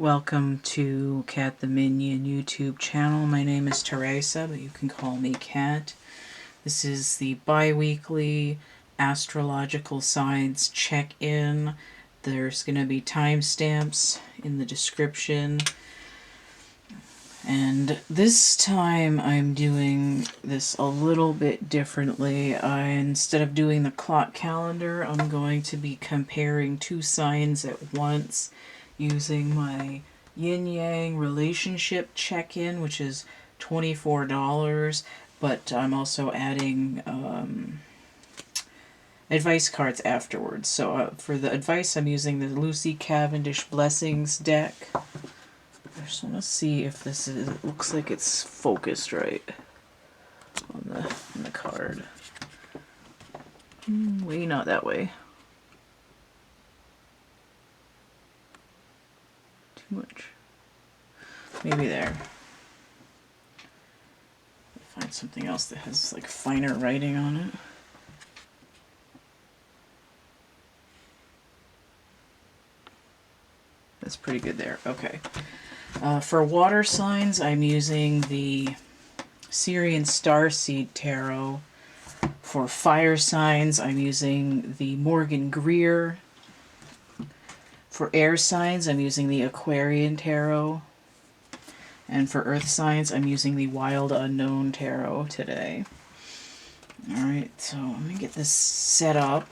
Welcome to CATtheMinion YouTube channel. My name is Theresa, but you can call me Cat. This is the bi-weekly astrological signs check-in. There's going to be timestamps in the description. And this time I'm doing this a little bit differently. Instead of doing the clock calendar, I'm going to be comparing two signs at once using my Yin-Yang Relationship Check-In, which is $24, but I'm also adding advice cards afterwards. So for the advice, I'm using the Lucy Cavendish Blessings deck. I just want to see if this is, it looks like it's focused right on the card. Way not that way. Too much. Maybe there. Find something else that has like finer writing on it. That's pretty good there. Okay. For water signs, I'm using the Syrian Starseed Tarot. For fire signs, I'm using the Morgan Greer. For air signs, I'm using the Aquarian Tarot. And for earth signs, I'm using the Wild Unknown Tarot today. Alright, so let me get this set up.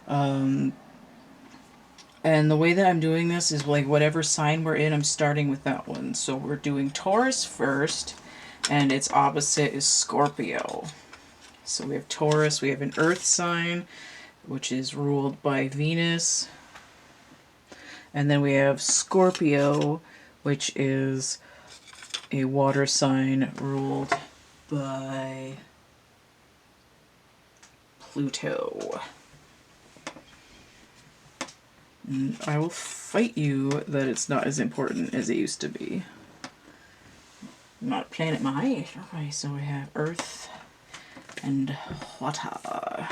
And the way that I'm doing this is like whatever sign we're in, I'm starting with that one. So we're doing Taurus first, and its opposite is Scorpio. So we have Taurus, we have an earth sign, which is ruled by Venus. And then we have Scorpio, which is a water sign ruled by Pluto. And I will fight you that it's not as important as it used to be. I'm not playing at my age. Okay, so we have Earth and Water.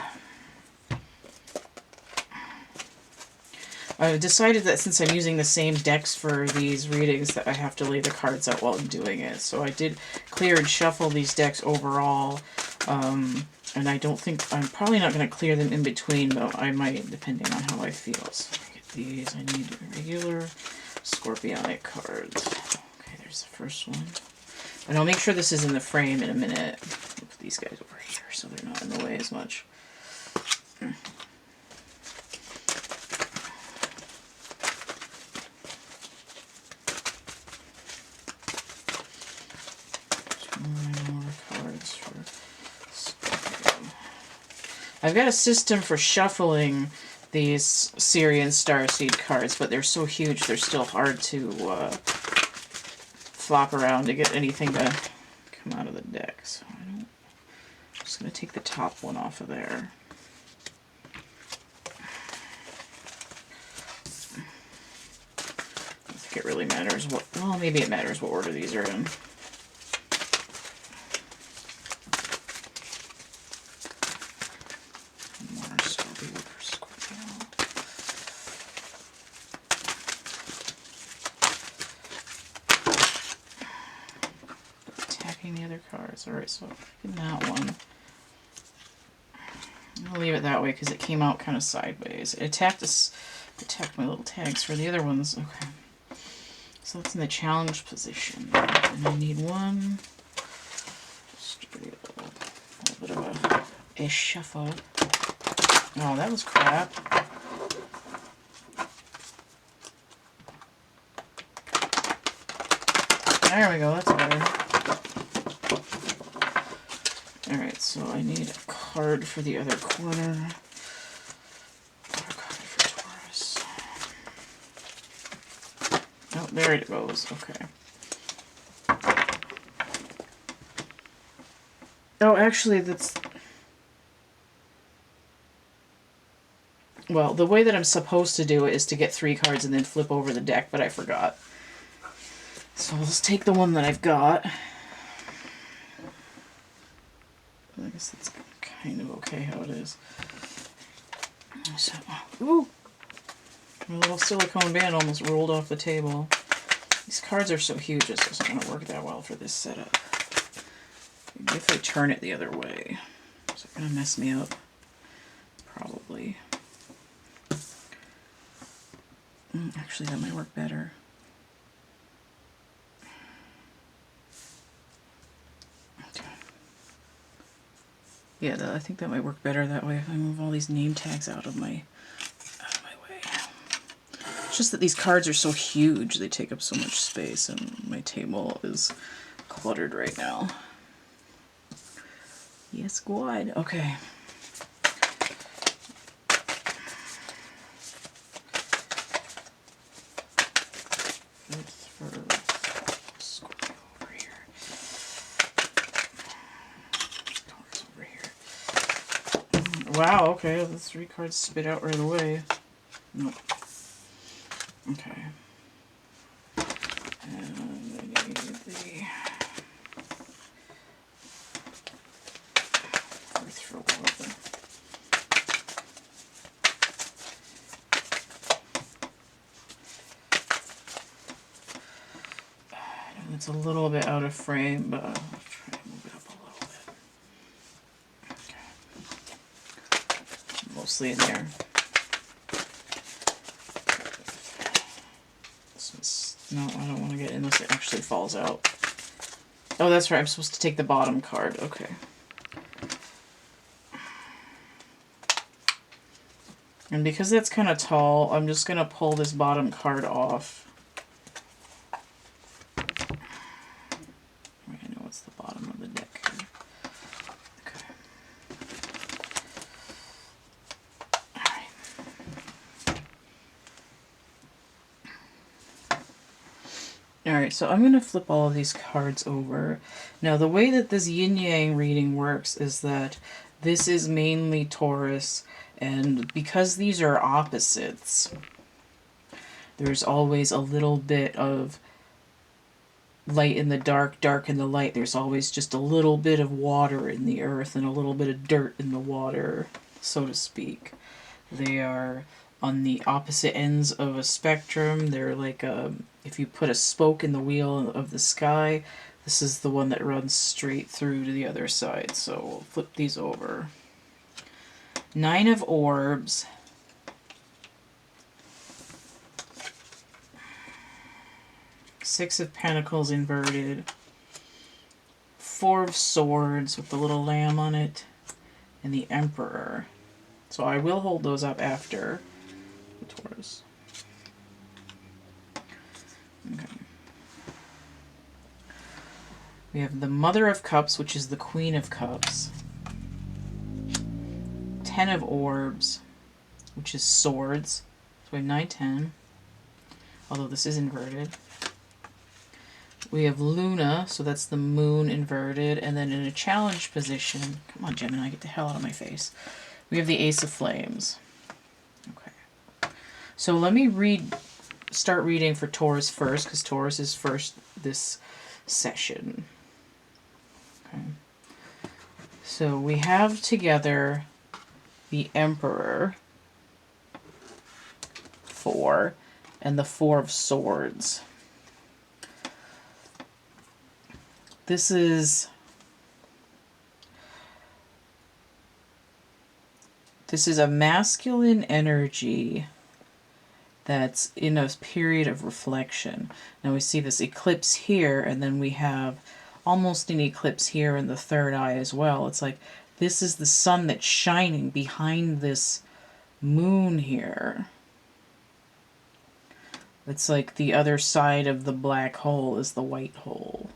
I've decided that since I'm using the same decks for these readings that I have to lay the cards out while I'm doing it. So I did clear and shuffle these decks overall. And I don't think, I'm probably not going to clear them in between, but I might, depending on how I feel. So I get these. I need regular Scorpionic cards. Okay, there's the first one. And I'll make sure this is in the frame in a minute. I'll put these guys over here so they're not in the way as much. I've got a system for shuffling these Syrian Starseed cards, but they're so huge they're still hard to flop around to get anything to come out of the deck. So I'm just going to take the top one off of there. I don't think it really matters what, well, maybe it matters what order these are in. The other cards. Alright, so in that one, I'll leave it that way because it came out kind of sideways. It attacked my little tags for the other ones. Okay, so that's in the challenge position, and I need one. Just a little bit of a shuffle. Oh, that was crap. There we go. That's better. Alright, so I need a card for the other corner. Another card for Taurus. Oh, there it goes. Okay. Oh, actually, that's... Well, the way that I'm supposed to do it is to get 3 cards and then flip over the deck, but I forgot. So let's take the one that I've got. I guess that's kind of okay how it is. So, ooh. My little silicone band almost rolled off the table. These cards are so huge, this isn't going to work that well for this setup. Maybe if I turn it the other way. Is it going to mess me up? Probably. Actually, that might work better. Okay. Yeah, I think that might work better that way if I move all these name tags out of my way. It's just that these cards are so huge, they take up so much space, and my table is cluttered right now. Yes, squad. Okay. For Scorpio over here. Taurus over here. Wow, okay, the 3 cards spit out right away. Nope. Okay. And I need the Earth for water. It's a little bit out of frame, but I'll try to move it up a little bit. Okay. Mostly in there. This one's, no, I don't want to get in unless it actually falls out. Oh, that's right. I'm supposed to take the bottom card. Okay. And because that's kind of tall, I'm just going to pull this bottom card off. I know it's the bottom of the deck here. Okay. Alright, so I'm going to flip all of these cards over. Now, the way that this yin-yang reading works is that this is mainly Taurus, and because these are opposites, there's always a little bit of light in the dark, dark in the light. There's always just a little bit of water in the earth and a little bit of dirt in the water, so to speak. They are on the opposite ends of a spectrum. They're like if you put a spoke in the wheel of the sky, this is the one that runs straight through to the other side. So we'll flip these over. 9 of Orbs. Six of Pentacles inverted. 4 of Swords with the little lamb on it. And the Emperor. So I will hold those up after the Taurus. Okay. We have the Mother of Cups, which is the Queen of Cups. 10 of Orbs, which is Swords. So we have 9, 10. Although this is inverted. We have Luna, so that's the moon inverted. And then in a challenge position, come on Gemini, get the hell out of my face. We have the Ace of Flames. Okay. So let me start reading for Taurus first, because Taurus is first this session. Okay. So we have together the Emperor, 4, and the 4 of Swords. This is a masculine energy that's in a period of reflection. Now we see this eclipse here, and then we have almost an eclipse here in the third eye as well. It's like this is the sun that's shining behind this moon here. It's like the other side of the black hole is the white hole.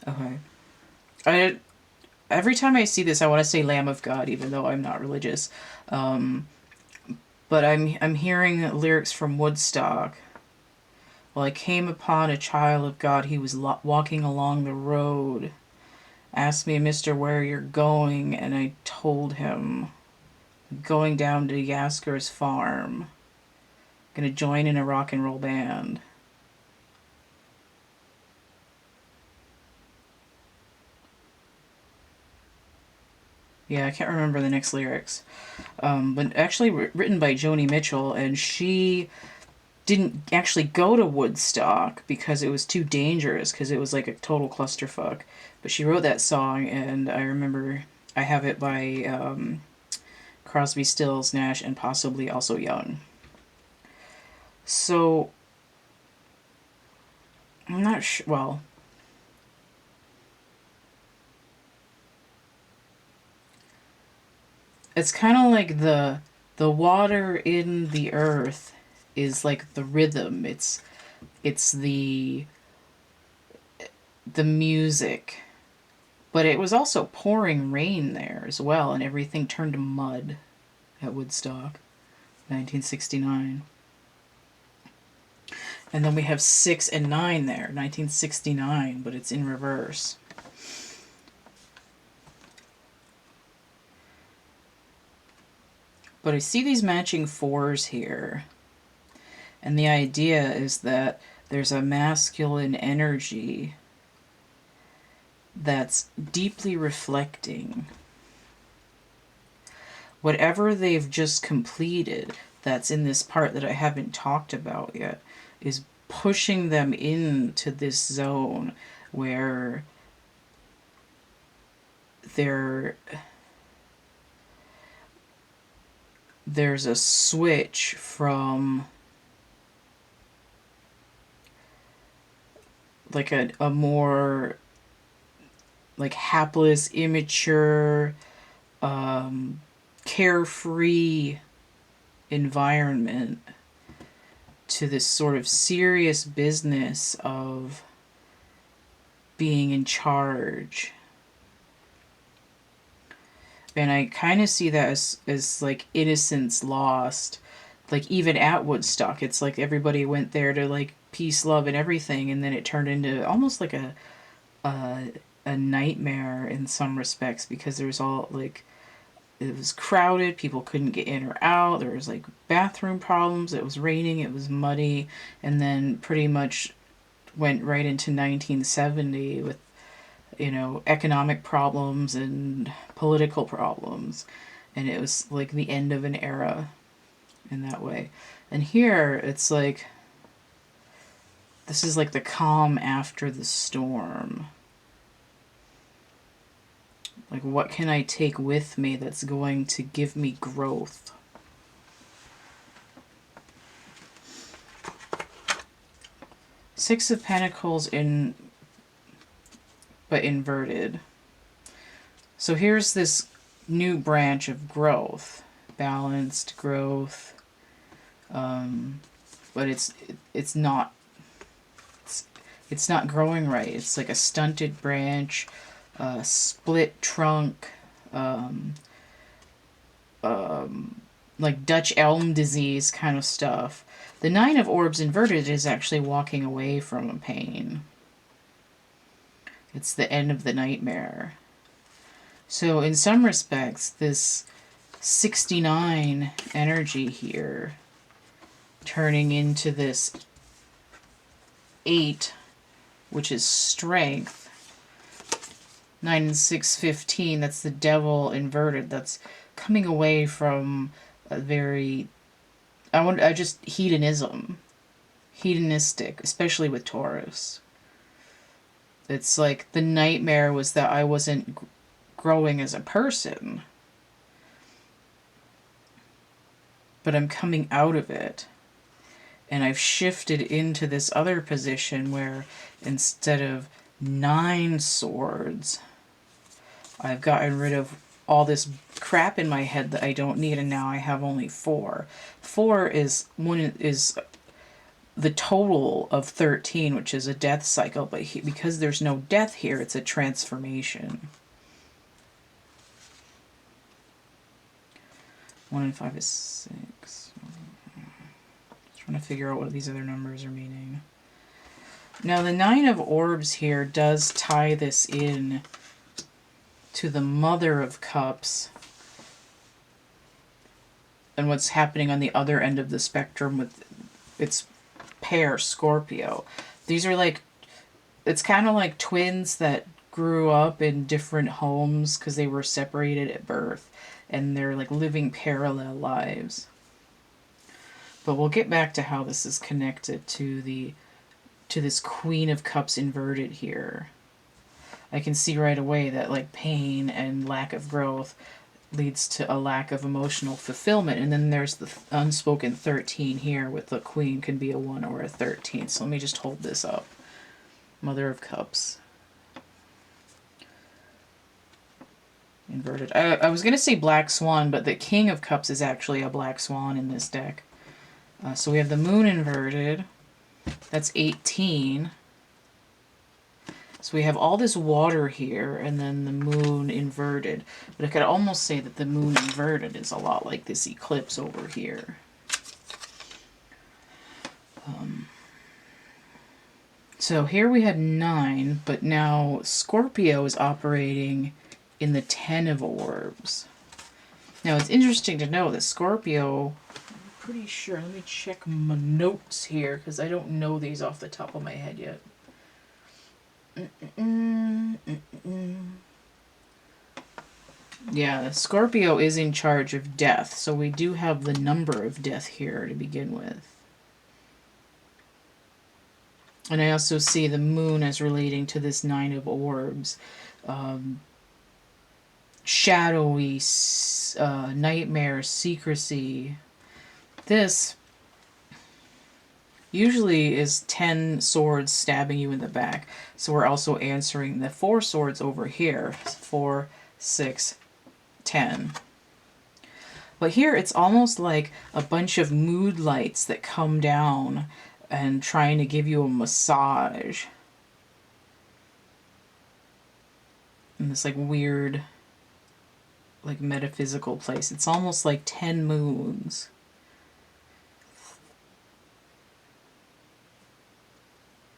Okay. Every time I see this, I want to say Lamb of God, even though I'm not religious. But I'm hearing lyrics from Woodstock. Well, I came upon a child of God. He was walking along the road. Asked me, Mister, where you're going, and I told him, going down to Yasker's farm. Gonna join in a rock and roll band. Yeah, I can't remember the next lyrics. But actually written by Joni Mitchell, and she didn't actually go to Woodstock because it was too dangerous, because it was like a total clusterfuck. But she wrote that song, and I remember I have it by Crosby, Stills, Nash, and possibly also Young. So, I'm not sure, well, it's kind of like the water in the earth is like the rhythm. It's the music. But it was also pouring rain there as well, and everything turned to mud at Woodstock, 1969. And then we have 6 and 9 there, 1969, but it's in reverse. But I see these matching 4s here. And the idea is that there's a masculine energy that's deeply reflecting. Whatever they've just completed, that's in this part that I haven't talked about yet, is pushing them into this zone where there's a switch from like a more like hapless, immature, carefree environment to this sort of serious business of being in charge. And I kind of see that as like innocence lost. Like even at Woodstock, it's like everybody went there to like peace, love, and everything, and then it turned into almost like a nightmare in some respects, because there was all like, it was crowded, people couldn't get in or out, there was like bathroom problems, it was raining, it was muddy, and then pretty much went right into 1970 with, you know, economic problems and political problems, and it was like the end of an era in that way. And here it's like, this is like the calm after the storm. Like, what can I take with me that's going to give me growth? Six of Pentacles but inverted. So here's this new branch of growth, balanced growth, but it's not growing right. It's like a stunted branch. Split trunk, like Dutch elm disease kind of stuff. The Nine of Orbs inverted is actually walking away from a pain. It's the end of the nightmare. So in some respects, this 69 energy here turning into this 8, which is strength. 9 and 6, 15, that's the devil inverted. That's coming away from a very, hedonistic, especially with Taurus. It's like the nightmare was that I wasn't growing as a person, but I'm coming out of it. And I've shifted into this other position where instead of 9 swords, I've gotten rid of all this crap in my head that I don't need, and now I have only 4. 4 is the total of 13, which is a death cycle, but because there's no death here, it's a transformation. 1 and 5 is 6. Trying to figure out what these other numbers are meaning. Now the 9 of Orbs here does tie this in to the Mother of Cups and what's happening on the other end of the spectrum with its pair, Scorpio. These are like, it's kind of like twins that grew up in different homes because they were separated at birth, and they're like living parallel lives. But we'll get back to how this is connected to this Queen of Cups inverted here. I can see right away that like pain and lack of growth leads to a lack of emotional fulfillment. And then there's the unspoken 13 here with the Queen, can be a 1 or a 13. So let me just hold this up. Mother of Cups. Inverted. I was going to say Black Swan, but the King of Cups is actually a Black Swan in this deck. So we have the Moon inverted. That's 18. So we have all this water here, and then the Moon inverted. But I could almost say that the Moon inverted is a lot like this eclipse over here. So here we had 9, but now Scorpio is operating in the 10 of orbs. Now it's interesting to know that Scorpio, I'm pretty sure, let me check my notes here because I don't know these off the top of my head yet. Yeah, Scorpio is in charge of death, so we do have the number of death here to begin with. And I also see the Moon as relating to this 9 of orbs. Shadowy, nightmare, secrecy. This usually is 10 swords stabbing you in the back. So we're also answering the 4 swords over here. 4, 6, 10. But here it's almost like a bunch of mood lights that come down and trying to give you a massage. In this like weird, like metaphysical place. It's almost like 10 moons.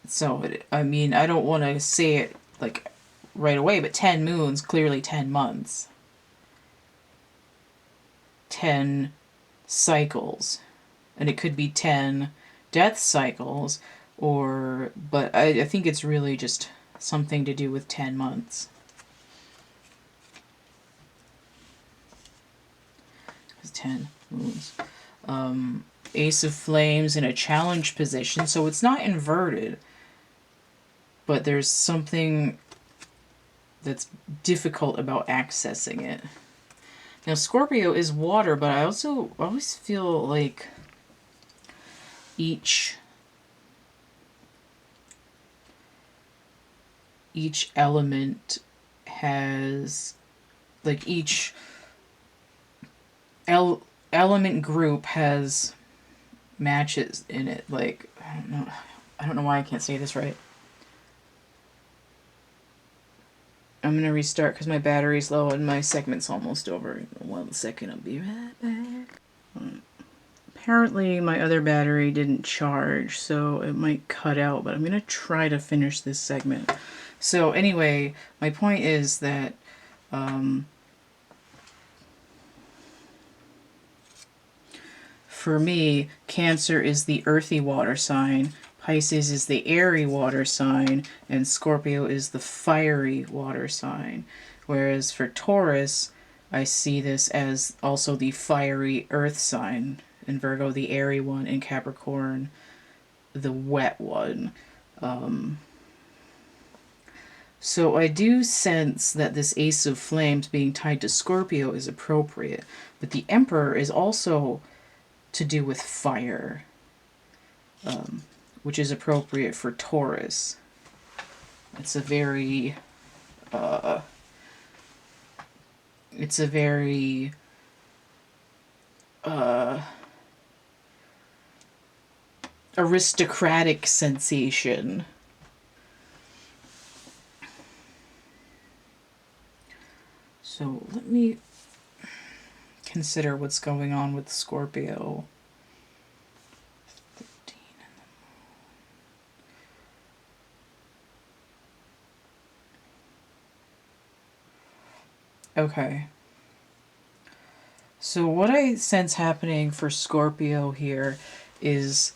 So, I mean, I don't want to say it like right away, but 10 moons, clearly 10 months. 10 cycles. And it could be 10 death cycles, but I think it's really just something to do with 10 months. 10 moons. Ace of Flames in a challenge position, so it's not inverted, but there's something that's difficult about accessing it. Now Scorpio is water, but I always feel like each element has, like, each element group has matches in it. Like, I don't know why I can't say this right. I'm gonna restart because my battery's low and my segment's almost over. 1 second, I'll be right back. Apparently my other battery didn't charge, so it might cut out, but I'm gonna try to finish this segment. So anyway, my point is that for me, Cancer is the earthy water sign, Pisces is the airy water sign, and Scorpio is the fiery water sign. Whereas for Taurus, I see this as also the fiery earth sign, and Virgo the airy one, and Capricorn the wet one. So I do sense that this Ace of Flames being tied to Scorpio is appropriate, but the Emperor is also to do with fire, which is appropriate for Taurus. It's a very aristocratic sensation. So let me consider what's going on with Scorpio. 13 and okay. So what I sense happening for Scorpio here is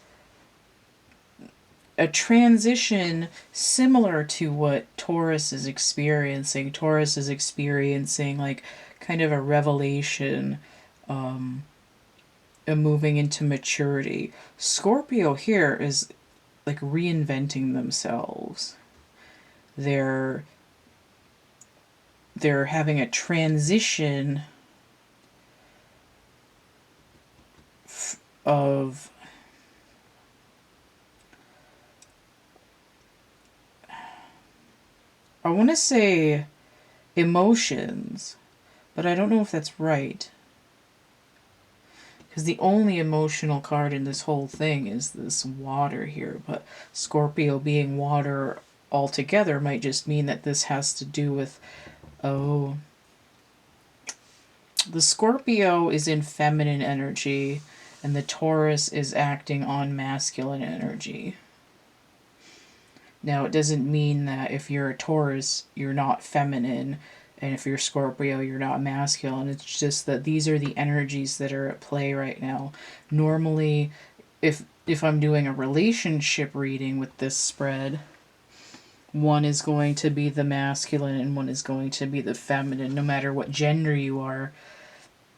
a transition similar to what Taurus is experiencing. Taurus is experiencing like kind of a revelation, a moving into maturity. Scorpio here is like reinventing themselves. They're having a transition of I want to say emotions, but I don't know if that's right. Because the only emotional card in this whole thing is this water here. But Scorpio being water altogether might just mean that this has to do with, oh, the Scorpio is in feminine energy and the Taurus is acting on masculine energy. Now, it doesn't mean that if you're a Taurus, you're not feminine, and if you're Scorpio, you're not masculine. It's just that these are the energies that are at play right now. Normally, if I'm doing a relationship reading with this spread, one is going to be the masculine and one is going to be the feminine. No matter what gender you are,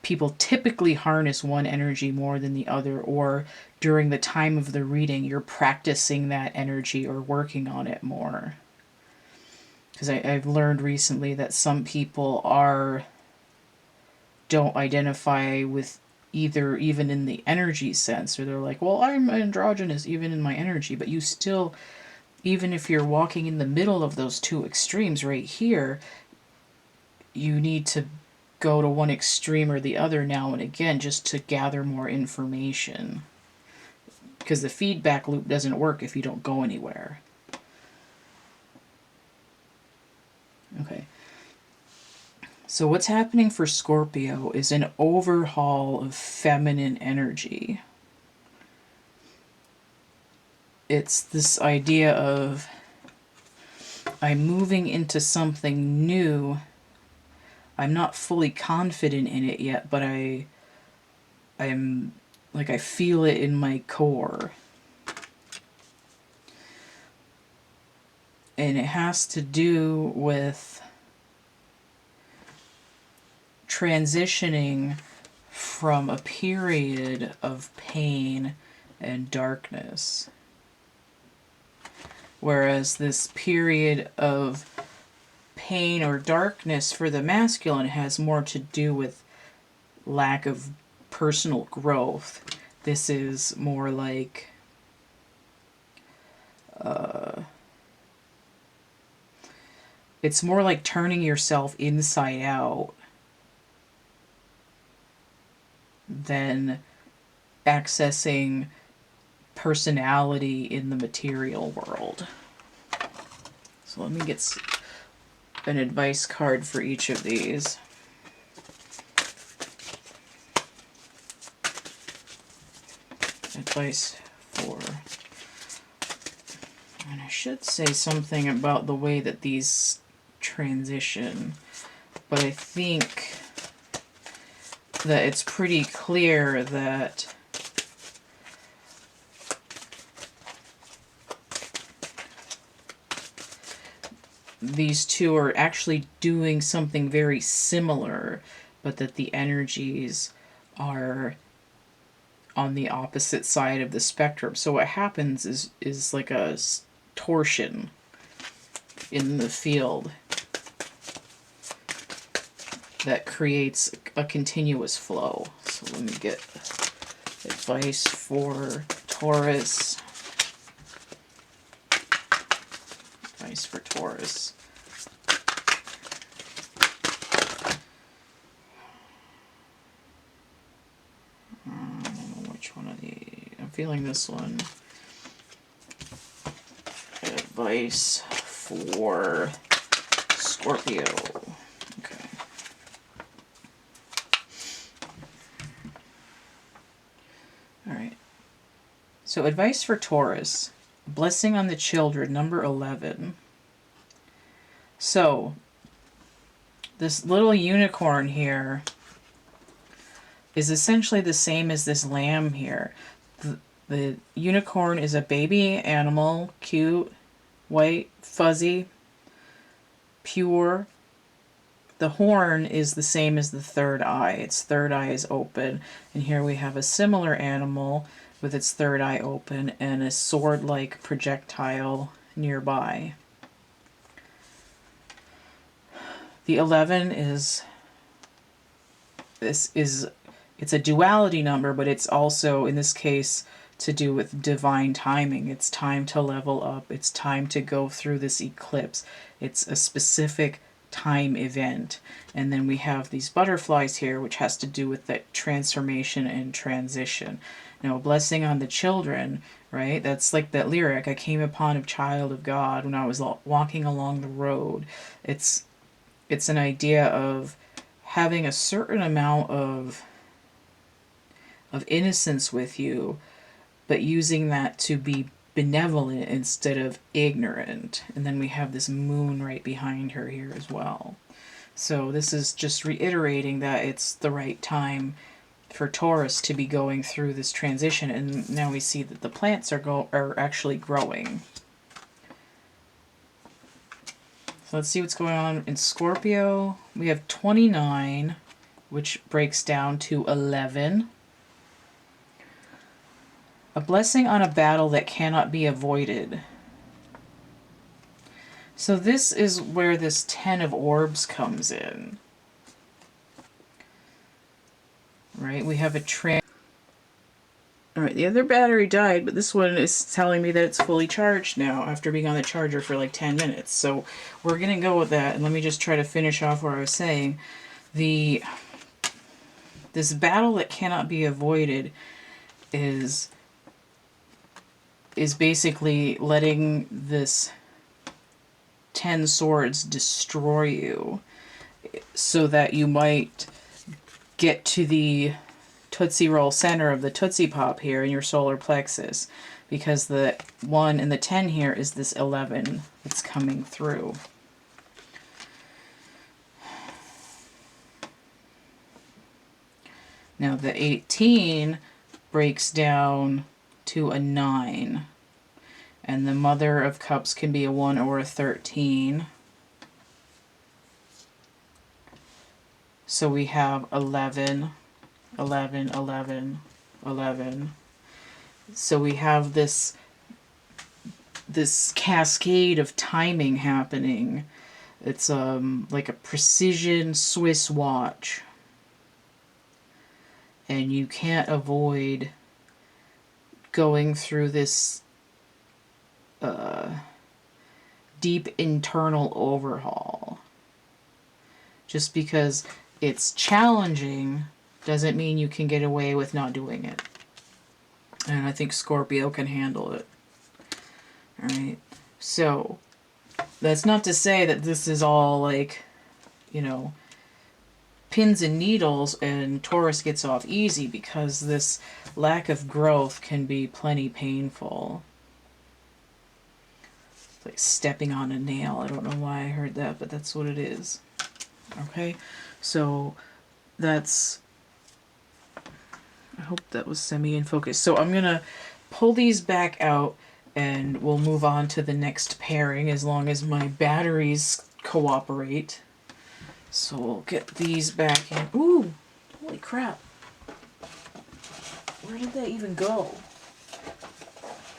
people typically harness one energy more than the other, or during the time of the reading, you're practicing that energy or working on it more. Because I've learned recently that some people don't identify with either, even in the energy sense, or they're like, well, I'm androgynous even in my energy, but you still, even if you're walking in the middle of those two extremes right here, you need to go to one extreme or the other now and again just to gather more information. Because the feedback loop doesn't work if you don't go anywhere. Okay. So what's happening for Scorpio is an overhaul of feminine energy. It's this idea of I'm moving into something new. I'm not fully confident in it yet, but I'm like, I feel it in my core. And it has to do with transitioning from a period of pain and darkness. Whereas this period of pain or darkness for the masculine has more to do with lack of personal growth. This is more like it's more like turning yourself inside out than accessing personality in the material world. So let me get an advice card for each of these. Advice for, and I should say something about the way that these transition, but I think that it's pretty clear that these two are actually doing something very similar, but that the energies are on the opposite side of the spectrum. So what happens is like a torsion in the field that creates a continuous flow. So let me get advice for Taurus. Advice for Taurus. I don't know which one of these. I'm feeling this one. Advice for Scorpio. Okay. All right. So advice for Taurus. Blessing on the children, number 11. So this little unicorn here is essentially the same as this lamb here. The unicorn is a baby animal, cute, white, fuzzy, pure. The horn is the same as the third eye. Its third eye is open. And here we have a similar animal with its third eye open and a sword-like projectile nearby. The 11 is, it's a duality number, but it's also, in this case, to do with divine timing. It's time to level up. It's time to go through this eclipse. It's a specific time event. And then we have these butterflies here, which has to do with that transformation and transition. Now, a blessing on the children, right? That's like that lyric, I came upon a child of God when I was walking along the road. It's an idea of having a certain amount of innocence with you, but using that to be benevolent instead of ignorant. And then we have this moon right behind her here as well. So this is just reiterating that it's the right time for Taurus to be going through this transition. And now we see that the plants are actually growing. So let's see what's going on in Scorpio. We have 29, which breaks down to 11. A blessing on a battle that cannot be avoided. So this is where this 10 of orbs comes in. Right, we have a Alright, the other battery died, but this one is telling me that it's fully charged now after being on the charger for like 10 minutes. So we're going to go with that. And let me just try to finish off where I was saying. This battle that cannot be avoided is basically letting this 10 swords destroy you so that you might get to the Tootsie Roll center of the Tootsie Pop here in your solar plexus, because the 1 and the 10 here is this 11 that's coming through. Now the 18 breaks down to a 9, and the Mother of Cups can be a 1 or a 13. So we have 11, 11, 11, 11. So we have this cascade of timing happening. It's like a precision Swiss watch. And you can't avoid going through this deep internal overhaul. Just because it's challenging doesn't mean you can get away with not doing it. And I think Scorpio can handle it. Alright, so that's not to say that this is all like, you know, pins and needles and Taurus gets off easy, because this lack of growth can be plenty painful. It's like stepping on a nail. I don't know why I heard that, but that's what it is. Okay, so that's, I hope that was semi in focus. So I'm gonna pull these back out and we'll move on to the next pairing as long as my batteries cooperate. So we'll get these back in. Ooh, holy crap. Where did that even go?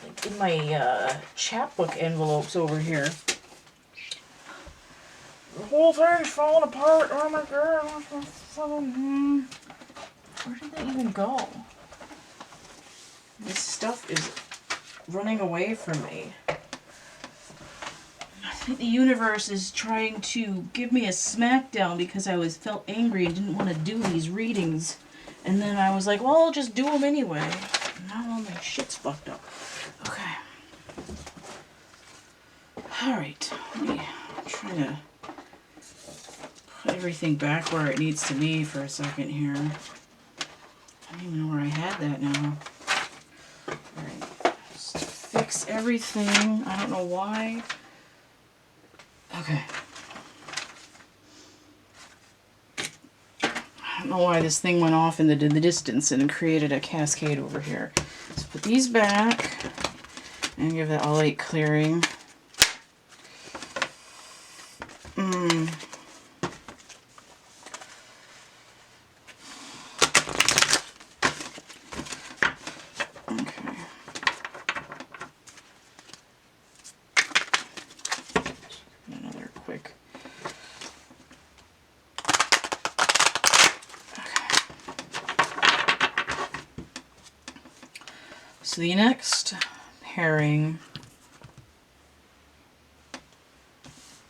Like in my chapbook envelopes over here. The whole thing's falling apart. Oh my god. Where did that even go? This stuff is running away from me. I think the universe is trying to give me a smackdown because I felt angry and didn't want to do these readings. And then I was like, well, I'll just do them anyway. And now all my shit's fucked up. Okay. Alright. Let me try to put everything back where it needs to be for a second here. I don't even know where I had that now. Alright. Just fix everything. I don't know why. Okay. I don't know why this thing went off in the distance and created a cascade over here. Let's put these back and give it a light clearing. So the next pairing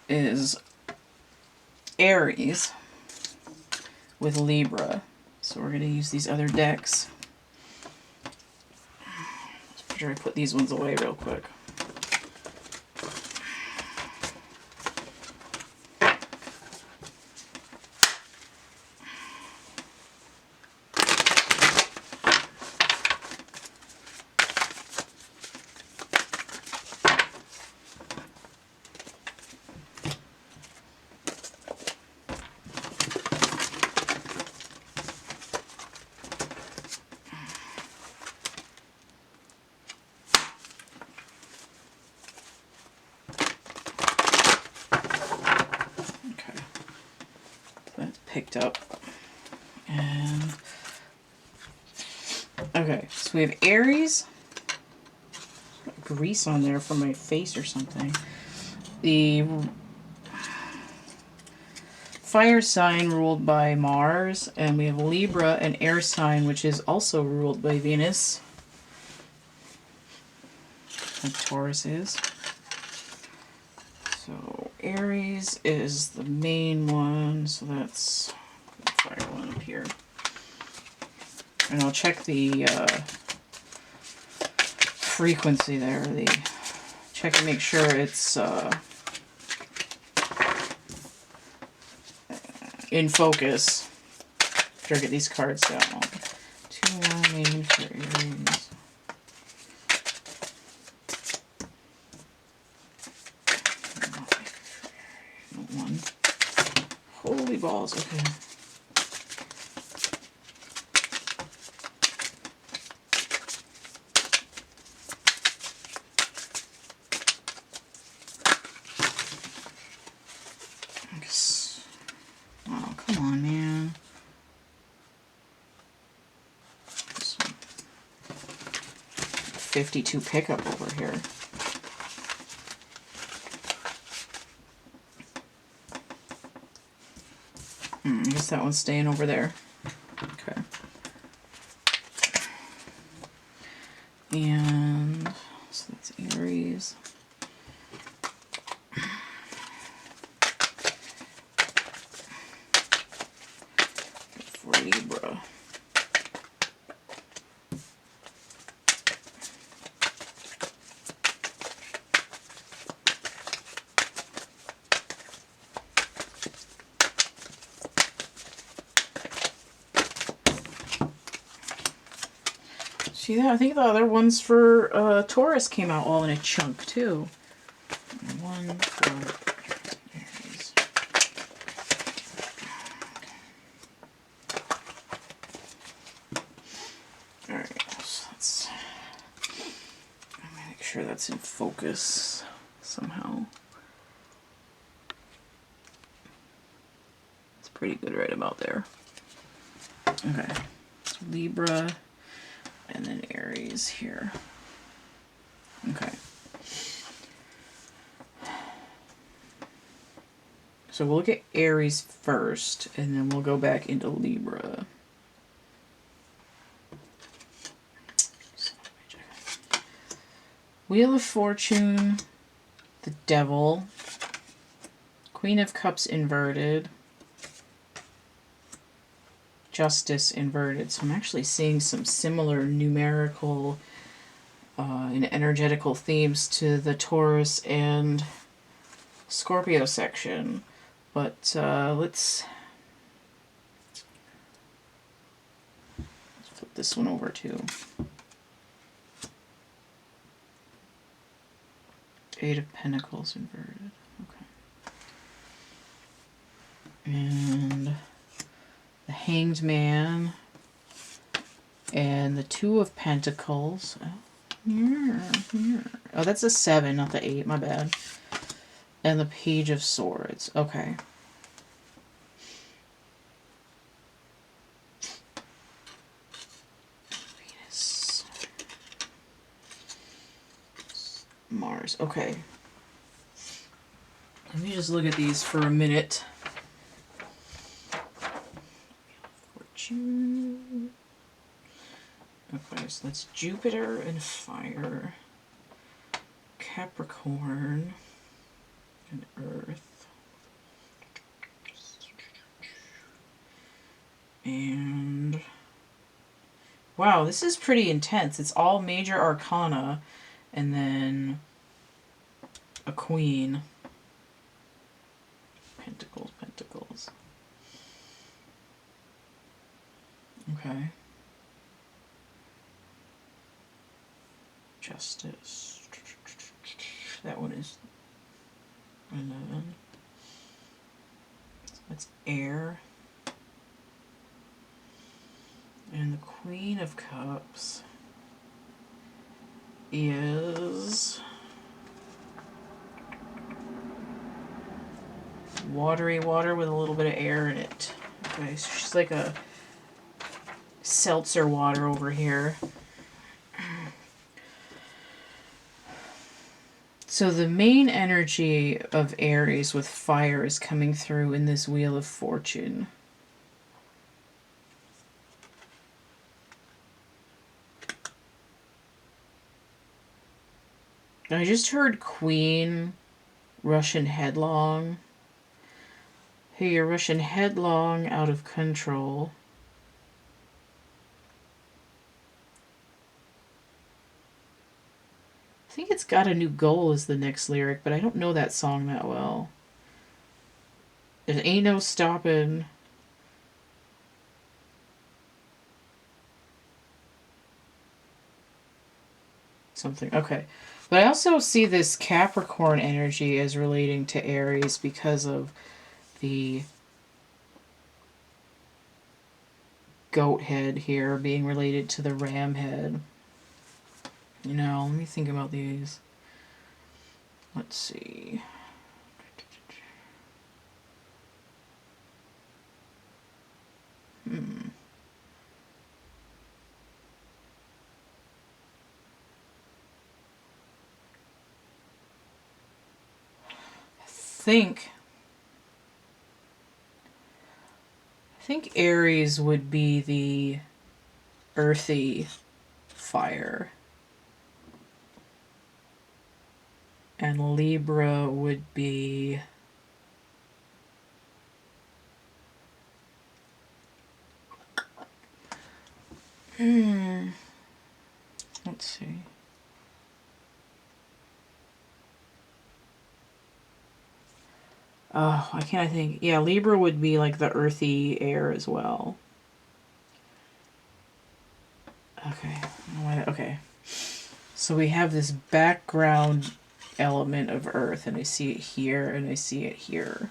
is Aries with Libra. So we're going to use these other decks. Let's make sure I put these ones away real quick. Picked up. And okay, so we have Aries. Grease on there from my face or something. The fire sign ruled by Mars, and we have Libra, an air sign, which is also ruled by Venus, like Taurus is. So Aries is the main one, so that's the fire one up here. And I'll check the frequency there, check and make sure it's in focus. Try to get these cards down. 2 main for Aries. One. Holy balls, okay. Oh, come on, man. 52 pickup over here. I guess that one's staying over there. Okay. And so that's Aries. For Libra. See that? I think the other ones for Taurus came out all in a chunk too. One for Aries. Alright, so make sure that's in focus somehow. It's pretty good right about there. Okay, so Libra. And then Aries here. Okay. So we'll look at Aries first, and then we'll go back into Libra. Wheel of Fortune, the Devil, Queen of Cups inverted, Justice inverted. So I'm actually seeing some similar numerical and energetical themes to the Taurus and Scorpio section. But let's flip this one over too. 8 of Pentacles inverted. Okay. And the Hanged Man, And the Two of Pentacles. Oh, that's a 7, not the 8, my bad. And the Page of Swords. Okay. Venus. Mars. Okay. Let me just look at these for a minute. Fortune. Okay, so that's Jupiter and fire. Capricorn and earth. And wow, this is pretty intense. It's all major arcana and then a queen. Pentacles, pentacles. Okay. Justice. That one is 11. That's air. And the Queen of Cups is watery water with a little bit of air in it. Okay, so she's like a seltzer water over here. So the main energy of Aries with fire is coming through in this Wheel of Fortune. I just heard Queen, Russian headlong. Hey, you're Russian headlong, out of control. I think it's Got a New Goal is the next lyric, but I don't know that song that well. There ain't no stopping. Something. Okay. But I also see this Capricorn energy as relating to Aries because of the goat head here being related to the ram head. You know, let me think about these. Let's see. I think Aries would be the earthy fire. And Libra would be let's see. Oh, why can't I think? Yeah, Libra would be like the earthy air as well. Okay. Okay. So we have this background element of earth, and I see it here, and I see it here.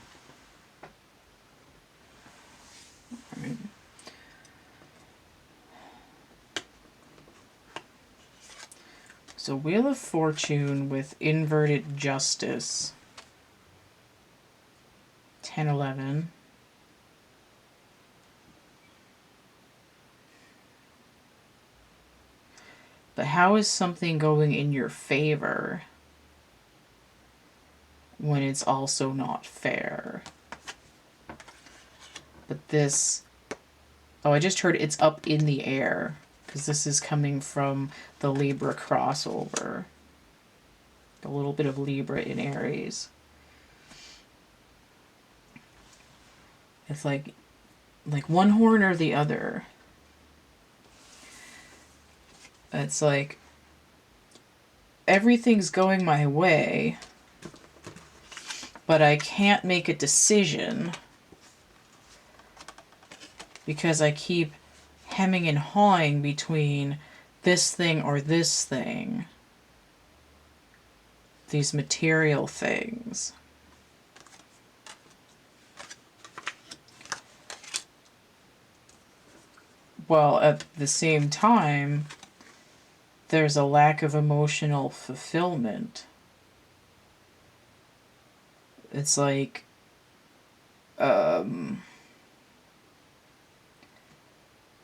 All right. So Wheel of Fortune with inverted justice. 10, 11. But how is something going in your favor when it's also not fair? But this... Oh, I just heard it's up in the air, because this is coming from the Libra crossover. A little bit of Libra in Aries. It's like one horn or the other. It's like everything's going my way, but I can't make a decision because I keep hemming and hawing between this thing or this thing. These material things. Well, at the same time, there's a lack of emotional fulfillment. It's like, again,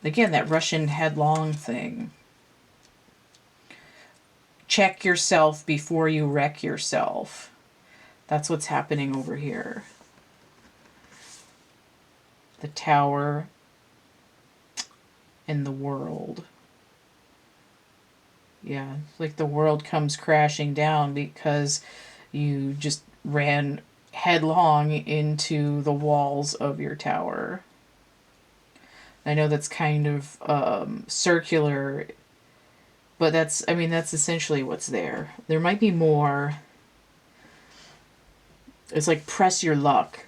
that Russian headlong thing. Check yourself before you wreck yourself. That's what's happening over here. The Tower and the World. Yeah, like the world comes crashing down because you just ran headlong into the walls of your tower. I know that's kind of circular, but that's essentially what's there. There might be more. It's like press your luck.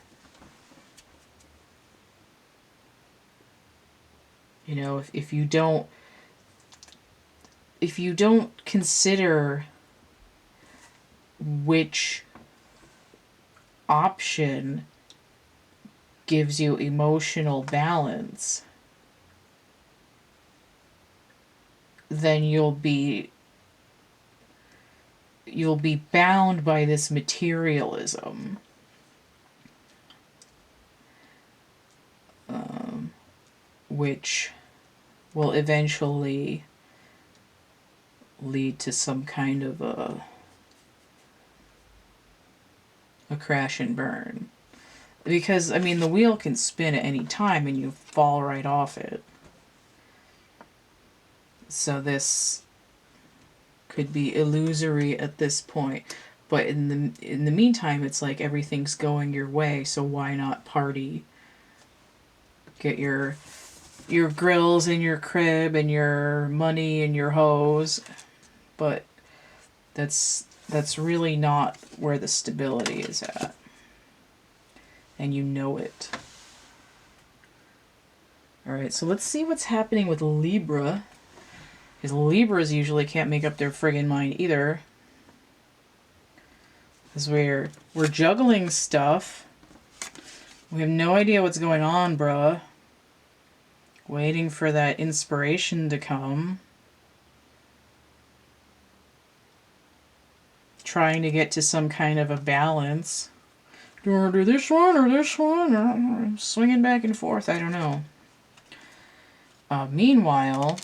You know, if you don't consider which option gives you emotional balance, then you'll be bound by this materialism. Which will eventually lead to some kind of a crash and burn. Because, I mean, the wheel can spin at any time and you fall right off it. So this could be illusory at this point. But in the meantime, it's like everything's going your way, so why not party? Get your grills and your crib and your money and your hose. But that's really not where the stability is at. And you know it. Alright, so let's see what's happening with Libra. Because Libras usually can't make up their friggin' mind either. Because we're juggling stuff. We have no idea what's going on, bruh. Waiting for that inspiration to come. Trying to get to some kind of a balance. Do I do this one or this one? Or swinging back and forth, I don't know. Meanwhile,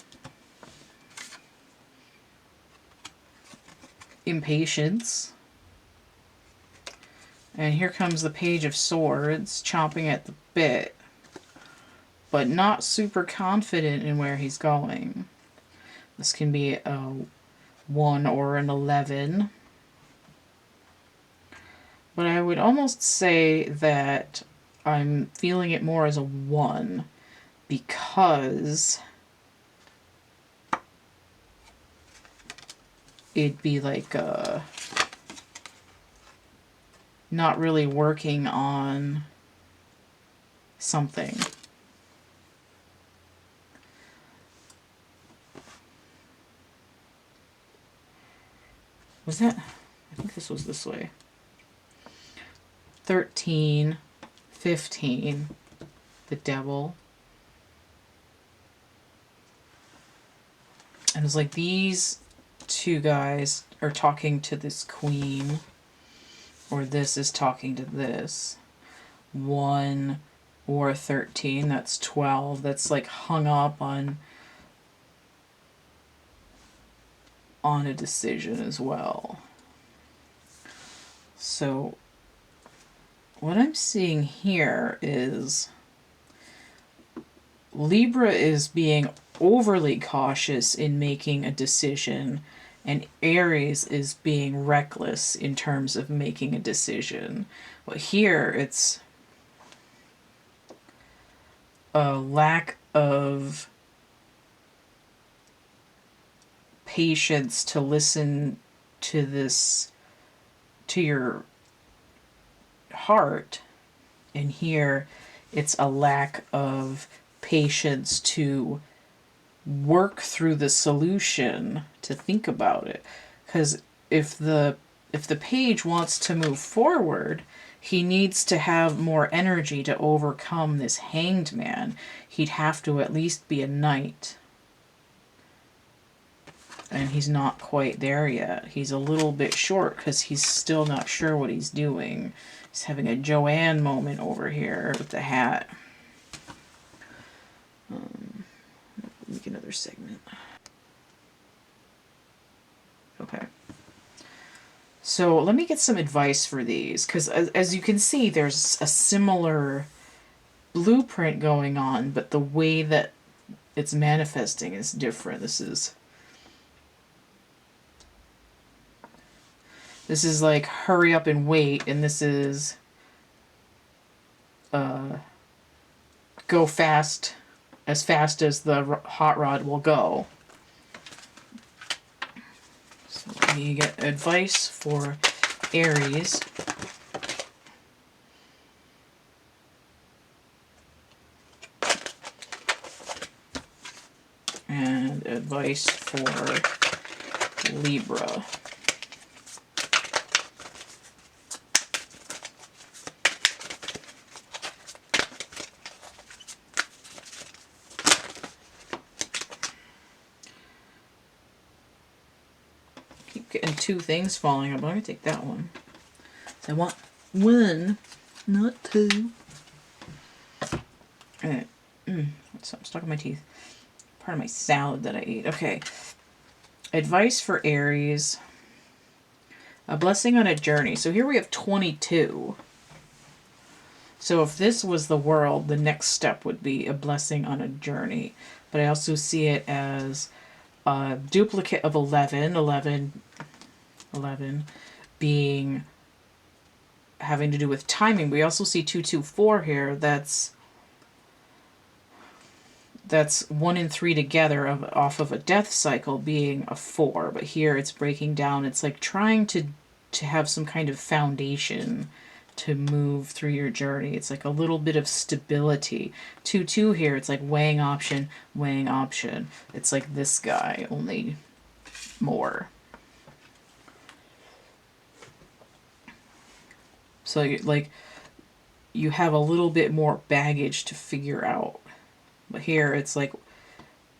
impatience. And here comes the Page of Swords, chomping at the bit, but not super confident in where he's going. This can be a 1 or an 11. But I would almost say that I'm feeling it more as a 1 because it'd be like not really working on something. Was that? I think this was this way. 13, 15, the Devil. And it's like these two guys are talking to this queen, or this is talking to this. 1 or 13, that's 12. That's like hung up on a decision as well. So what I'm seeing here is Libra is being overly cautious in making a decision, and Aries is being reckless in terms of making a decision. But here it's a lack of patience to listen to this, to your heart, and here it's a lack of patience to work through the solution, to think about it. Because if the if the page wants to move forward, he needs to have more energy to overcome this hanged man. He'd have to at least be a knight. And he's not quite there yet. He's a little bit short because he's still not sure what he's doing. He's having a Joanne moment over here with the hat. Make another segment. Okay. So let me get some advice for these, because as you can see, there's a similar blueprint going on, but the way that it's manifesting is different. This is like hurry up and wait, and this is go fast as the hot rod will go. So let me get advice for Aries. And advice for Libra. Getting two things falling up. I'm going to take that one. So I want one, not two. I'm stuck in my teeth. Part of my salad that I ate. Okay. Advice for Aries. A blessing on a journey. So here we have 22. So if this was the world, the next step would be a blessing on a journey. But I also see it as a duplicate of 11 being having to do with timing. We also see 224 here. That's 1 and 3 together off of a death cycle being a 4. But here it's breaking down. It's like trying to have some kind of foundation to move through your journey. It's like a little bit of stability. 2-2 here, it's like weighing option. It's like this guy, only more. So you have a little bit more baggage to figure out. But here it's like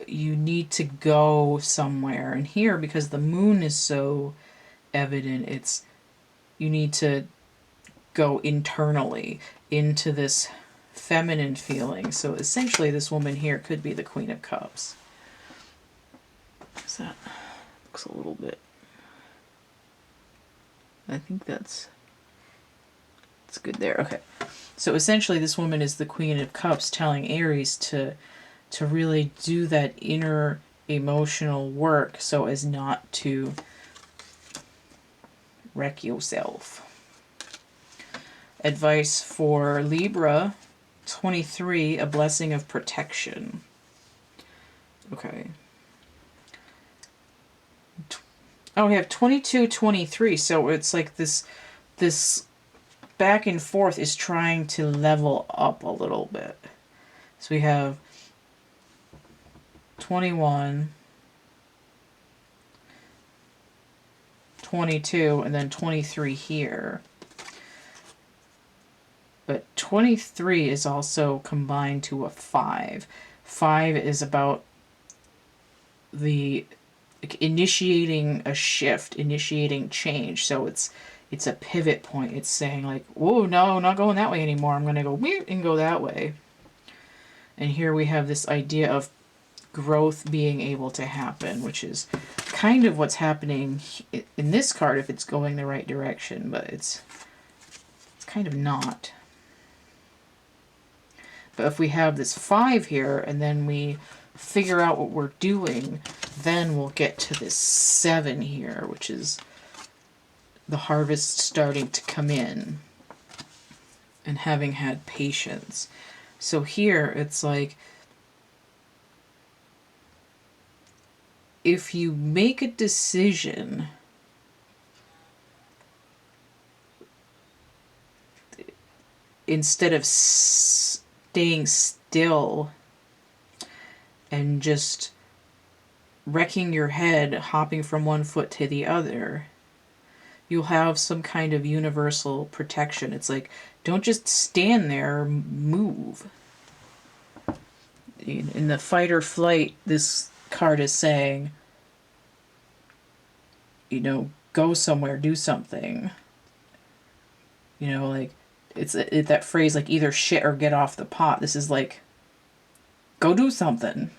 you need to go somewhere. And here, because the moon is so evident, it's you need to go internally into this feminine feeling. So essentially this woman here could be the Queen of Cups. So that looks a little bit, I think that's good there. Okay. So essentially this woman is the Queen of Cups telling Aries to really do that inner emotional work so as not to wreck yourself. Advice for Libra, 23, a blessing of protection. Okay. Oh, we have 22, 23, so it's like this back and forth is trying to level up a little bit. So we have 21, 22, and then 23 here. But 23 is also combined to a 5. 5 is about the initiating a shift, initiating change. So it's a pivot point. It's saying like, whoa, no, not going that way anymore. I'm going to go weird and go that way. And here we have this idea of growth being able to happen, which is kind of what's happening in this card if it's going the right direction, but it's kind of not. But if we have this 5 here and then we figure out what we're doing, then we'll get to this 7 here, which is the harvest starting to come in and having had patience. So here it's like if you make a decision instead of staying still and just wrecking your head, hopping from one foot to the other, you'll have some kind of universal protection. It's like, don't just stand there, move. In the fight or flight, this card is saying, you know, go somewhere, do something. You know, like, it's that phrase, like, either shit or get off the pot. This is like, go do something.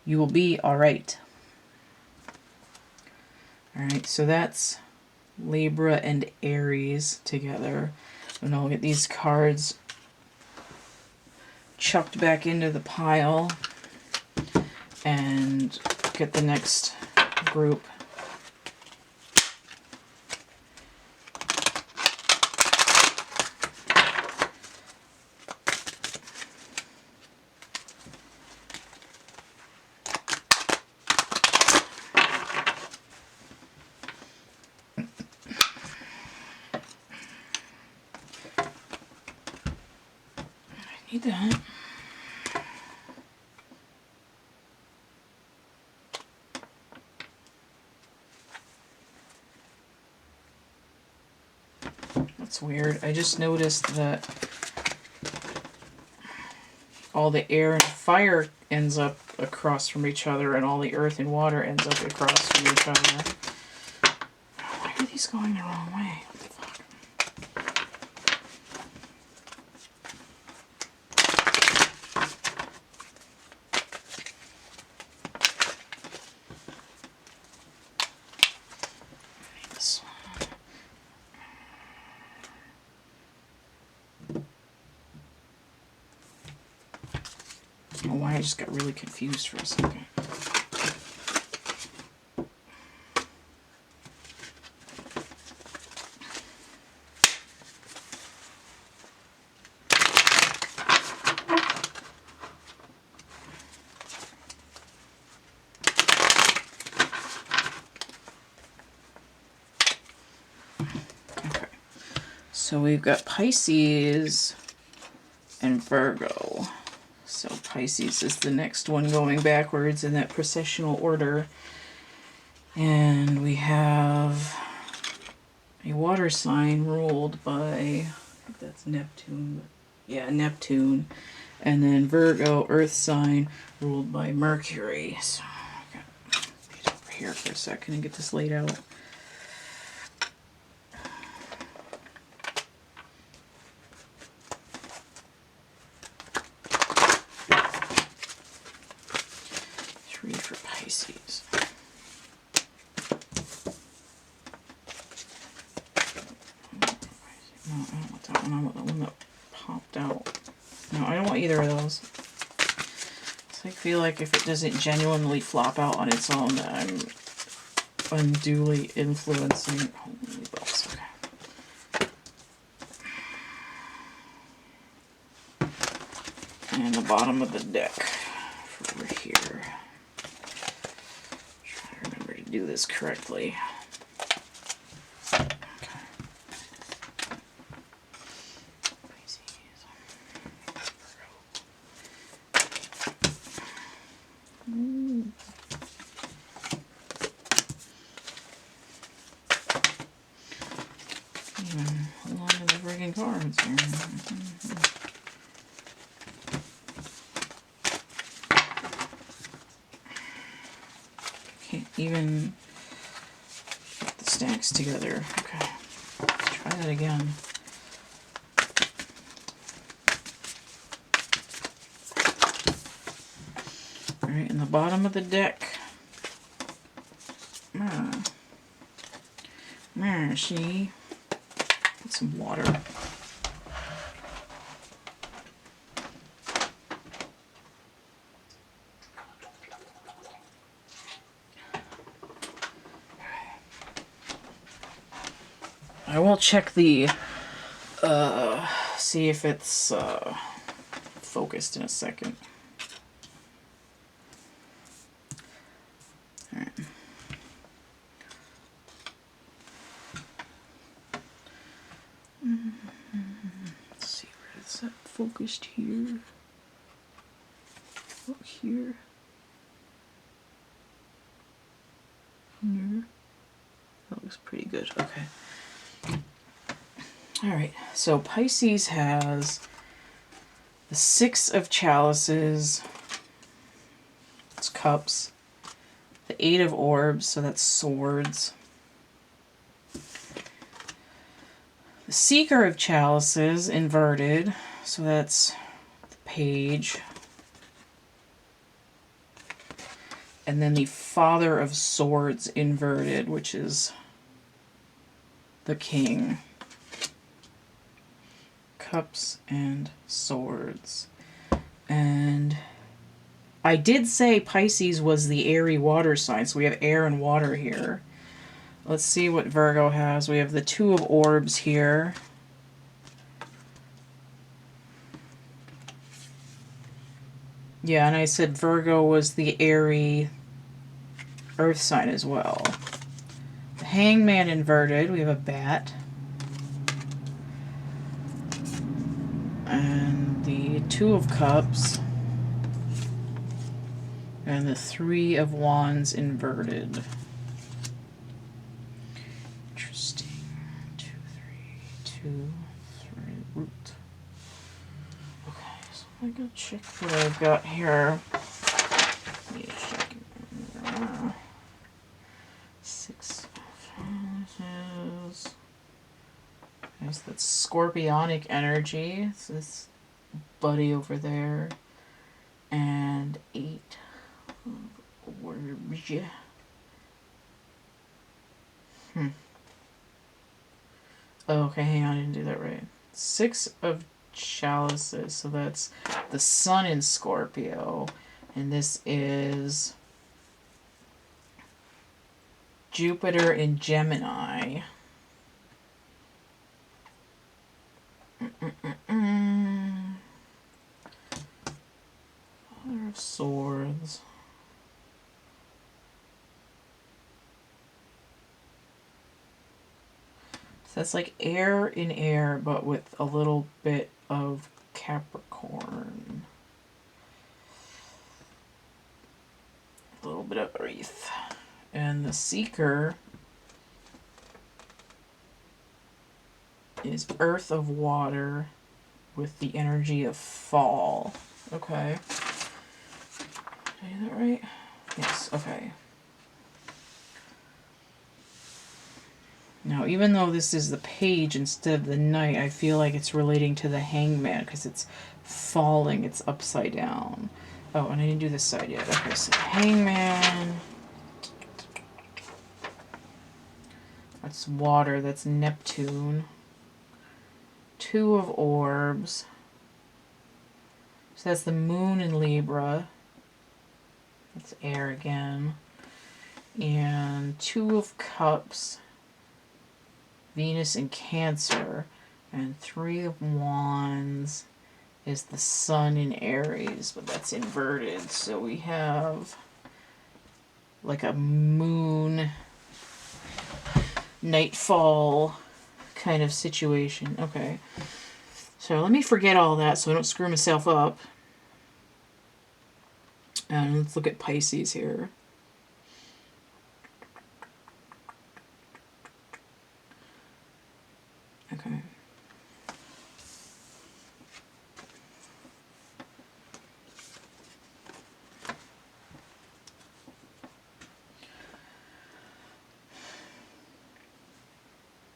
You will be all right. All right, so that's Libra and Aries together. And I'll get these cards chucked back into the pile and get the next group. I need that. That's weird. I just noticed that all the air and fire ends up across from each other, and all the earth and water ends up across from each other. Why are these going the wrong way? What the fuck? This one. I don't know why I just got really confused for a second. Okay, so we've got Pisces and Virgo. So Pisces is the next one going backwards in that processional order. And we have a water sign ruled by, I think that's Neptune. Yeah, Neptune. And then Virgo, earth sign, ruled by Mercury. So I got these over here for a second and get this laid out. For Pisces. No, I don't want that one. I want the one that popped out. No, I don't want either of those. So I feel like if it doesn't genuinely flop out on its own, that I'm unduly influencing. Holy balls, okay. And the bottom of the deck for over here. Do this correctly. Okay. Even a lot of the friggin' cards here. Can't even get the stacks together. Okay, let's try that again. Alright, in the bottom of the deck. See? Put some water. I will check the, see if it's, focused in a second. Alright. Let's see, where is that focused here? Oh, here. Here. Oh, looks pretty good. Okay. All right. So Pisces has the Six of Chalices. It's cups. The Eight of Orbs, so that's swords. The Seeker of Chalices, inverted, so that's the page. And then the Father of Swords, inverted, which is the king. Cups and swords. And I did say Pisces was the airy water sign, so we have air and water here. Let's see what Virgo has. We have the Two of Orbs here. Yeah, and I said Virgo was the airy earth sign as well. The Hangman inverted. We have a bat. And the Two of Cups. And the Three of Wands inverted. Interesting. 2, 3, 2, 3, root. Okay, so I'm gonna check what I've got here. Six of Nice, that's scorpionic energy. It's this buddy over there. And 8 of orbs. Oh, okay, hang on, I didn't do that right. 6 of chalices, so that's the sun in Scorpio. And this is Jupiter in Gemini. Father of Swords. So that's like air in air, but with a little bit of Capricorn. A little bit of earth. And the Seeker is Earth of Water with the energy of fall. Okay. Did I do that right? Yes, okay. Now, even though this is the page instead of the knight, I feel like it's relating to the hangman because it's falling, it's upside down. Oh, and I didn't do this side yet. Okay, so hangman. That's water, that's Neptune. 2 of orbs. So that's the moon in Libra. That's air again. And 2 of cups. Venus in Cancer. And 3 of wands is the sun in Aries, but that's inverted. So we have like a moon nightfall kind of situation. Okay. So let me forget all that so I don't screw myself up. And let's look at Pisces here. Okay.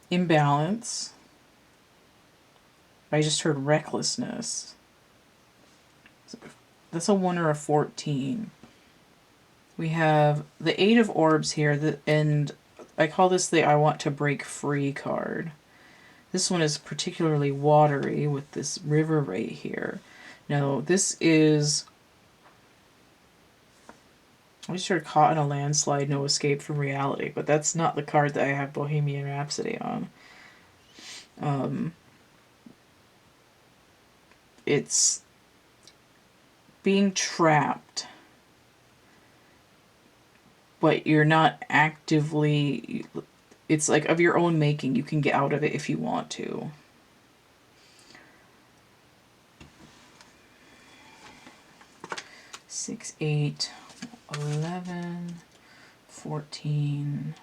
Imbalance. I just heard recklessness. That's a 1 or a 14. We have the 8 of orbs here, and I call this the I want to break free card. This one is particularly watery with this river right here. Now, this is... I just heard caught in a landslide, no escape from reality, but that's not the card that I have Bohemian Rhapsody on. It's being trapped, but you're not actively... It's like of your own making. You can get out of it if you want to. Six, 8, 11, 14,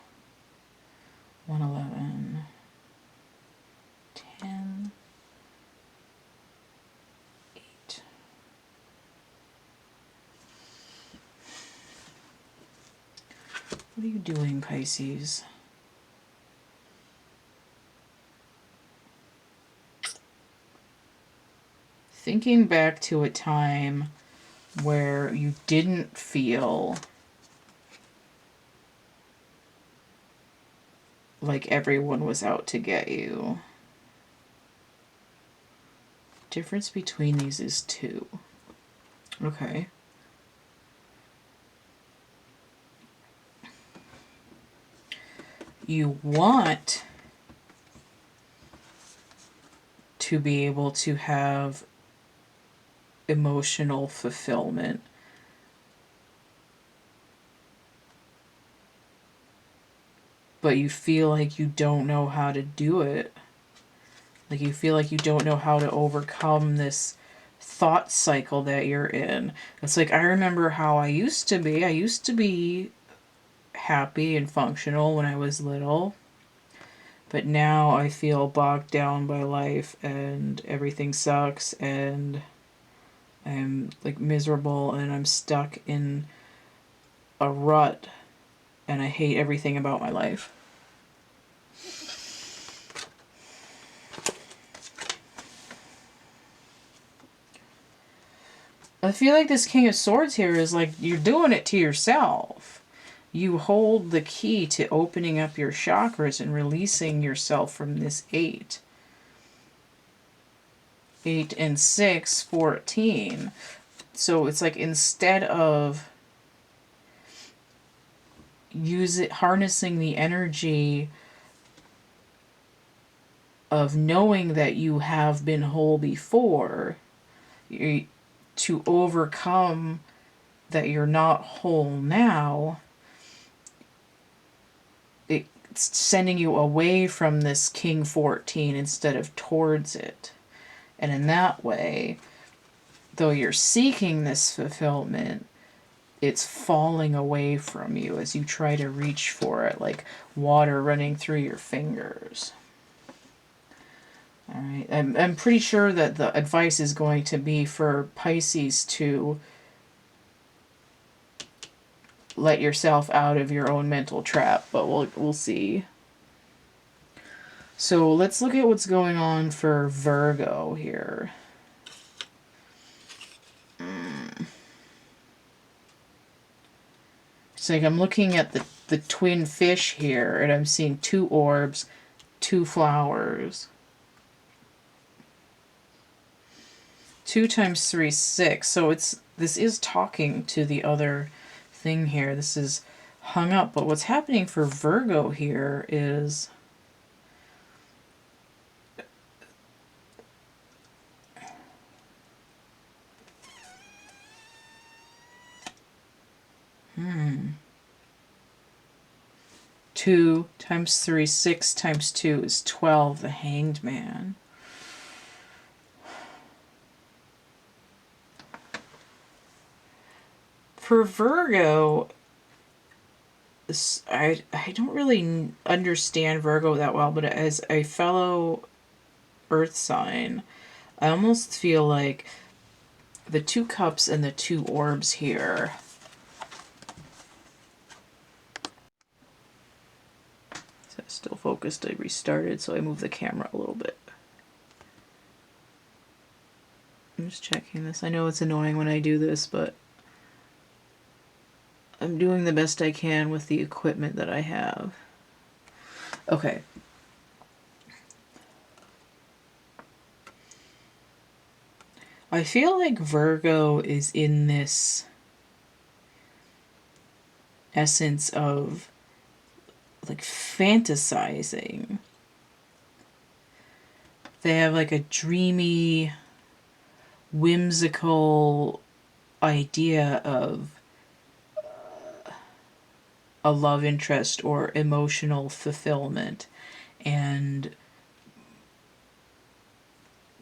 What are you doing, Pisces? Thinking back to a time where you didn't feel like everyone was out to get you. Difference between these is 2. Okay. You want to be able to have emotional fulfillment. But you feel like you don't know how to do it. Like you feel like you don't know how to overcome this thought cycle that you're in. It's like, I remember how I used to be. I used to be happy and functional when I was little. But now I feel bogged down by life and everything sucks and I'm like miserable and I'm stuck in a rut and I hate everything about my life. I feel like this King of Swords here is like you're doing it to yourself. You hold the key to opening up your chakras and releasing yourself from this 8. 8 and 6, 14. So it's like instead of harnessing the energy of knowing that you have been whole before, to overcome that you're not whole now, it's sending you away from this King 14 instead of towards it. And in that way, though you're seeking this fulfillment, it's falling away from you as you try to reach for it, like water running through your fingers. All right, I'm pretty sure that the advice is going to be for Pisces to let yourself out of your own mental trap, but we'll see. So let's look at what's going on for Virgo here. It's like I'm looking at the twin fish here, and I'm seeing 2 orbs, 2 flowers. 2 times 3, 6. So this is talking to the other thing here. This is hung up, but what's happening for Virgo here is two times 3, 6 times 2 is 12, the Hanged Man. For Virgo, I don't really understand Virgo that well, but as a fellow Earth sign, I almost feel like the 2 cups and the 2 orbs here still focused. I restarted, so I moved the camera a little bit. I'm just checking this. I know it's annoying when I do this, but I'm doing the best I can with the equipment that I have. Okay. I feel like Virgo is in this essence of like fantasizing. They have like a dreamy, whimsical idea of a love interest or emotional fulfillment, and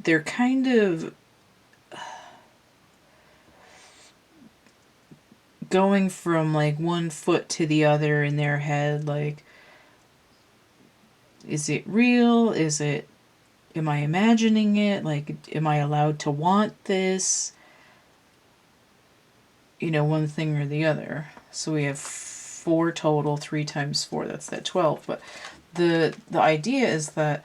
they're kind of going from like one foot to the other in their head, like, is it real? Am I imagining it? Like, am I allowed to want this? You know, one thing or the other. So we have 4 total. 3 times 4, that's that 12. But the idea is that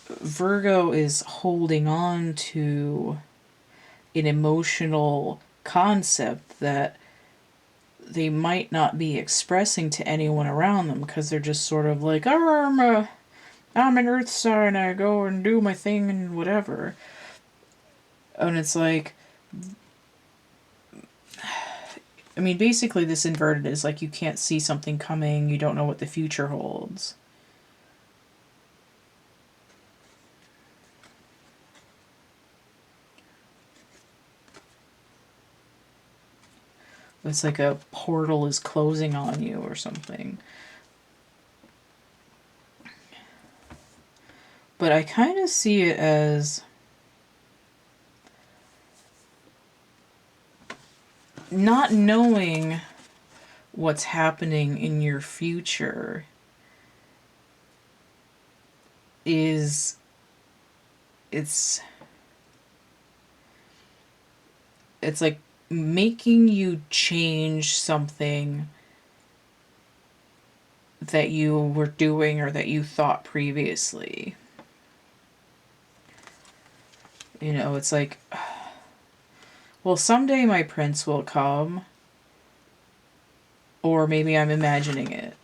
Virgo is holding on to an emotional concept that they might not be expressing to anyone around them, because they're just sort of like, oh, I'm an earth sign, I go and do my thing and whatever. And it's like, I mean, basically this inverted is like, you can't see something coming, you don't know what the future holds. It's like a portal is closing on you or something. But I kind of see it as not knowing what's happening in your future is, it's like making you change something that you were doing or that you thought previously. You know, it's like, well, someday my prince will come, or maybe I'm imagining it.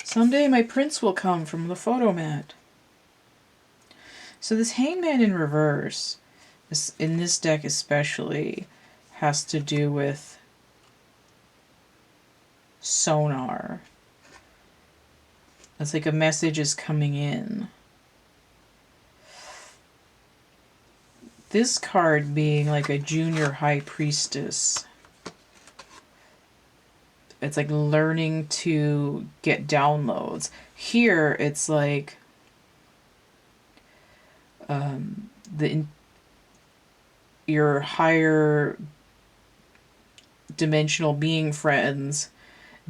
Someday my prince will come from the photo mat. So this hangman in reverse, in this deck especially, has to do with sonar. It's like a message is coming in. This card being like a junior high priestess. It's like learning to get downloads. Here, it's like your higher dimensional being friends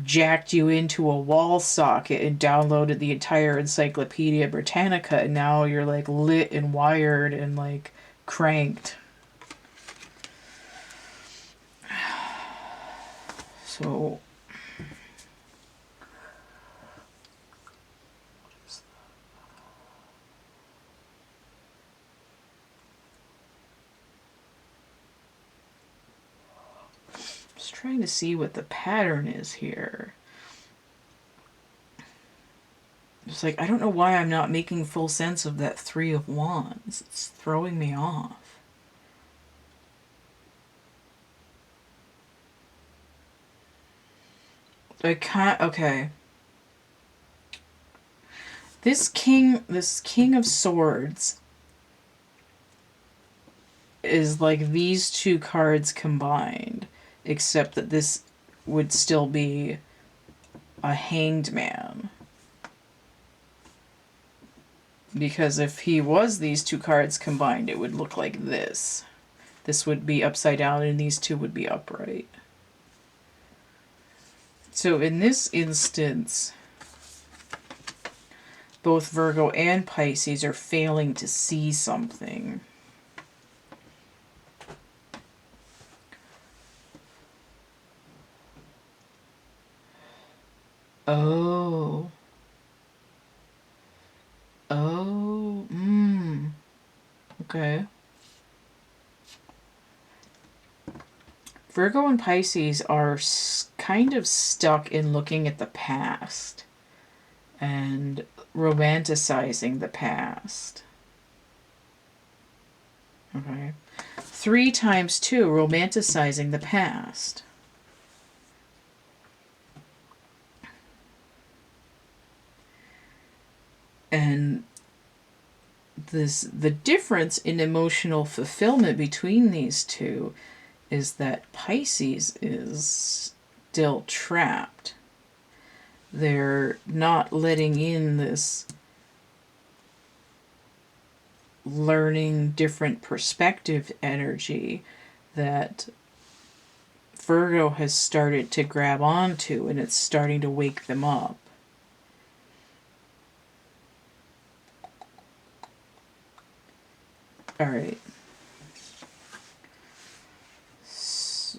jacked you into a wall socket and downloaded the entire Encyclopedia Britannica, and now you're like lit and wired and like cranked. So just trying to see what the pattern is here. It's like, I don't know why I'm not making full sense of that 3 of Wands. It's throwing me off. I can't, okay. This King of Swords is like these 2 cards combined, except that this would still be a hanged man. Because if he was these 2 cards combined, it would look like this. This would be upside down and these 2 would be upright. So in this instance, both Virgo and Pisces are failing to see something. Oh. Oh. Okay. Virgo and Pisces are kind of stuck in looking at the past and romanticizing the past. Okay. 3 times 2, romanticizing the past. And the difference in emotional fulfillment between these 2 is that Pisces is still trapped. They're not letting in this learning different perspective energy that Virgo has started to grab onto, and it's starting to wake them up. All right. So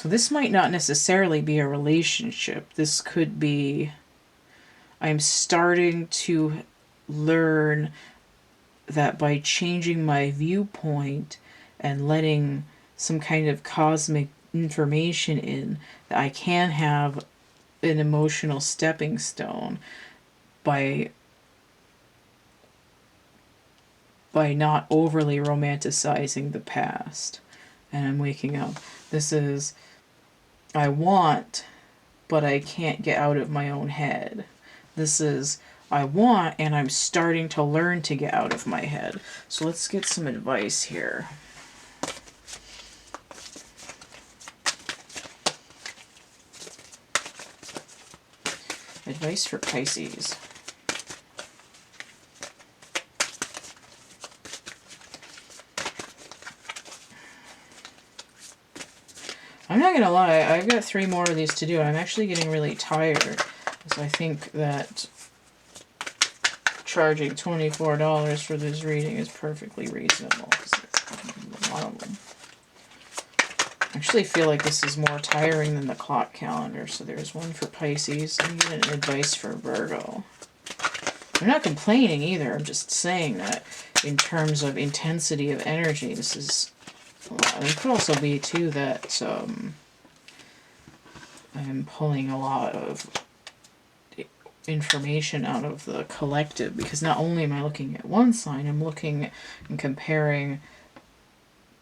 So this might not necessarily be a relationship. This could be, I'm starting to learn that by changing my viewpoint and letting some kind of cosmic information in, that I can have an emotional stepping stone by not overly romanticizing the past. And I'm waking up. This is, I want, but I can't get out of my own head. This is, I want, and I'm starting to learn to get out of my head. So let's get some advice here. Advice for Pisces. I'm not going to lie, I've got 3 more of these to do. I'm actually getting really tired, because I think that charging $24 for this reading is perfectly reasonable. A lot of them. I actually feel like this is more tiring than the clock calendar. So there's one for Pisces. I'm getting advice for Virgo. I'm not complaining either. I'm just saying that in terms of intensity of energy, this is... It could also be, too, that I'm pulling a lot of information out of the collective, because not only am I looking at one sign, I'm looking and comparing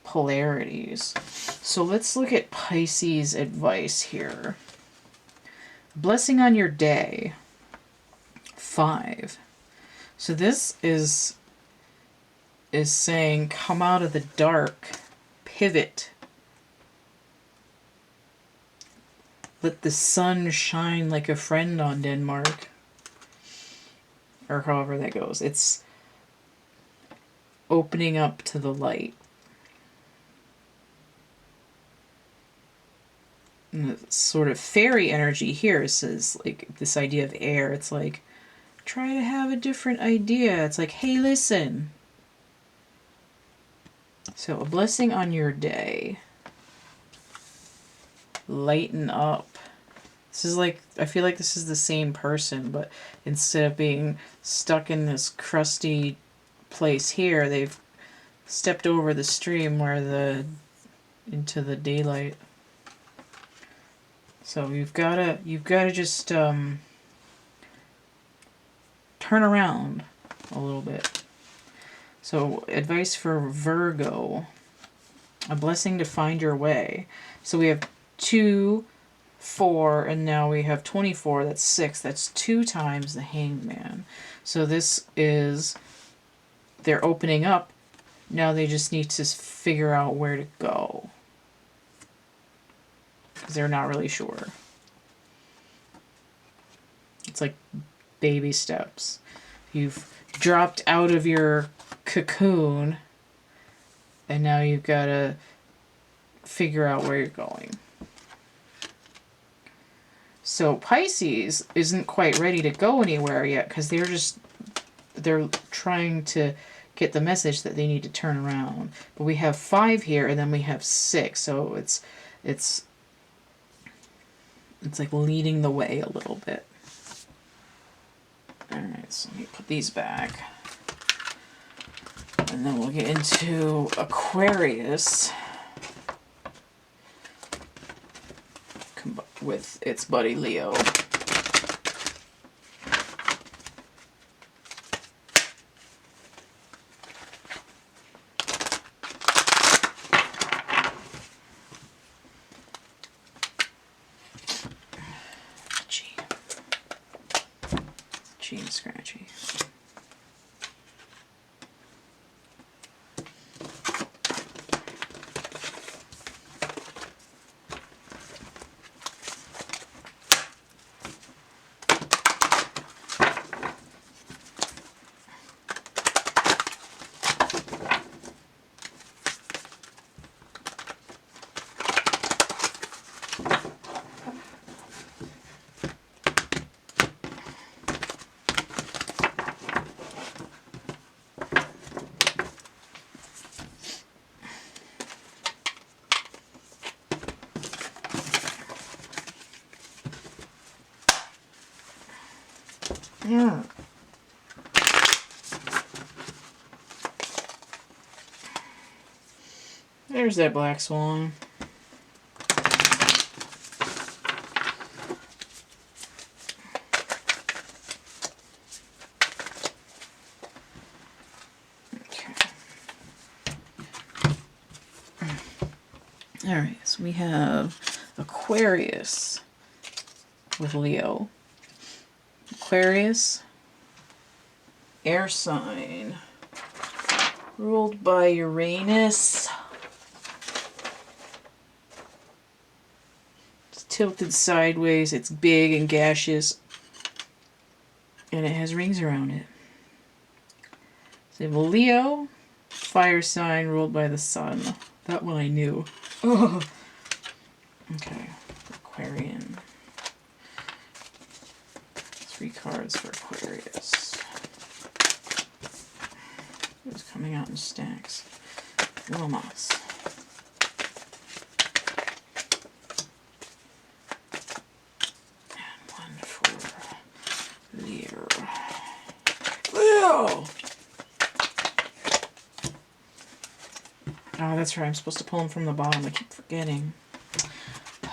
polarities. So let's look at Pisces advice here. Blessing on your day. 5. So this is saying come out of the dark. Pivot. Let the sun shine like a friend on Denmark. Or however that goes. It's opening up to the light. And the sort of fairy energy here is like this idea of air. It's like, try to have a different idea. It's like, hey, listen. So, a blessing on your day. Lighten up. This is like, I feel like this is the same person, but instead of being stuck in this crusty place here, they've stepped over the stream into the daylight. So you've gotta just turn around a little bit. So advice for Virgo. A blessing to find your way. So we have 2, 4, and now we have 24. That's 6. That's 2 times the Hangman. So this is, they're opening up. Now they just need to figure out where to go, because they're not really sure. It's like baby steps. You've dropped out of your cocoon, and now you've got to figure out where you're going. So Pisces isn't quite ready to go anywhere yet, because they're trying to get the message that they need to turn around. But we have 5 here, and then we have 6, so it's like leading the way a little bit. Alright, so let me put these back. And then we'll get into Aquarius with its buddy Leo. Gee and scratchy. Yeah. There's that black swan. All right, so we have Aquarius with Leo. Aquarius, air sign, ruled by Uranus. It's tilted sideways, it's big and gaseous, and it has rings around it. So we have Leo, fire sign, ruled by the sun. That one I knew. Oh. Okay, Aquarian. 3 cards for Aquarius. It's coming out in stacks. Lumos. And one for Leo. Leo! Oh, that's right. I'm supposed to pull them from the bottom. I keep forgetting.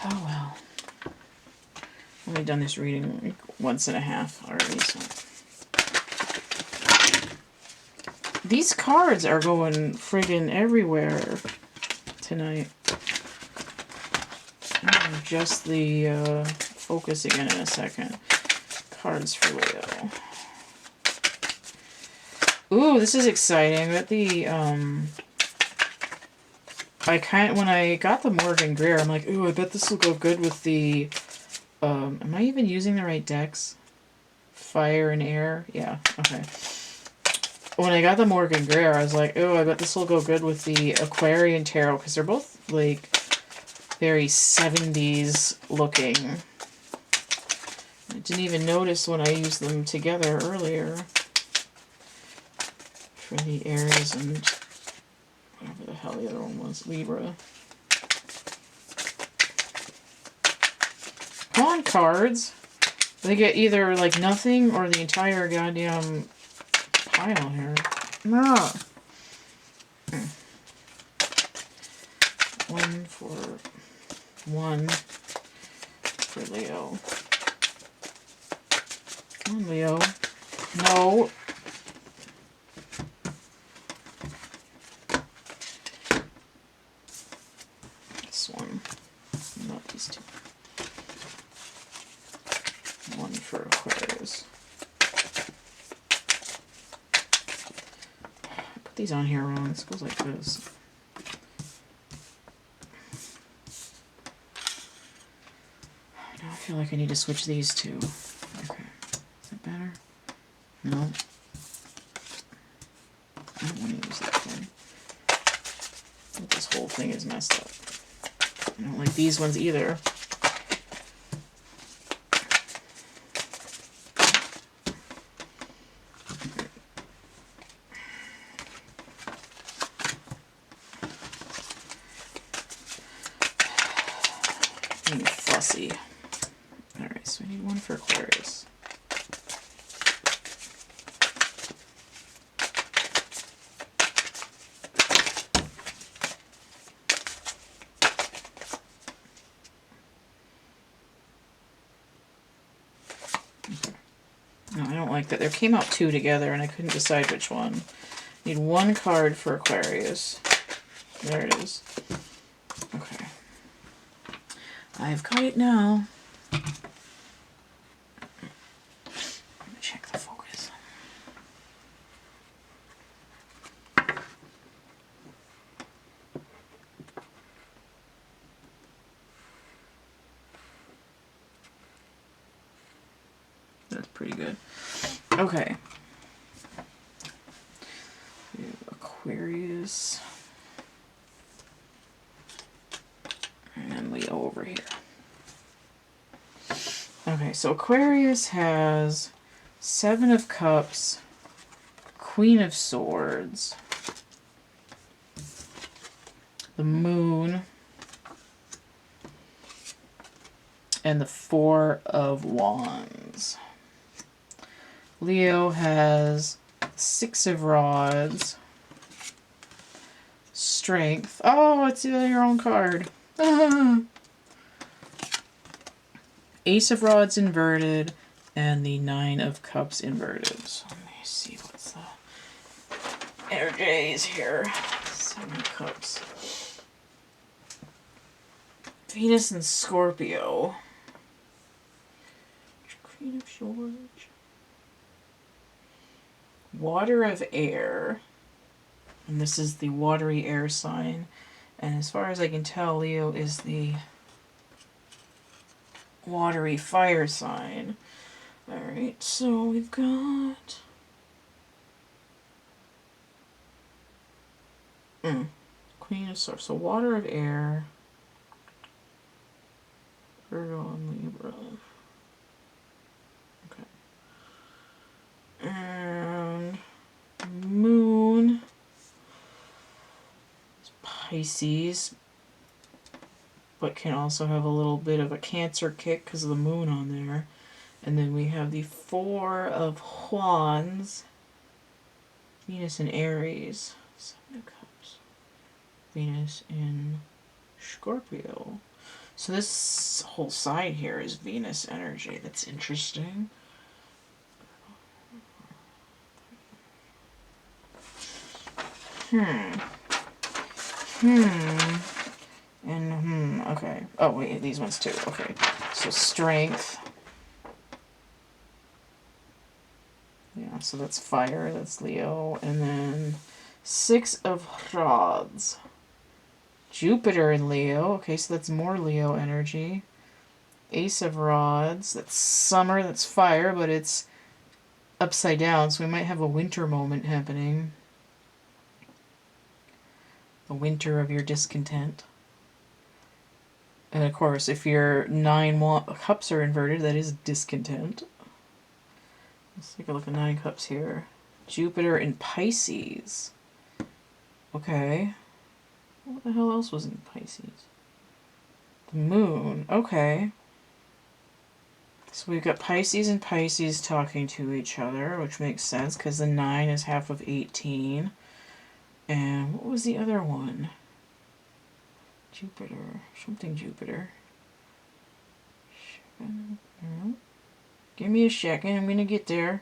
Oh, well. I've only done this reading like once and a half already, so. These cards are going friggin' everywhere tonight. I'll adjust the focus again in a second. Cards for Leo. Ooh, this is exciting. I got the, when I got the Morgan Greer, I'm like, ooh, I bet this will go good with the, am I even using the right decks? Fire and air? Yeah, okay. When I got the Morgan Greer, I was like, ooh, I bet this will go good with the Aquarian Tarot, because they're both, like, very 70s looking. I didn't even notice when I used them together earlier. For the Aries and whatever the hell the other one was, Libra. Come on, cards. They get either, like, nothing or the entire goddamn pile here. No. One for Leo. Come on, Leo. No. This one. Not these two. One for Aquarius. I put these on here wrong. This goes like this. Now I feel like I need to switch these two. Okay. Is that better? No. I don't want to use that thing. But this whole thing is messed up. I don't like these ones either. Being fussy. Alright, so I need one for Aquarius. No, I don't like that. There came out 2 together and I couldn't decide which one. Need 1 card for Aquarius. There it is. Okay. I've got it now. Let me check the focus. That's pretty good. Okay. Aquarius. And then Leo over here. Okay, so Aquarius has 7 of Cups, Queen of Swords, the Moon, and the 4 of Wands. Leo has 6 of Rods. Strength. Oh, it's your own card. Ace of Rods inverted and the 9 of Cups inverted. So let me see what's the energies here. 7 of Cups. Venus and Scorpio. Queen of Swords. Water of Air. And this is the watery air sign. And as far as I can tell, Leo is the watery fire sign. Alright, so we've got... Queen of Swords. So water of air. Virgo and Libra. Okay. And Moon. Pisces. But can also have a little bit of a Cancer kick because of the moon on there. And then we have the 4 of Wands. Venus in Aries. 7 of Cups. Venus in Scorpio. So this whole side here is Venus energy. That's interesting. And, okay. Oh, wait, these ones too. Okay. So strength. Yeah, so that's fire. That's Leo. And then 6 of Rods. Jupiter in Leo. Okay, so that's more Leo energy. Ace of Rods. That's summer. That's fire, but it's upside down, so we might have a winter moment happening. The winter of your discontent. And of course, if your 9 cups are inverted, that is discontent. Let's take a look at 9 cups here. Jupiter in Pisces. Okay. What the hell else was in Pisces? The moon. Okay. So we've got Pisces and Pisces talking to each other, which makes sense because the 9 is half of 18. And what was the other one? Jupiter. Something Jupiter. Give me a second. I'm going to get there.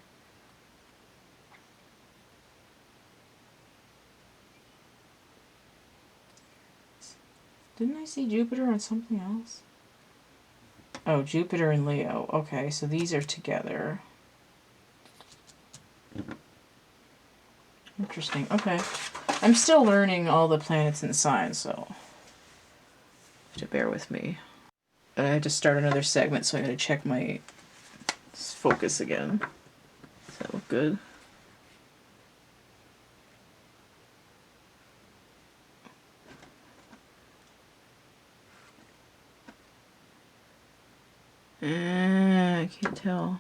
Didn't I see Jupiter on something else? Oh, Jupiter and Leo. Okay, so these are together. Interesting. Okay. I'm still learning all the planets and signs, so have to bear with me. I had to start another segment, so I gotta check my focus again. Does that look good? I can't tell.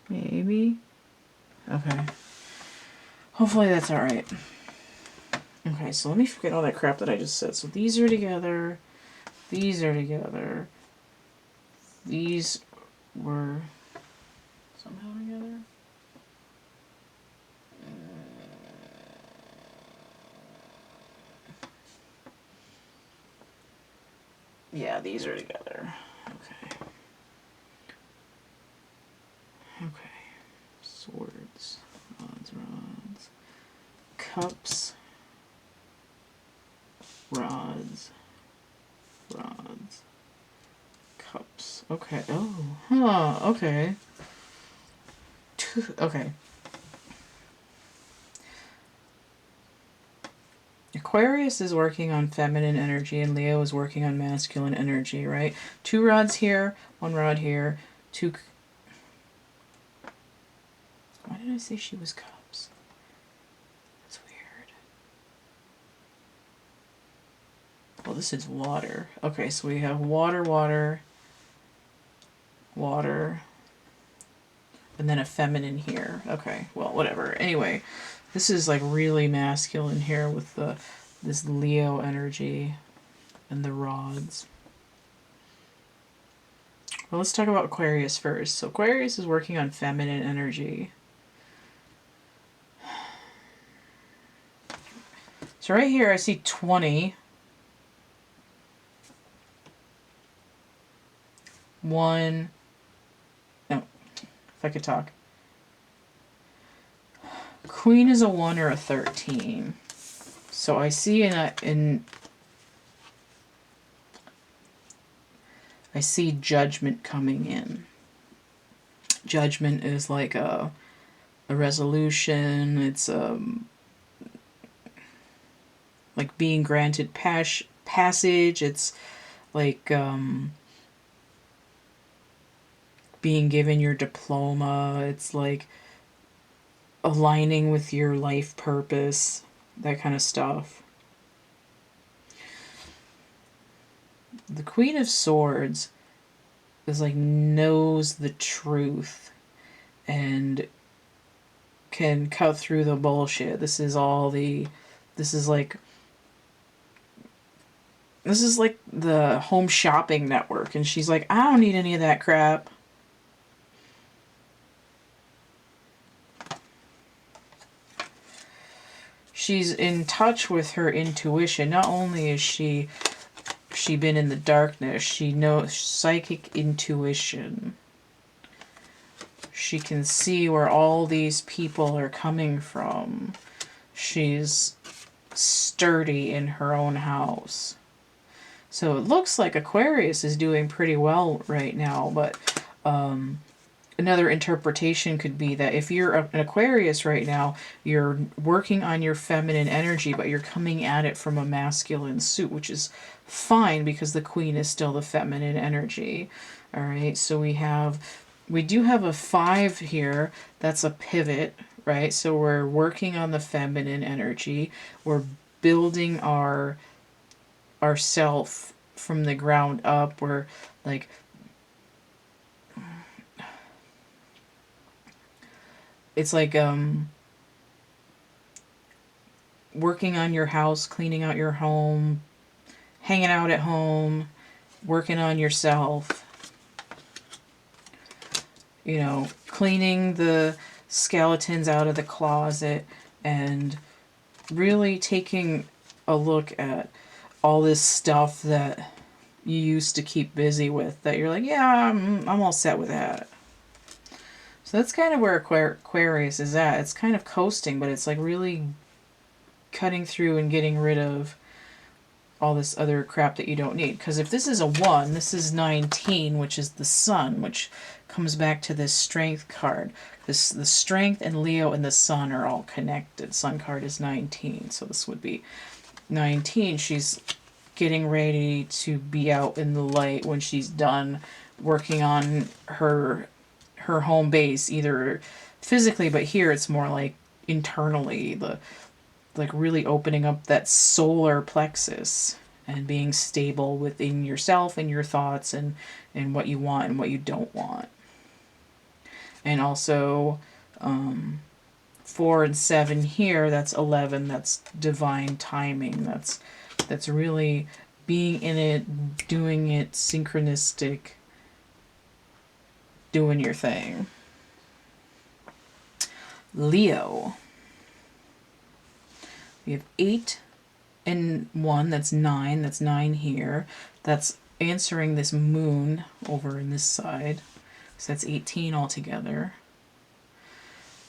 Maybe. Okay. Hopefully that's alright. Okay, so let me forget all that crap that I just said. So these are together. These are together. These were somehow together. Yeah, these are together. Okay. Okay. Swords. Rods. Cups. Rods. Cups. Okay. Oh. Huh. Okay. Okay. Aquarius is working on feminine energy and Leo is working on masculine energy, right? 2 rods here, 1 rod here, 2... Why did I say she was cups? That's weird. Well, this is water. Okay, so we have water, water, water. and then a feminine here. Okay, well, whatever. Anyway, this is like really masculine here with this Leo energy and the rods. Well, let's talk about Aquarius first. So Aquarius is working on feminine energy. So right here I see 20. 1. No, if I could talk. Queen is a 1 or a 13. So I see I see judgment coming in. Judgment is like a resolution. It's like being granted passage. It's like being given your diploma. It's like aligning with your life purpose, that kind of stuff. The Queen of Swords is like knows the truth and can cut through the bullshit. This is like the Home Shopping Network, and she's like, I don't need any of that crap. She's in touch with her intuition. Not only is she been in the darkness, she knows psychic intuition. She can see where all these people are coming from. She's sturdy in her own house. So it looks like Aquarius is doing pretty well right now, but another interpretation could be that if you're an Aquarius right now, you're working on your feminine energy, but you're coming at it from a masculine suit, which is fine because the Queen is still the feminine energy. All right, so we do have a 5 here. That's a pivot, right? So we're working on the feminine energy. We're building ourself from the ground up. We're like it's like working on your house, cleaning out your home, hanging out at home, working on yourself. You know, cleaning the skeletons out of the closet and really taking a look at all this stuff that you used to keep busy with that you're like, yeah, I'm all set with that. So that's kind of where Aquarius is at. It's kind of coasting, but it's like really cutting through and getting rid of all this other crap that you don't need. Because if this is a 1, this is 19, which is the Sun, which comes back to this Strength card. The Strength and Leo and the Sun are all connected. Sun card is 19, so this would be 19. She's getting ready to be out in the light when she's done working on her home base, either physically, but here it's more like internally, like really opening up that solar plexus and being stable within yourself and your thoughts and what you want and what you don't want. And also 4 and 7 here, that's 11, that's divine timing. That's really being in it, doing it synchronistic, doing your thing. Leo. We have 8 and 1, that's 9. That's 9 here. That's answering this moon over in this side. So that's 18 altogether.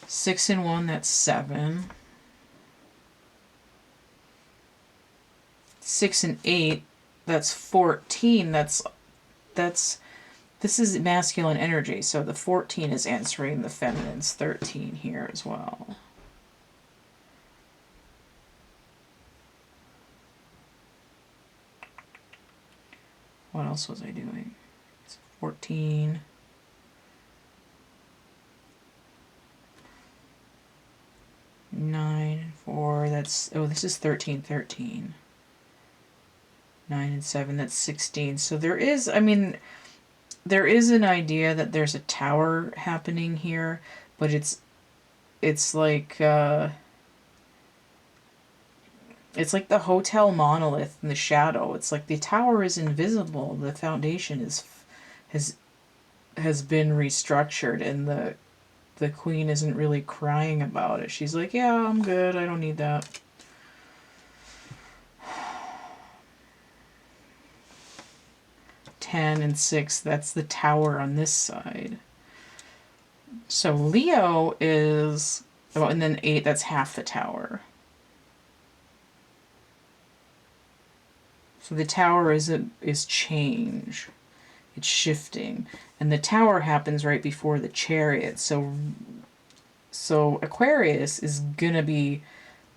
6 and 1, that's 7. 6 and 8, that's 14. This is masculine energy, so the 14 is answering the feminine's 13 here as well. What else was I doing? It's 14. Nine and 4, that's, oh, this is 13, 13. 9 and 7, that's 16. So there is, I mean, there is an idea that there's a tower happening here, but it's like the hotel monolith in the shadow. It's like the tower is invisible. The foundation has been restructured, and the queen isn't really crying about it. She's like, yeah, I'm good. I don't need that. Ten and 6, that's the tower on this side. So Leo is, oh, and then 8, that's half the tower. So the tower is change. It's shifting. And the tower happens right before the chariot. So Aquarius is going to be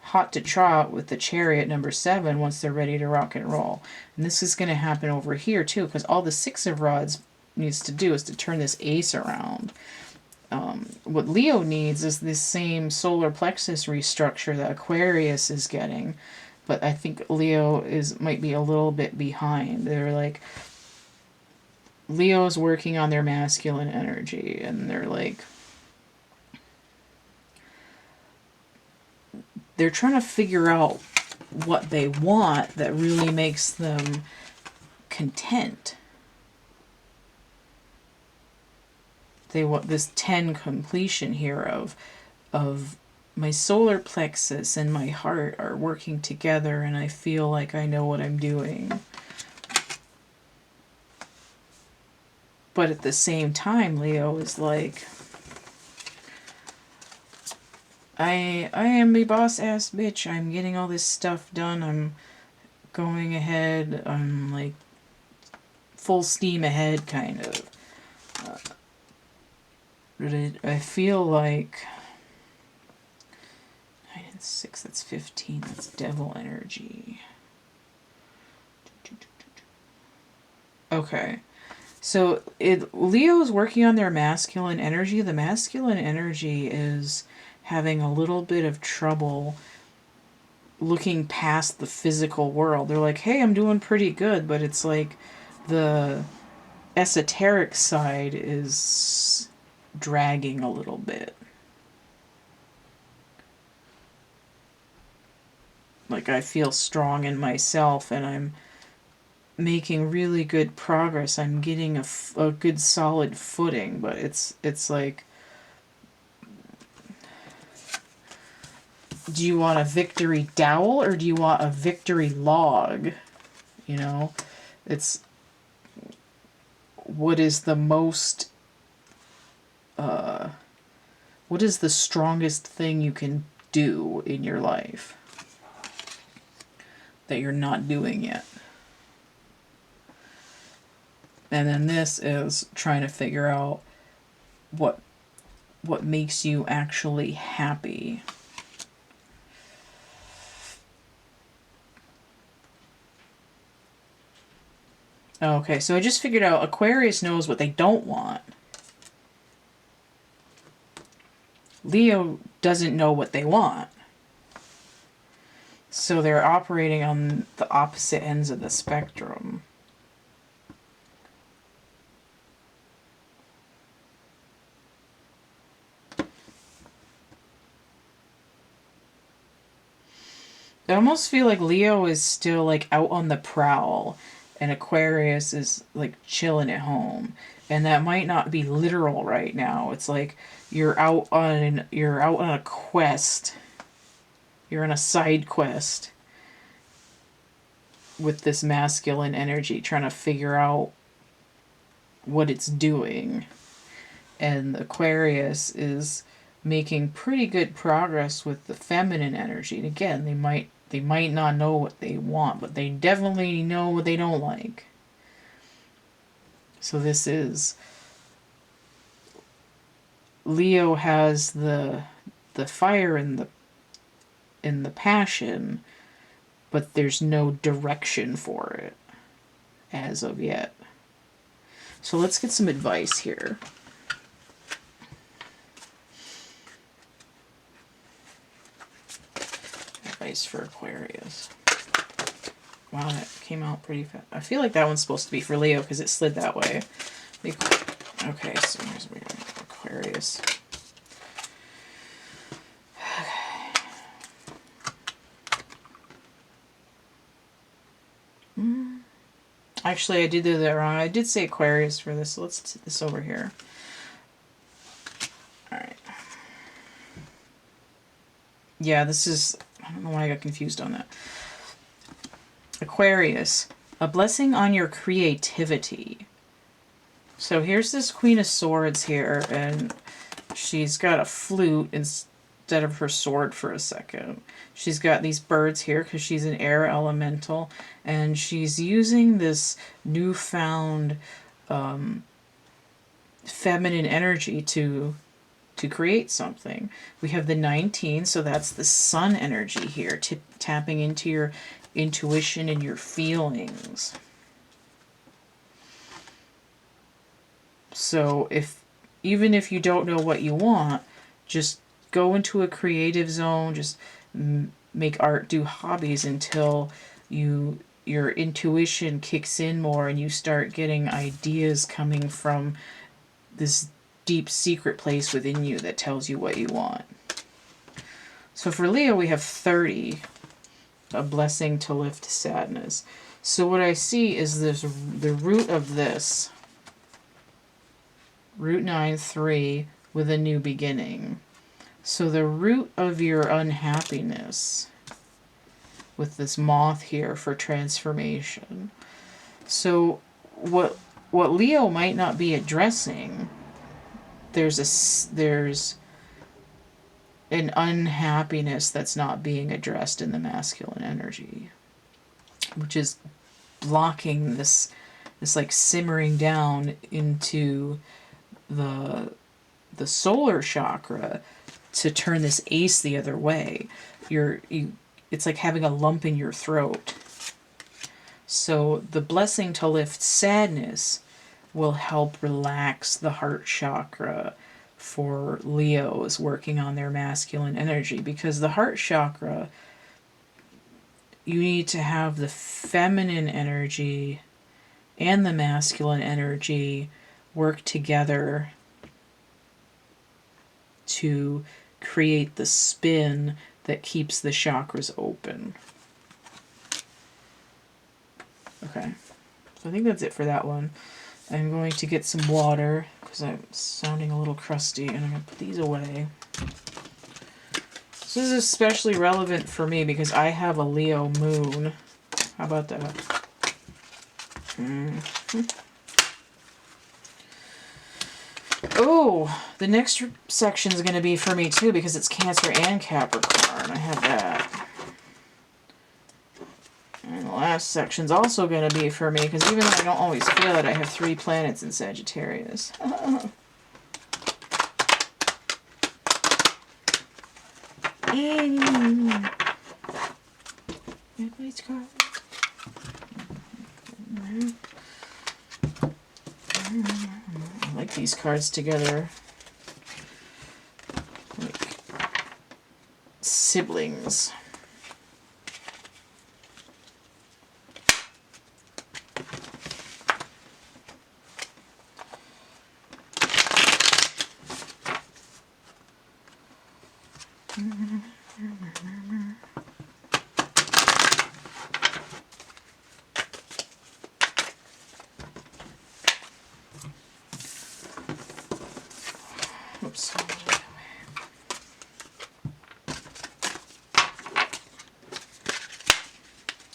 hot to trot with the chariot number 7 once they're ready to rock and roll. And this is going to happen over here too, because all the 6 of rods needs to do is to turn this ace around. What Leo needs is this same solar plexus restructure that Aquarius is getting, but I think Leo might be a little bit behind. They're like, Leo's working on their masculine energy, and they're trying to figure out what they want that really makes them content. They want this 10 completion here of my solar plexus and my heart are working together, and I feel like I know what I'm doing. But at the same time, Leo is like, I am a boss ass bitch. I'm getting all this stuff done. I'm going ahead. I'm like full steam ahead, kind of. I feel like 9 and 6, that's 15. That's devil energy. Okay. So Leo's working on their masculine energy. The masculine energy is having a little bit of trouble looking past the physical world. They're like, hey, I'm doing pretty good, but it's like the esoteric side is dragging a little bit. Like, I feel strong in myself, and I'm making really good progress. I'm getting a good solid footing, but it's like, do you want a victory dowel or do you want a victory log? You know, it's what is the most what is the strongest thing you can do in your life that you're not doing yet? And then this is trying to figure out what makes you actually happy. Okay, so I just figured out Aquarius knows what they don't want. Leo doesn't know what they want. So they're operating on the opposite ends of the spectrum. I almost feel like Leo is still like out on the prowl, and Aquarius is like chilling at home. And that might not be literal right now. It's like you're out on a quest. You're on a side quest with this masculine energy, trying to figure out what it's doing. And Aquarius is making pretty good progress with the feminine energy. And again, they might not know what they want, but they definitely know what they don't like. So this is Leo has the fire and the passion, but there's no direction for it as of yet. So let's get some advice here. Advice for Aquarius. Wow, that came out pretty fast. I feel like that one's supposed to be for Leo because it slid that way. Okay, so here's we got Aquarius. Actually, I did do that wrong. I did say Aquarius for this, so let's sit this over here. Alright. Yeah, this is... I don't know why I got confused on that. Aquarius. A blessing on your creativity. So here's this Queen of Swords here, and she's got a flute instead of her sword for a second. She's got these birds here because she's an air elemental, and she's using this newfound feminine energy to create something. We have the 19, so that's the sun energy here, tapping into your intuition and your feelings. So even if you don't know what you want, just go into a creative zone, just make art, do hobbies until your intuition kicks in more and you start getting ideas coming from this deep secret place within you that tells you what you want. So for Leo, we have 30, a blessing to lift sadness. So what I see is the root of this, root 9-3, with a new beginning. So the root of your unhappiness with this moth here for transformation. So what Leo might not be addressing, there's an unhappiness that's not being addressed in the masculine energy, which is blocking this like simmering down into the solar chakra to turn this ace the other way. It's like having a lump in your throat. So the blessing to lift sadness will help relax the heart chakra for Leos working on their masculine energy, because the heart chakra, you need to have the feminine energy and the masculine energy work together to create the spin that keeps the chakras open. Okay, so I think that's it for that one. I'm going to get some water because I'm sounding a little crusty, and I'm going to put these away. This is especially relevant for me because I have a Leo moon. How about that? Oh, the next section is going to be for me too because it's Cancer and Capricorn. I have that. And the last section's also going to be for me because even though I don't always feel it, I have 3 planets in Sagittarius. I like these cards together. Like siblings. Oops.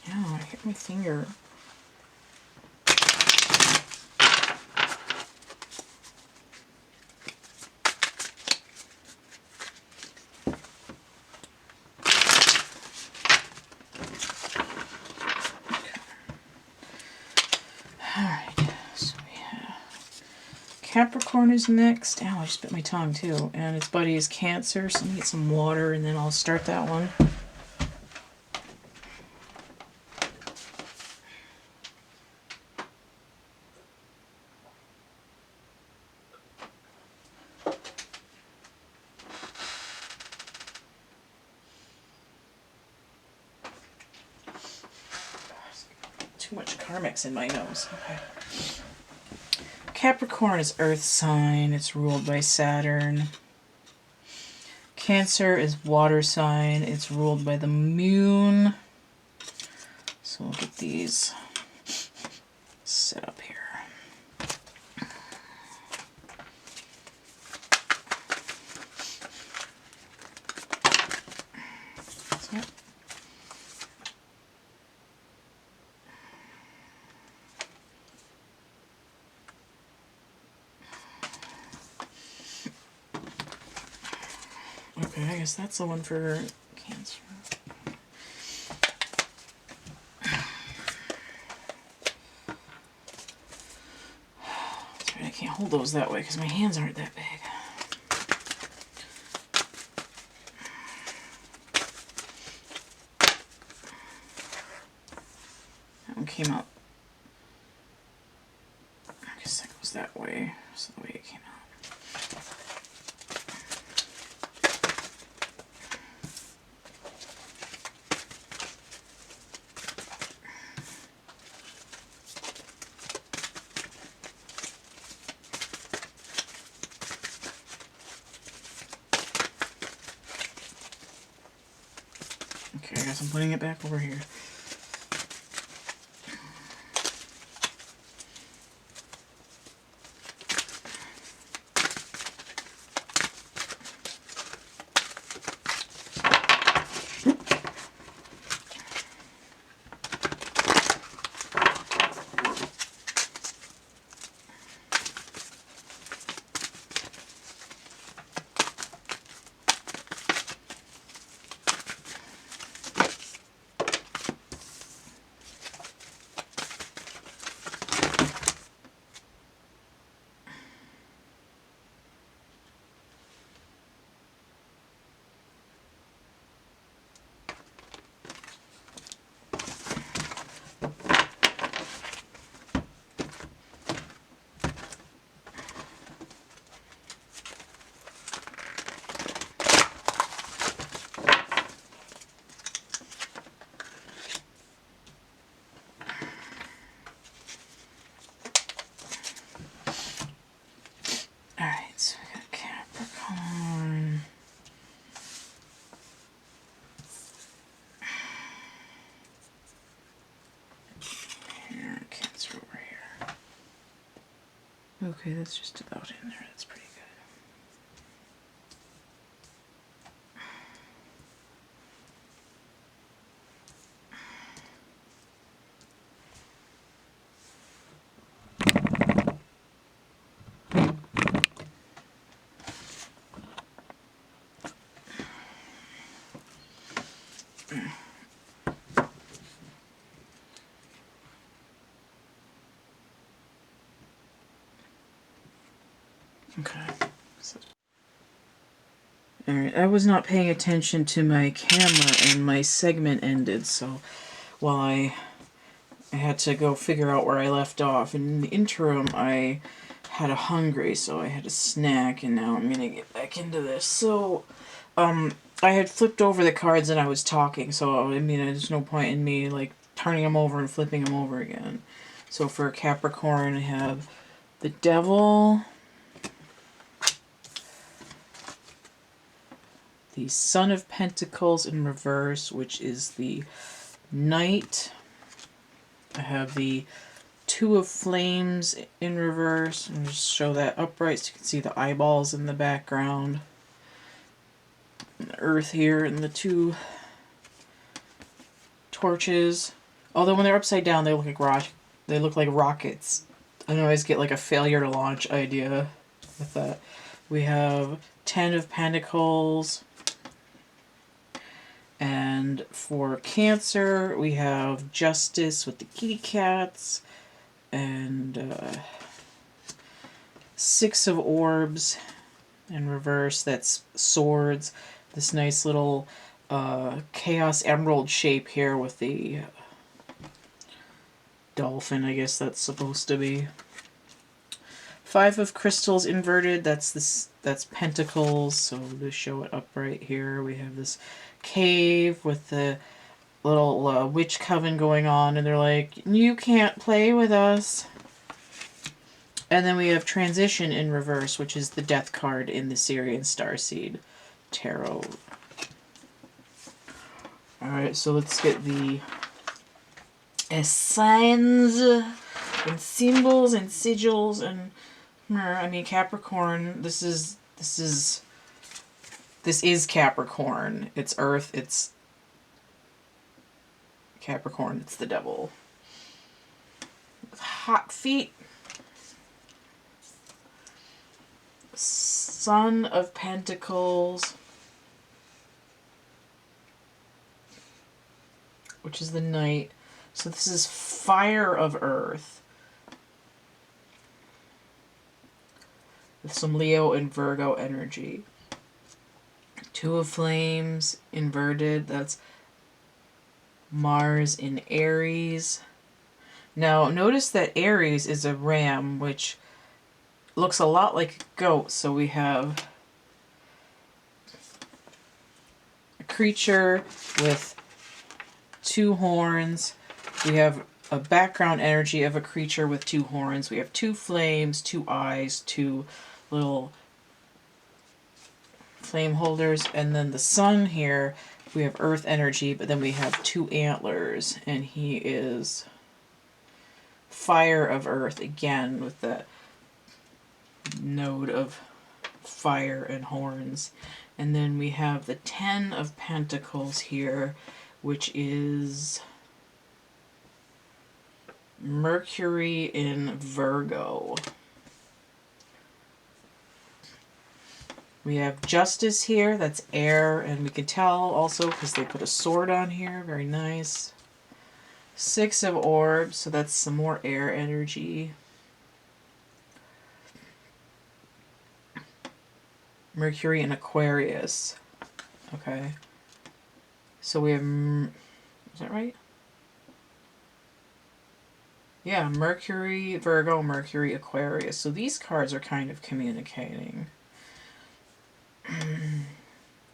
Yeah, I hit my finger. Capricorn is next. Ow, I just bit my tongue too. And its buddy is Cancer, so let me get some water and then I'll start that one. Too much Carmex in my nose. Okay. Capricorn is earth sign. It's ruled by Saturn. Cancer is water sign. It's ruled by the moon. So we'll get these set up here. Okay, I guess that's the one for Cancer. That's right, I can't hold those that way because my hands aren't that big. That one came out. I guess that goes that way. That's the way it came out. Okay, I guess I'm putting it back over here. Okay, that's just about in there. That's pretty good. Okay. Alright, I was not paying attention to my camera and my segment ended, so while I had to go figure out where I left off. In the interim, I had a hungry, so I had a snack, and now I'm gonna get back into this. So, I had flipped over the cards and I was talking, so I mean, there's no point in me, like, turning them over and flipping them over again. So for Capricorn, I have the Devil, the Son of Pentacles in reverse, which is the Knight. I have the Two of Flames in reverse. I'll just show that upright so you can see the eyeballs in the background. And the Earth here and the two torches. Although when they're upside down, they look like rockets. I always get like a failure to launch idea with that. We have Ten of Pentacles. And for Cancer, we have Justice with the kitty cats. And Six of Orbs in reverse. That's swords. This nice little chaos emerald shape here with the dolphin, I guess that's supposed to be. Five of Crystals inverted. That's Pentacles. So to show it upright here, we have this cave with the little witch coven going on, and they're like, you can't play with us. And then we have transition in reverse, which is the death card in the Syrian Starseed Tarot. Alright, so let's get the signs and symbols and sigils and I mean Capricorn, this is Capricorn. It's Earth, it's Capricorn, it's the devil. Hot feet. Son of Pentacles, which is the Knight. So this is fire of Earth. With some Leo and Virgo energy. Two of Flames, inverted. That's Mars in Aries. Now, notice that Aries is a ram, which looks a lot like a goat. So we have a creature with two horns. We have a background energy of a creature with two horns. We have two flames, two eyes, two little flame holders. And then the sun here, we have earth energy, but then we have two antlers. And he is fire of earth again with that node of fire and horns. And then we have the 10 of Pentacles here, which is Mercury in Virgo. We have Justice here, that's air, and we can tell also because they put a sword on here, very nice. 6 of Orbs, so that's some more air energy. Mercury in Aquarius. Okay. So we have, is that right? Yeah, Mercury, Virgo, Mercury, Aquarius. So these cards are kind of communicating.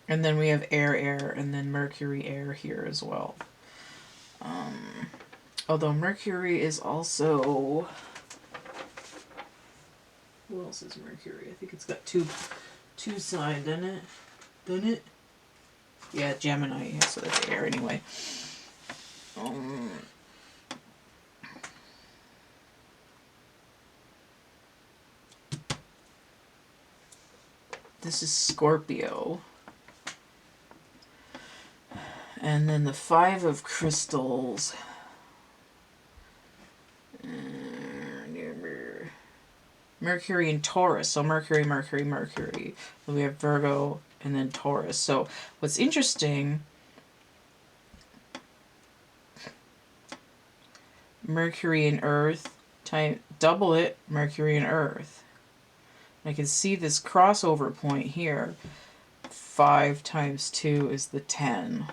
And then we have air, and then Mercury, air here as well. Although Mercury is also... Who else is Mercury? I think it's got two sides, doesn't it? Doesn't it? Yeah, Gemini. Yeah, so that's air anyway. This is Scorpio. And then the 5 of Crystals. Mercury and Taurus. So Mercury, Mercury, Mercury. Then we have Virgo and then Taurus. So what's interesting, Mercury and Earth, double it, Mercury and Earth. I can see this crossover point here. 5 times 2 is the 10.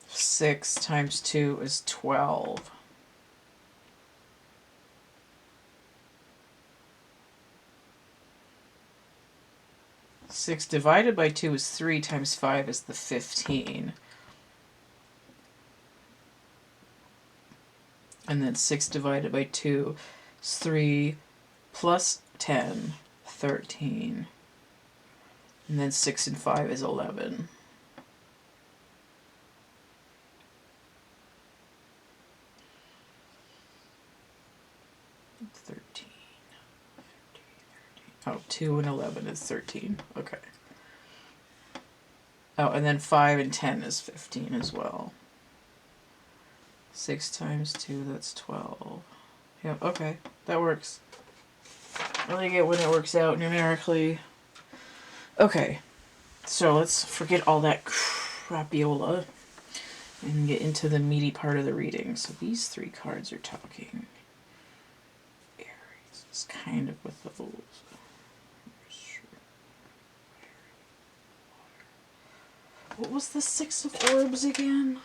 Six times 2 is 12. Six divided by 2 is 3 times 5 is the 15. And then 6 divided by 2 is 3 plus 10, 13. And then 6 and 5 is 11. 13. Oh, 2 and 11 is 13. Okay. Oh, and then 5 and 10 is 15 as well. 6 times 2, that's 12. Yep, okay. That works. I like it when it works out numerically. Okay. So let's forget all that crapiola and get into the meaty part of the reading. So these 3 cards are talking. Aries is kind of with those. What was the 6 of Orbs again?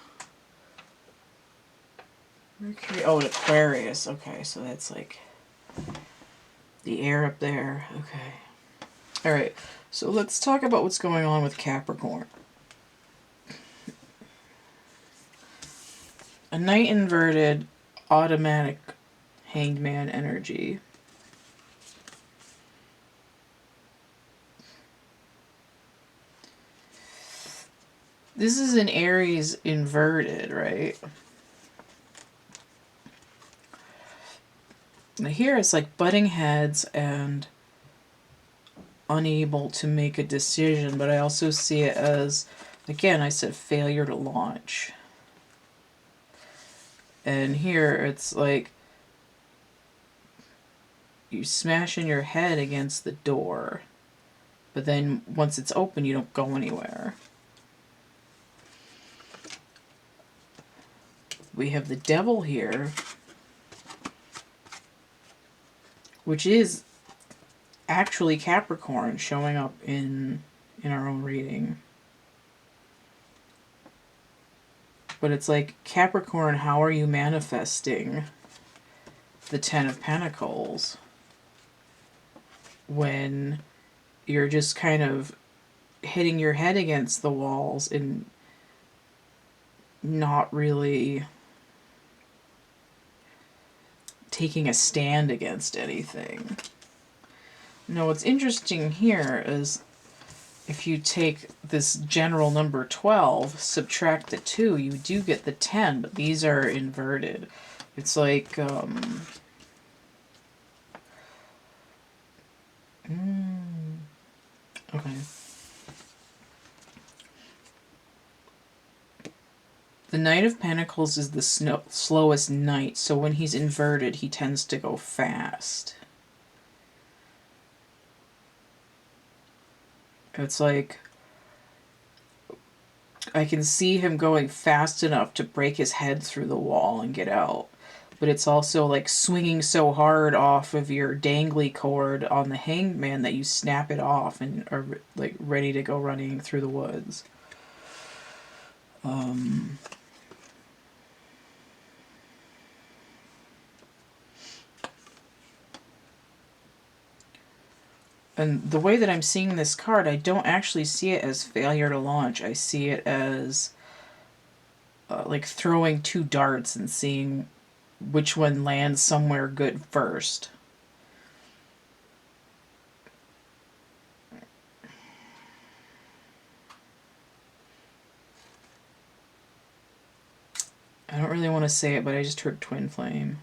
Mercury. Oh, an Aquarius. Okay, so that's like the air up there. Okay. Alright, so let's talk about what's going on with Capricorn. a Knight inverted, automatic Hanged Man energy. This is an Aries inverted, right? Now here it's like butting heads and unable to make a decision, but I also see it as, again, I said failure to launch. And here it's like you smashing your head against the door, but then once it's open, you don't go anywhere. We have the Devil here, which is actually Capricorn showing up in our own reading. But it's like, Capricorn, how are you manifesting the Ten of Pentacles when you're just kind of hitting your head against the walls and not really taking a stand against anything? Now, what's interesting here is if you take this general number 12, subtract the 2, you do get the 10, but these are inverted. It's like, okay. The Knight of Pentacles is the slowest knight, so when he's inverted, he tends to go fast. It's like, I can see him going fast enough to break his head through the wall and get out. But it's also like swinging so hard off of your dangly cord on the Hanged Man that you snap it off and are like ready to go running through the woods. And the way that I'm seeing this card, I don't actually see it as failure to launch. I see it as like throwing 2 darts and seeing which one lands somewhere good first. I don't really want to say it, but I just heard twin flame.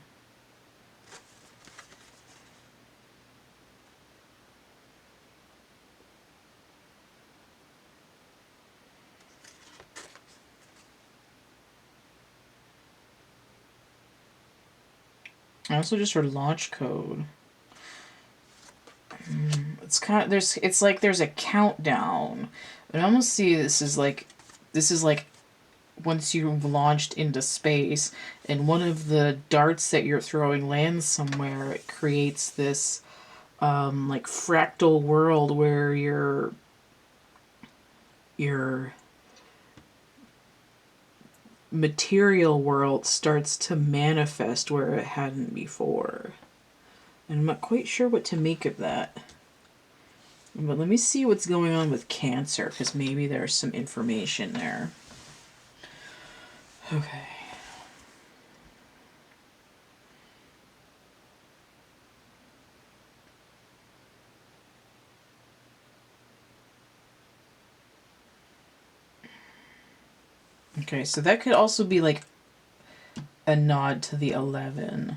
I also just heard launch code. It's kind of, it's like there's a countdown. I almost see this is like once you've launched into space and one of the darts that you're throwing lands somewhere, it creates this like fractal world where your material world starts to manifest where it hadn't before. And I'm not quite sure what to make of that. But let me see what's going on with Cancer, because maybe there's some information there. Okay. Okay, so that could also be like a nod to the 11.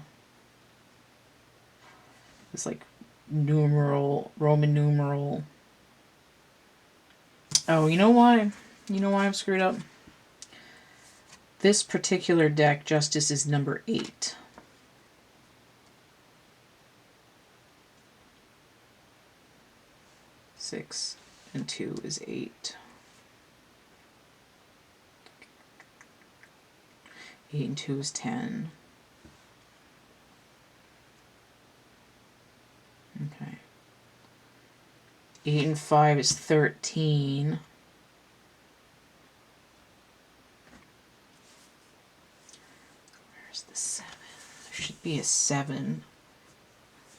It's like numeral, Roman numeral. Oh, you know why? You know why I'm screwed up? This particular deck, Justice, is number 8. Six and 2 is 8. 8 and 2 is 10. Okay. 8 and 5 is 13. Where's the 7? There should be a 7.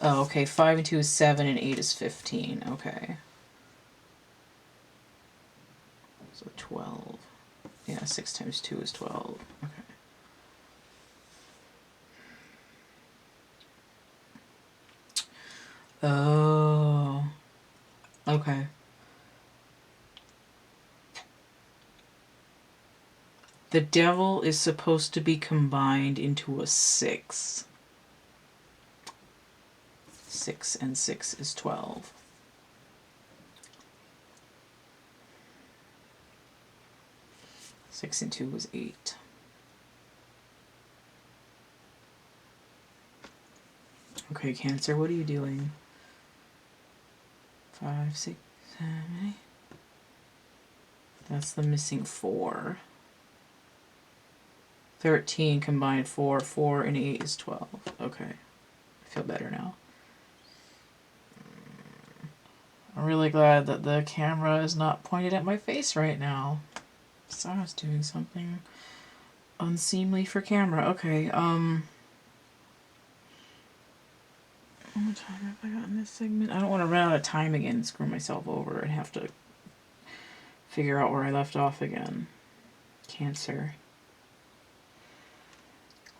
Oh, okay. 5 and 2 is 7 and 8 is 15. Okay. So 12. Yeah, 6 times 2 is 12. Okay. Oh. Okay. The devil is supposed to be combined into a 6. 6 and 6 is 12. Six and 2 was 8. Okay, Cancer, what are you doing? 5, 6, 7, 8. That's the missing 4. 13 combined 4. 4 and 8 is 12. Okay. I feel better now. I'm really glad that the camera is not pointed at my face right now. So I was doing something unseemly for camera. Okay, how much time have I got in this segment? I don't want to run out of time again and screw myself over and have to figure out where I left off again. Cancer.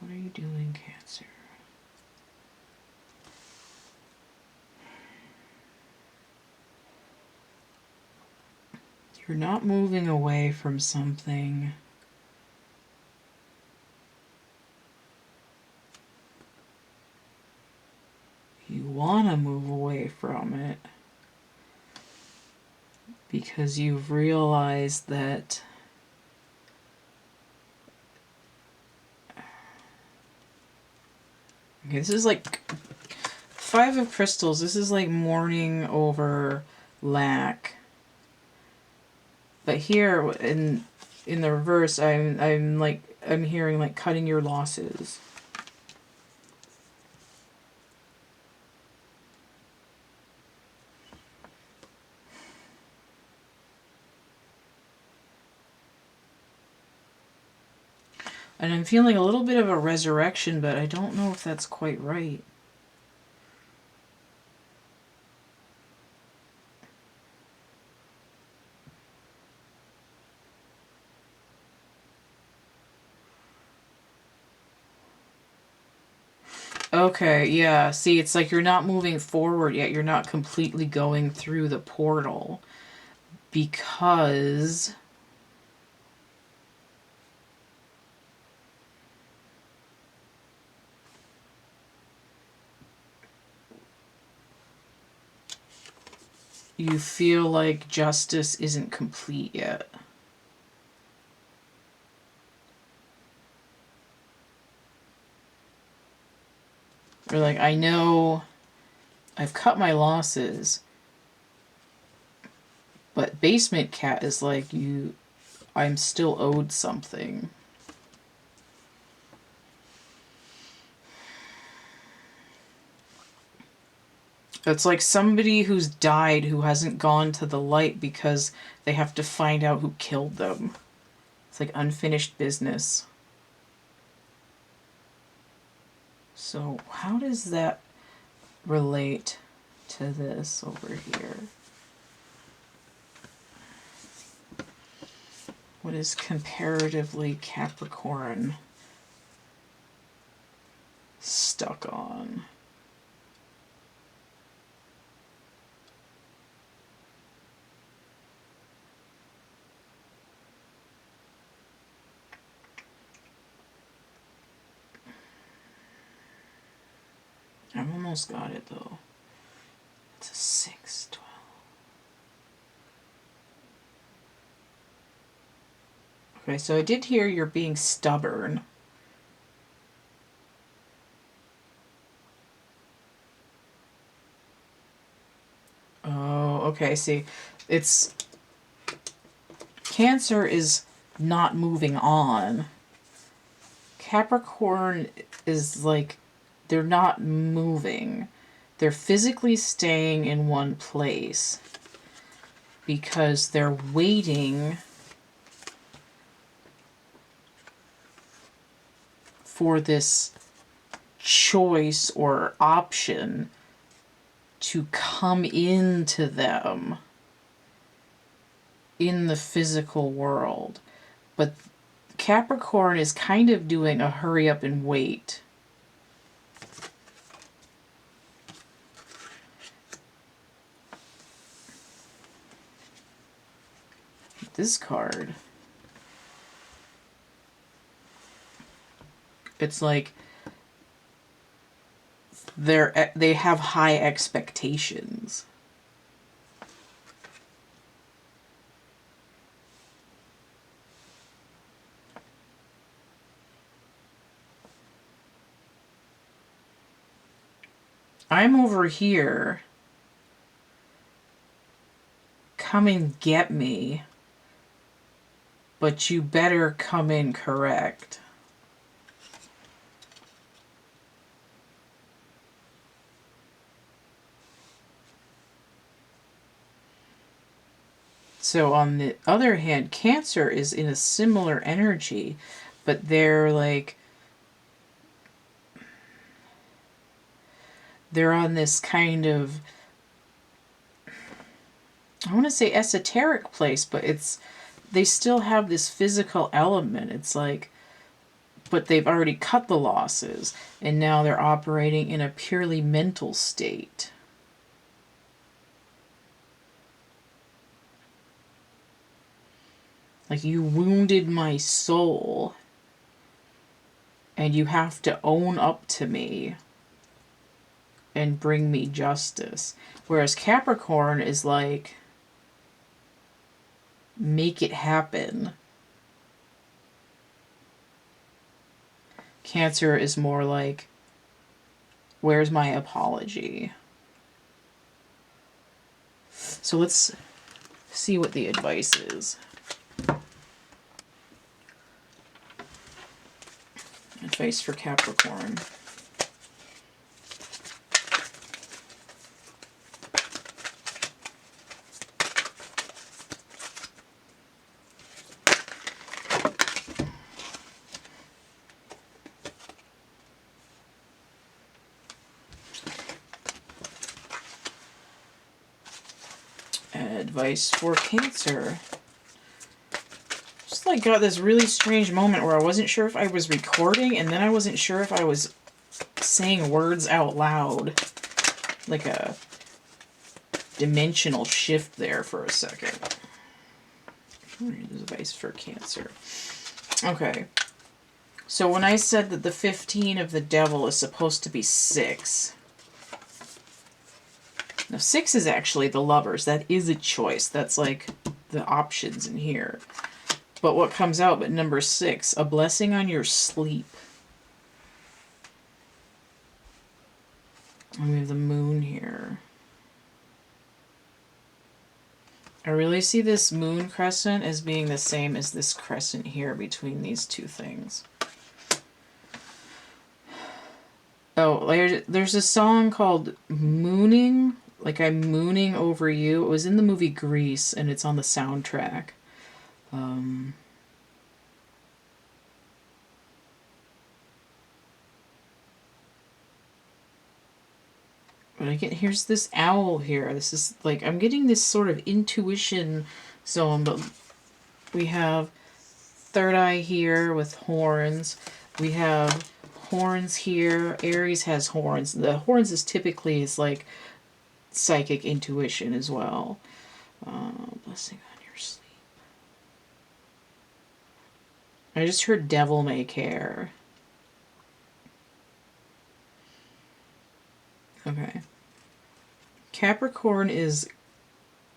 What are you doing, Cancer? You're not moving away from something. You want to move away from it because you've realized that okay, this is like 5 of Crystals. This is like mourning over lack. But here in the reverse, I'm hearing like cutting your losses. And I'm feeling a little bit of a resurrection, but I don't know if that's quite right. Okay, yeah. See, it's like you're not moving forward yet. You're not completely going through the portal because you feel like justice isn't complete yet. Or like, I know I've cut my losses, but Basement Cat is like, I'm still owed something. It's like somebody who's died who hasn't gone to the light because they have to find out who killed them. It's like unfinished business. So how does that relate to this over here? What is comparatively Capricorn stuck on? I've almost got it though. It's a 6, 12. Okay, so I did hear you're being stubborn. Oh, okay, see. It's Cancer is not moving on. Capricorn is like, they're not moving. They're physically staying in one place because they're waiting for this choice or option to come into them in the physical world. But Capricorn is kind of doing a hurry up and wait. this card. It's like they have high expectations. I'm over here. Come and get me. But you better come in correct. So on the other hand, Cancer is in a similar energy, but they're like, they're on this kind of, I want to say esoteric place, but they still have this physical element. It's like, but they've already cut the losses, and now they're operating in a purely mental state. Like, you wounded my soul, and you have to own up to me and bring me justice. Whereas Capricorn is like, make it happen. Cancer is more like, where's my apology? So let's see what the advice is. Advice for Capricorn. Advice for Cancer. Just like got this really strange moment where I wasn't sure if I was recording, and then I wasn't sure if I was saying words out loud. Like a dimensional shift there for a second. Advice for Cancer. Okay. So when I said that the 15 of the devil is supposed to be 6, now 6 is actually the lovers. That is a choice. That's like the options in here. But what comes out but number 6, a blessing on your sleep. And we have the moon here. I really see this moon crescent as being the same as this crescent here between these two things. Oh, there's a song called Mooning. Like, I'm mooning over you. It was in the movie Grease, and it's on the soundtrack. But again, here's this owl here. This is like, I'm getting this sort of intuition zone, but we have third eye here with horns. We have horns here. Aries has horns. The horns is typically like psychic intuition as well. Blessing on your sleep. I just heard devil may care. Okay. Capricorn is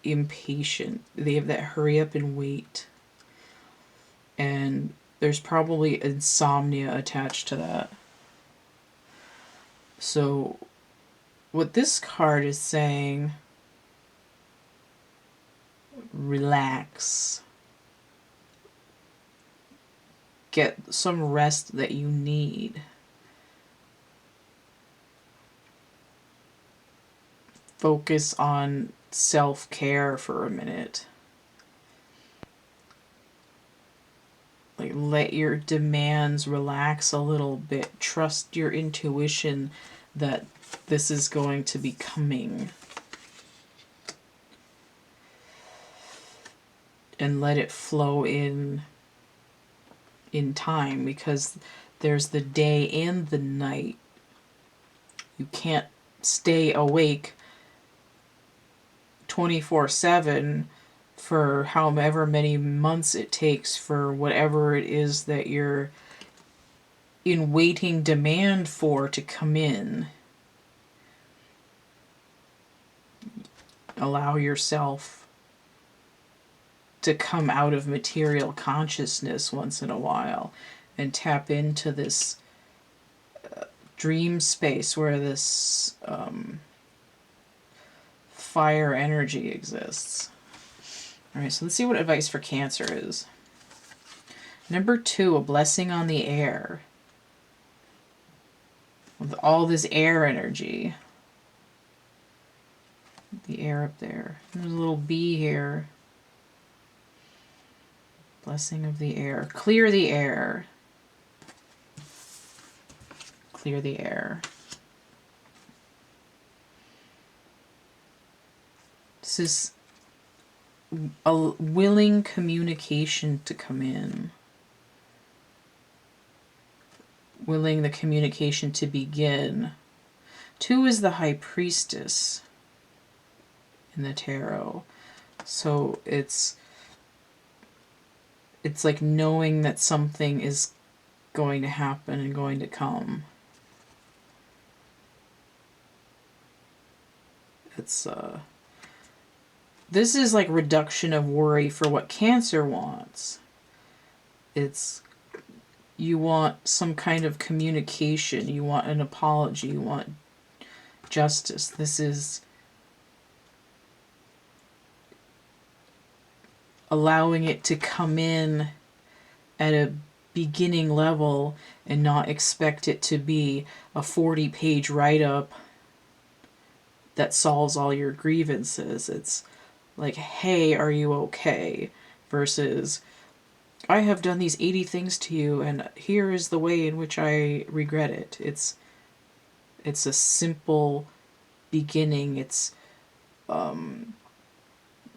impatient. They have that hurry up and wait. And there's probably insomnia attached to that. So what this card is saying, relax. Get some rest that you need. Focus on self-care for a minute. Like, let your demands relax a little bit. Trust your intuition that this is going to be coming. And let it flow in time, because there's the day and the night. You can't stay awake 24/7 for however many months it takes for whatever it is that you're in waiting demand for to come in. Allow yourself to come out of material consciousness once in a while and tap into this dream space where this fire energy exists. All right, so let's see what advice for Cancer is. Number 2, a blessing on the air. With all this air energy. The air up there. There's a little bee here. Blessing of the air. Clear the air. Clear the air. This is a willing communication to come in. Willing the communication to begin. 2 is the High Priestess in the tarot. So it's like knowing that something is going to happen and going to come. It's this is like reduction of worry for what Cancer wants. It's you want some kind of communication, you want an apology, you want justice. This is allowing it to come in at a beginning level and not expect it to be a 40-page write-up that solves all your grievances. It's like, hey, are you okay? Versus, I have done these 80 things to you and here is the way in which I regret it. It's a simple beginning. It's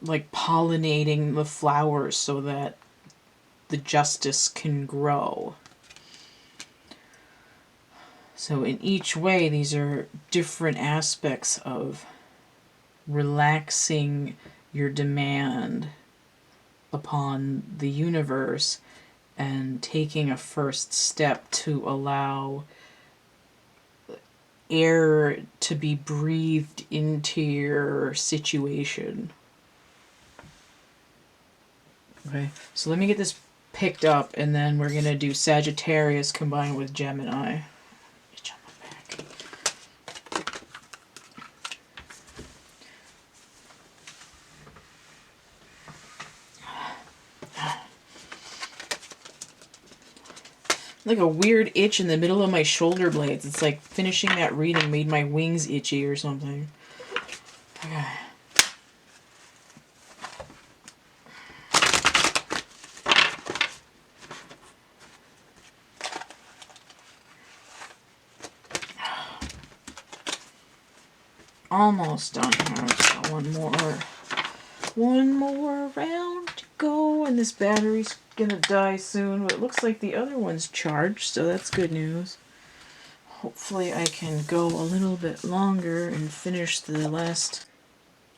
like pollinating the flowers so that the justice can grow. So in each way, these are different aspects of relaxing your demand upon the universe and taking a first step to allow air to be breathed into your situation. Okay, so let me get this picked up and then we're going to do Sagittarius combined with Gemini. Itch on my back. Like a weird itch in the middle of my shoulder blades. It's like finishing that reading made my wings itchy or something. Okay. Almost done here. Just got one more round to go, and this battery's gonna die soon, but it looks like the other one's charged, so that's good news. Hopefully I can go a little bit longer and finish the last.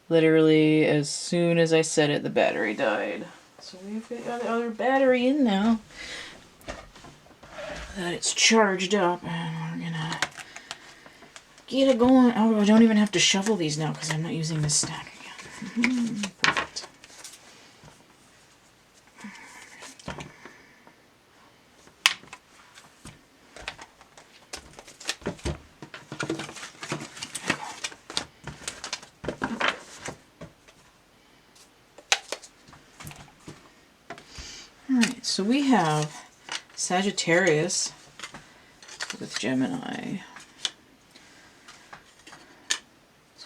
Literally as soon as I said it, the battery died. So we've got the other battery in now that it's charged up, and we're gonna get it going. Oh, I don't even have to shovel these now because I'm not using this stack again. Perfect. Alright, so we have Sagittarius with Gemini.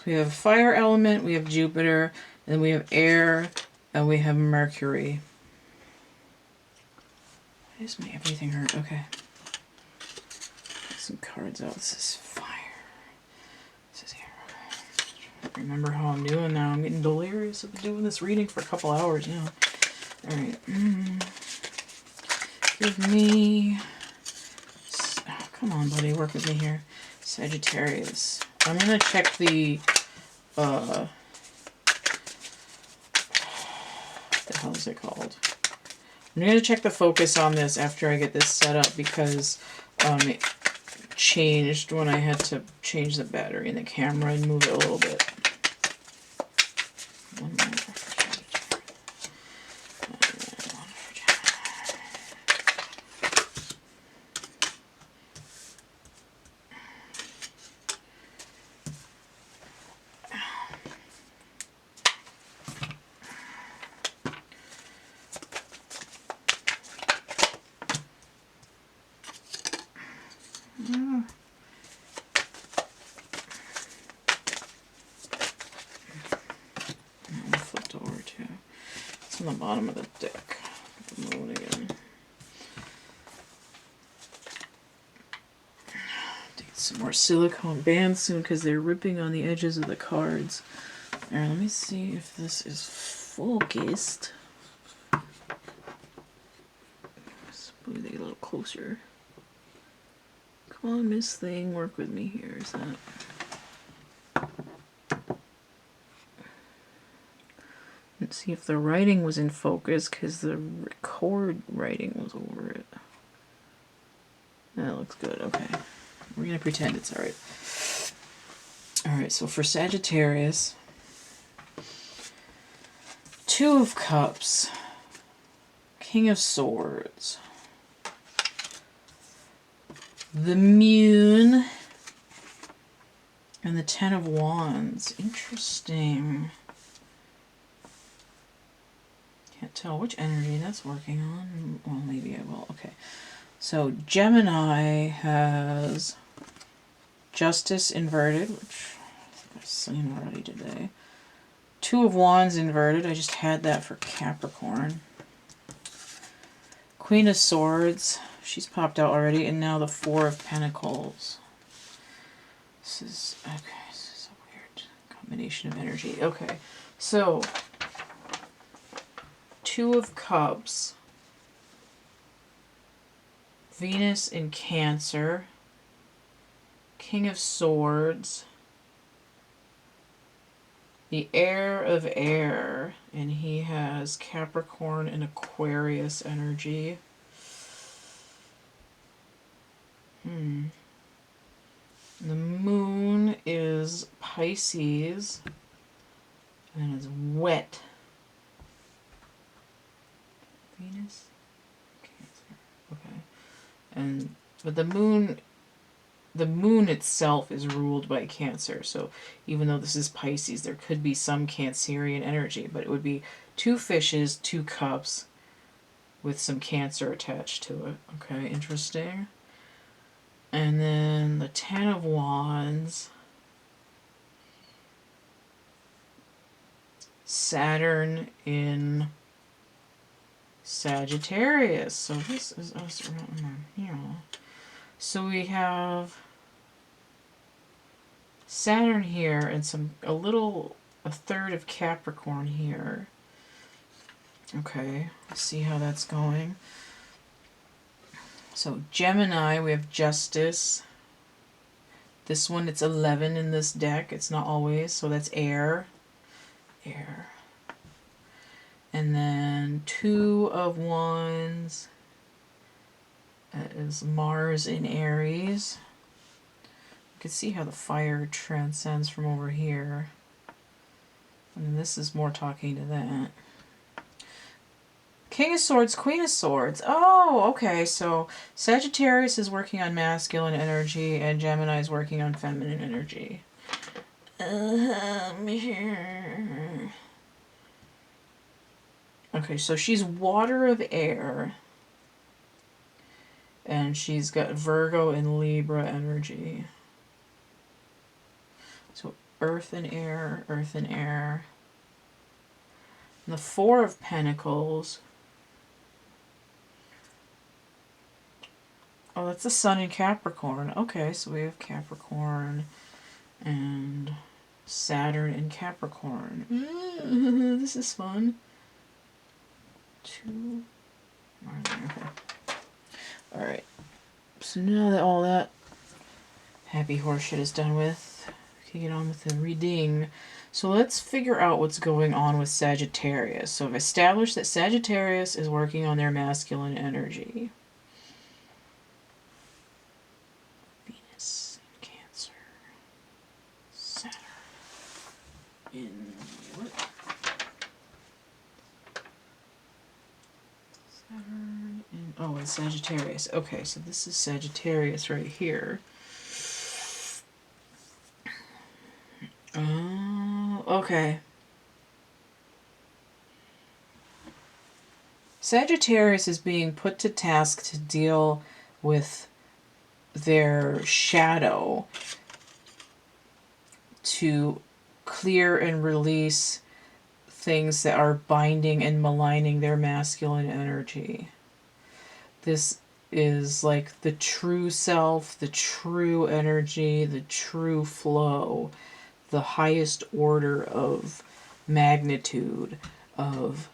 We have fire element, we have Jupiter, and then we have air, and we have Mercury. Why does my everything hurt? Okay. Get some cards out. This is fire. This is air. Remember how I'm doing now. I'm getting delirious. I've been doing this reading for a couple hours now. Alright. Give me... Oh, come on, buddy. Work with me here. Sagittarius. I'm going to check the how's it called? I'm going to check the focus on this after I get this set up because it changed when I had to change the battery in the camera and move it a little bit. One more for on the bottom of the deck. Move it again. Need some more silicone bands soon because they're ripping on the edges of the cards. Alright, let me see if this is focused. Let's move it a little closer. Come on, Miss Thing, work with me here. Is that... Let's see if the writing was in focus because the record writing was over it. That looks good. Okay. We're going to pretend it's alright. Alright, so for Sagittarius, 2 of Cups, King of Swords, the Moon, and the 10 of Wands. Interesting. Can't tell which energy that's working on. Well, maybe I will. Okay. So Gemini has Justice inverted, which I think I've seen already today. 2 of Wands inverted. I just had that for Capricorn. Queen of Swords. She's popped out already. And now the 4 of Pentacles. This is a weird combination of energy. Okay. So 2 of Cups, Venus in Cancer, King of Swords, the Heir of Air, and he has Capricorn and Aquarius energy. The Moon is Pisces, and it's wet. Venus, Cancer. Okay, but the moon itself is ruled by Cancer. So even though this is Pisces, there could be some Cancerian energy, but it would be 2 fishes, 2 cups, with some Cancer attached to it. Okay, interesting. And then the 10 of Wands, Saturn in Sagittarius. So this is us around here. So we have Saturn here and a third of Capricorn here. Okay, let's see how that's going. So Gemini, we have Justice. This one, it's 11 in this deck. It's not always, so that's air. Air. And then 2 of Wands. That is Mars in Aries. You can see how the fire transcends from over here. And this is more talking to that. King of Swords, Queen of Swords. Oh, okay. So Sagittarius is working on masculine energy and Gemini is working on feminine energy. Okay, so she's water of air. And she's got Virgo and Libra energy. So earth and air, earth and air. And the 4 of Pentacles. Oh, that's the Sun in Capricorn. Okay, so we have Capricorn and Saturn in Capricorn. This is fun. 2. Okay. Alright. So now that all that happy horseshit is done with, we can get on with the reading. So let's figure out what's going on with Sagittarius. So I've established that Sagittarius is working on their masculine energy. Venus in Cancer. Saturn in what? Saturn in, oh, in Sagittarius. Okay, so this is Sagittarius right here. Oh, okay. Sagittarius is being put to task to deal with their shadow, to clear and release things that are binding and maligning their masculine energy. This is like the true self, the true energy, the true flow, the highest order of magnitude of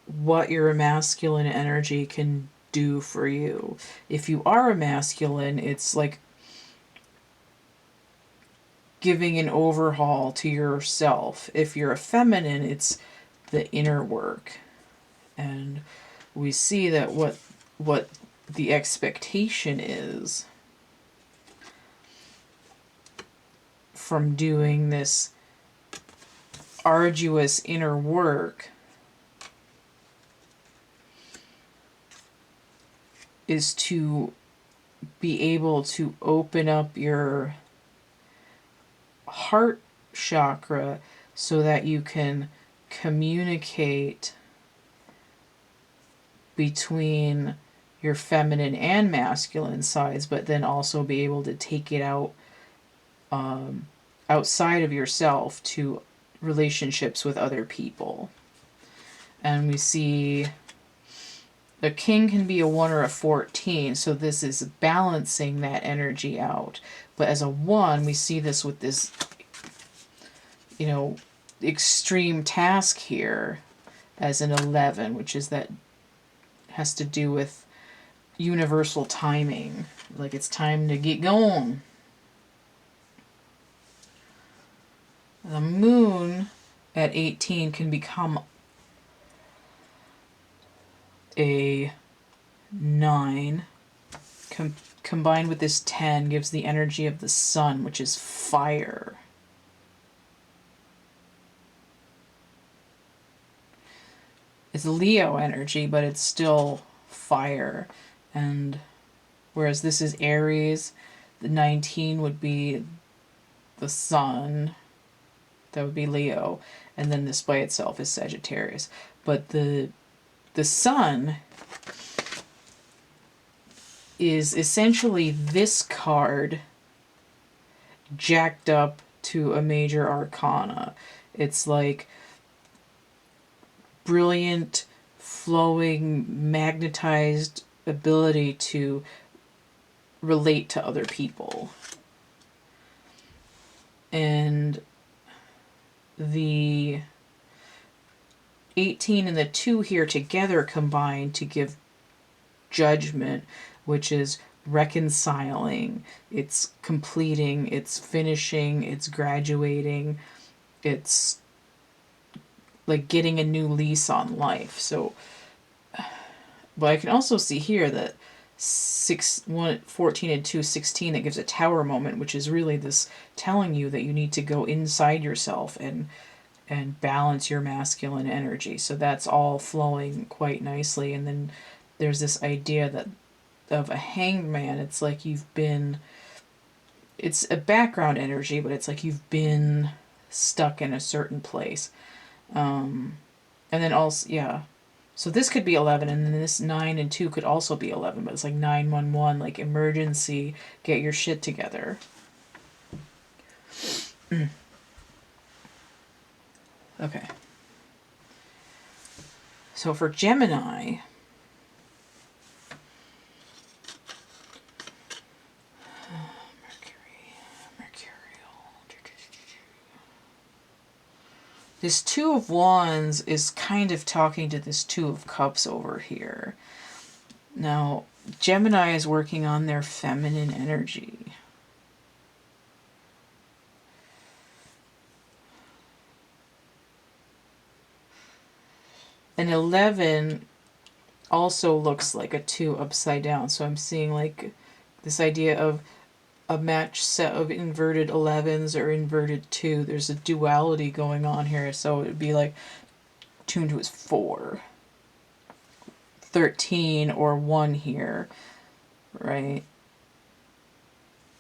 what your masculine energy can do for you. If you are a masculine, it's like giving an overhaul to yourself. If you're a feminine, it's the inner work. And we see that what the expectation is from doing this arduous inner work is to be able to open up your heart chakra so that you can communicate between your feminine and masculine sides, but then also be able to take it out outside of yourself to relationships with other people. And we see the king can be a 1 or a 14, so this is balancing that energy out. But as a 1, we see this with this, you know, extreme task here as an 11, which is that has to do with universal timing. Like it's time to get going. The moon at 18 can become a 9. Combined with this 10 gives the energy of the sun, which is fire. It's Leo energy, but it's still fire. And whereas this is Aries, the 19 would be the sun. That would be Leo. And then this by itself is Sagittarius. But the sun is essentially this card jacked up to a major arcana. It's like brilliant, flowing, magnetized ability to relate to other people. And the 18 and the 2 here together combine to give judgment, which is reconciling, it's completing, it's finishing, it's graduating, it's like getting a new lease on life. So, but I can also see here that 14 and 2, 16, that gives a tower moment, which is really this telling you that you need to go inside yourself and balance your masculine energy. So that's all flowing quite nicely. And then there's this idea that of a hanged man, it's like it's a background energy, but it's like you've been stuck in a certain place. And then also, yeah. So this could be 11, and then this 9 and 2 could also be 11, but it's like 911, like emergency, get your shit together. Okay. So for Gemini, this 2 of Wands is kind of talking to this 2 of Cups over here. Now, Gemini is working on their feminine energy. an 11 also looks like a 2 upside down. So I'm seeing like this idea of a match set of inverted 11s or inverted 2. There's a duality going on here. So it would be like 2 into is 4. 13 or 1 here, right?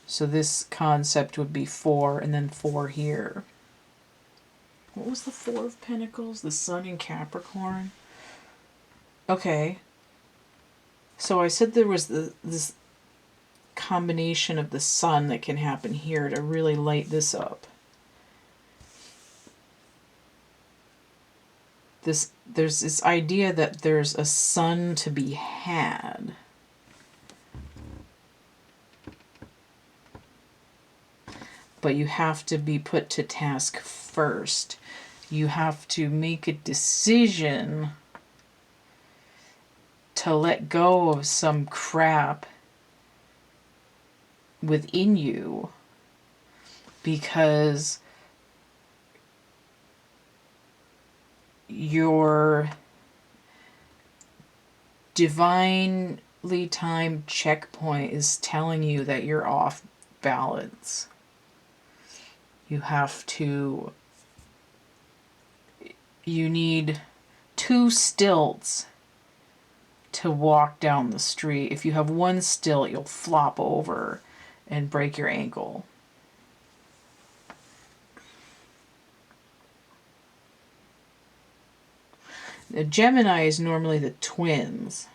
So this concept would be 4 and then 4 here. What was the 4 of Pentacles? The Sun in Capricorn? Okay. So I said there was this combination of the Sun that can happen here to really light this up. There's this idea that there's a Sun to be had. But you have to be put to task first. You have to make a decision to let go of some crap within you, because your divinely timed checkpoint is telling you that you're off balance. You need 2 stilts to walk down the street. If you have 1 stilt, you'll flop over and break your ankle. The Gemini is normally the twins.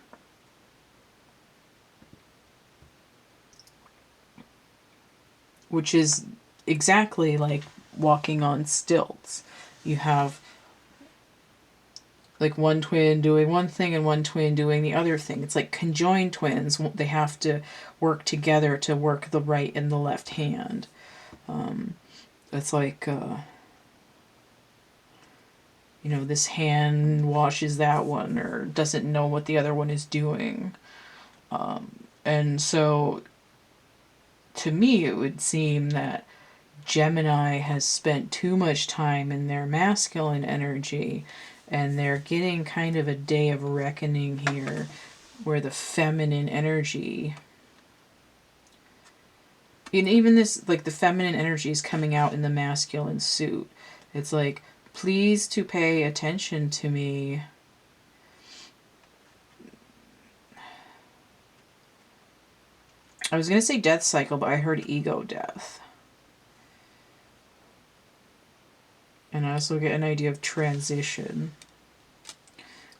Which is exactly like walking on stilts. You have like one twin doing one thing and one twin doing the other thing. It's like conjoined twins. They have to work together to work the right and the left hand. It's like, this hand washes that one or doesn't know what the other one is doing. And so, to me, it would seem that Gemini has spent too much time in their masculine energy, and they're getting kind of a day of reckoning here where the feminine energy, and even this, like the feminine energy is coming out in the masculine suit. It's like, please to pay attention to me. I was going to say death cycle, but I heard ego death. And I also get an idea of transition,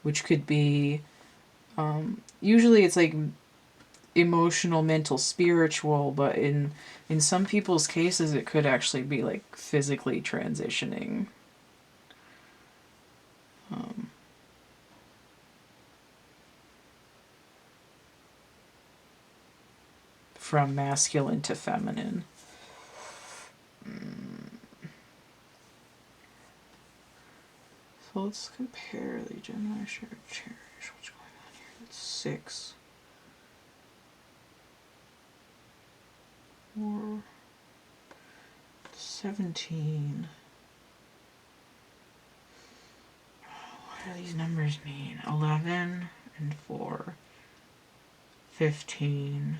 which could be, usually it's like emotional, mental, spiritual, but in some people's cases it could actually be like physically transitioning. From masculine to feminine. So let's compare the Gemini share cherish. What's going on here? That's 6. 4. 17. What do these numbers mean? 11 and 4. 15.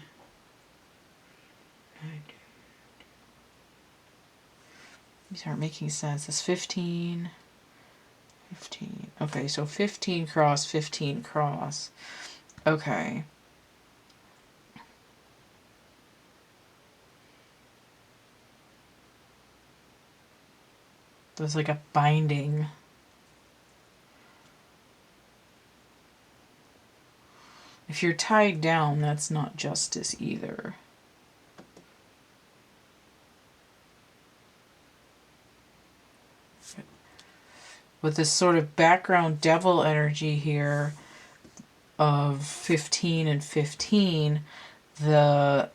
These aren't making sense. It's 15. 15. Okay, so 15 cross, 15 cross. Okay. There's like a binding. If you're tied down, that's not justice either. With this sort of background devil energy here of 15 and 15, the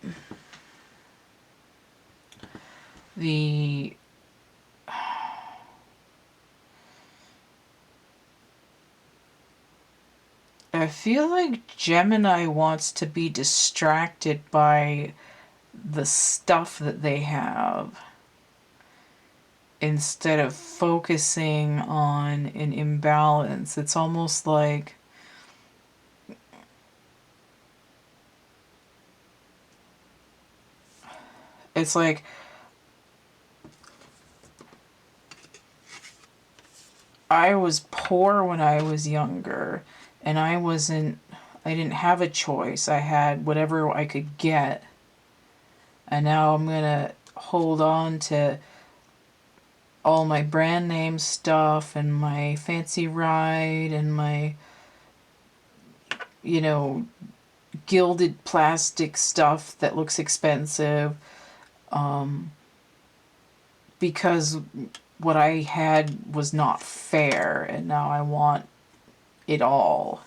I feel like Gemini wants to be distracted by the stuff that they have. instead of focusing on an imbalance. It's almost like I was poor when I was younger, and I didn't have a choice. I had whatever I could get. And now I'm gonna hold on to all my brand name stuff and my fancy ride and my, you know, gilded plastic stuff that looks expensive, because what I had was not fair, and now I want it all.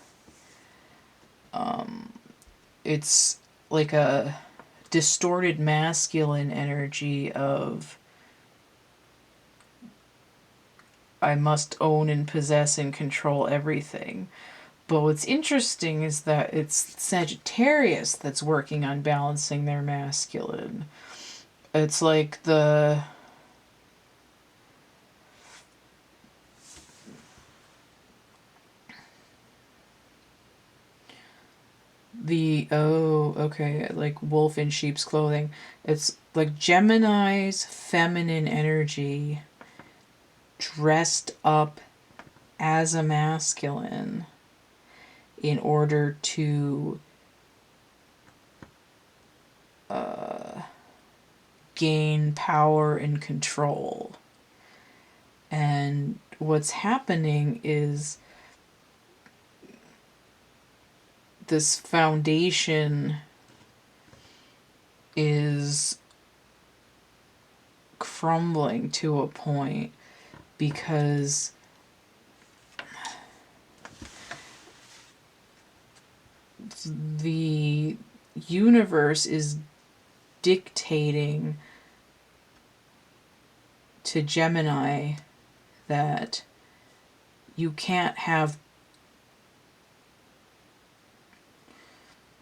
It's like a distorted masculine energy of I must own and possess and control everything. But what's interesting is that it's Sagittarius that's working on balancing their masculine. It's like okay, like wolf in sheep's clothing. It's like Gemini's feminine energy dressed up as a masculine in order to gain power and control. And what's happening is this foundation is crumbling to a point because the universe is dictating to Gemini that you can't have,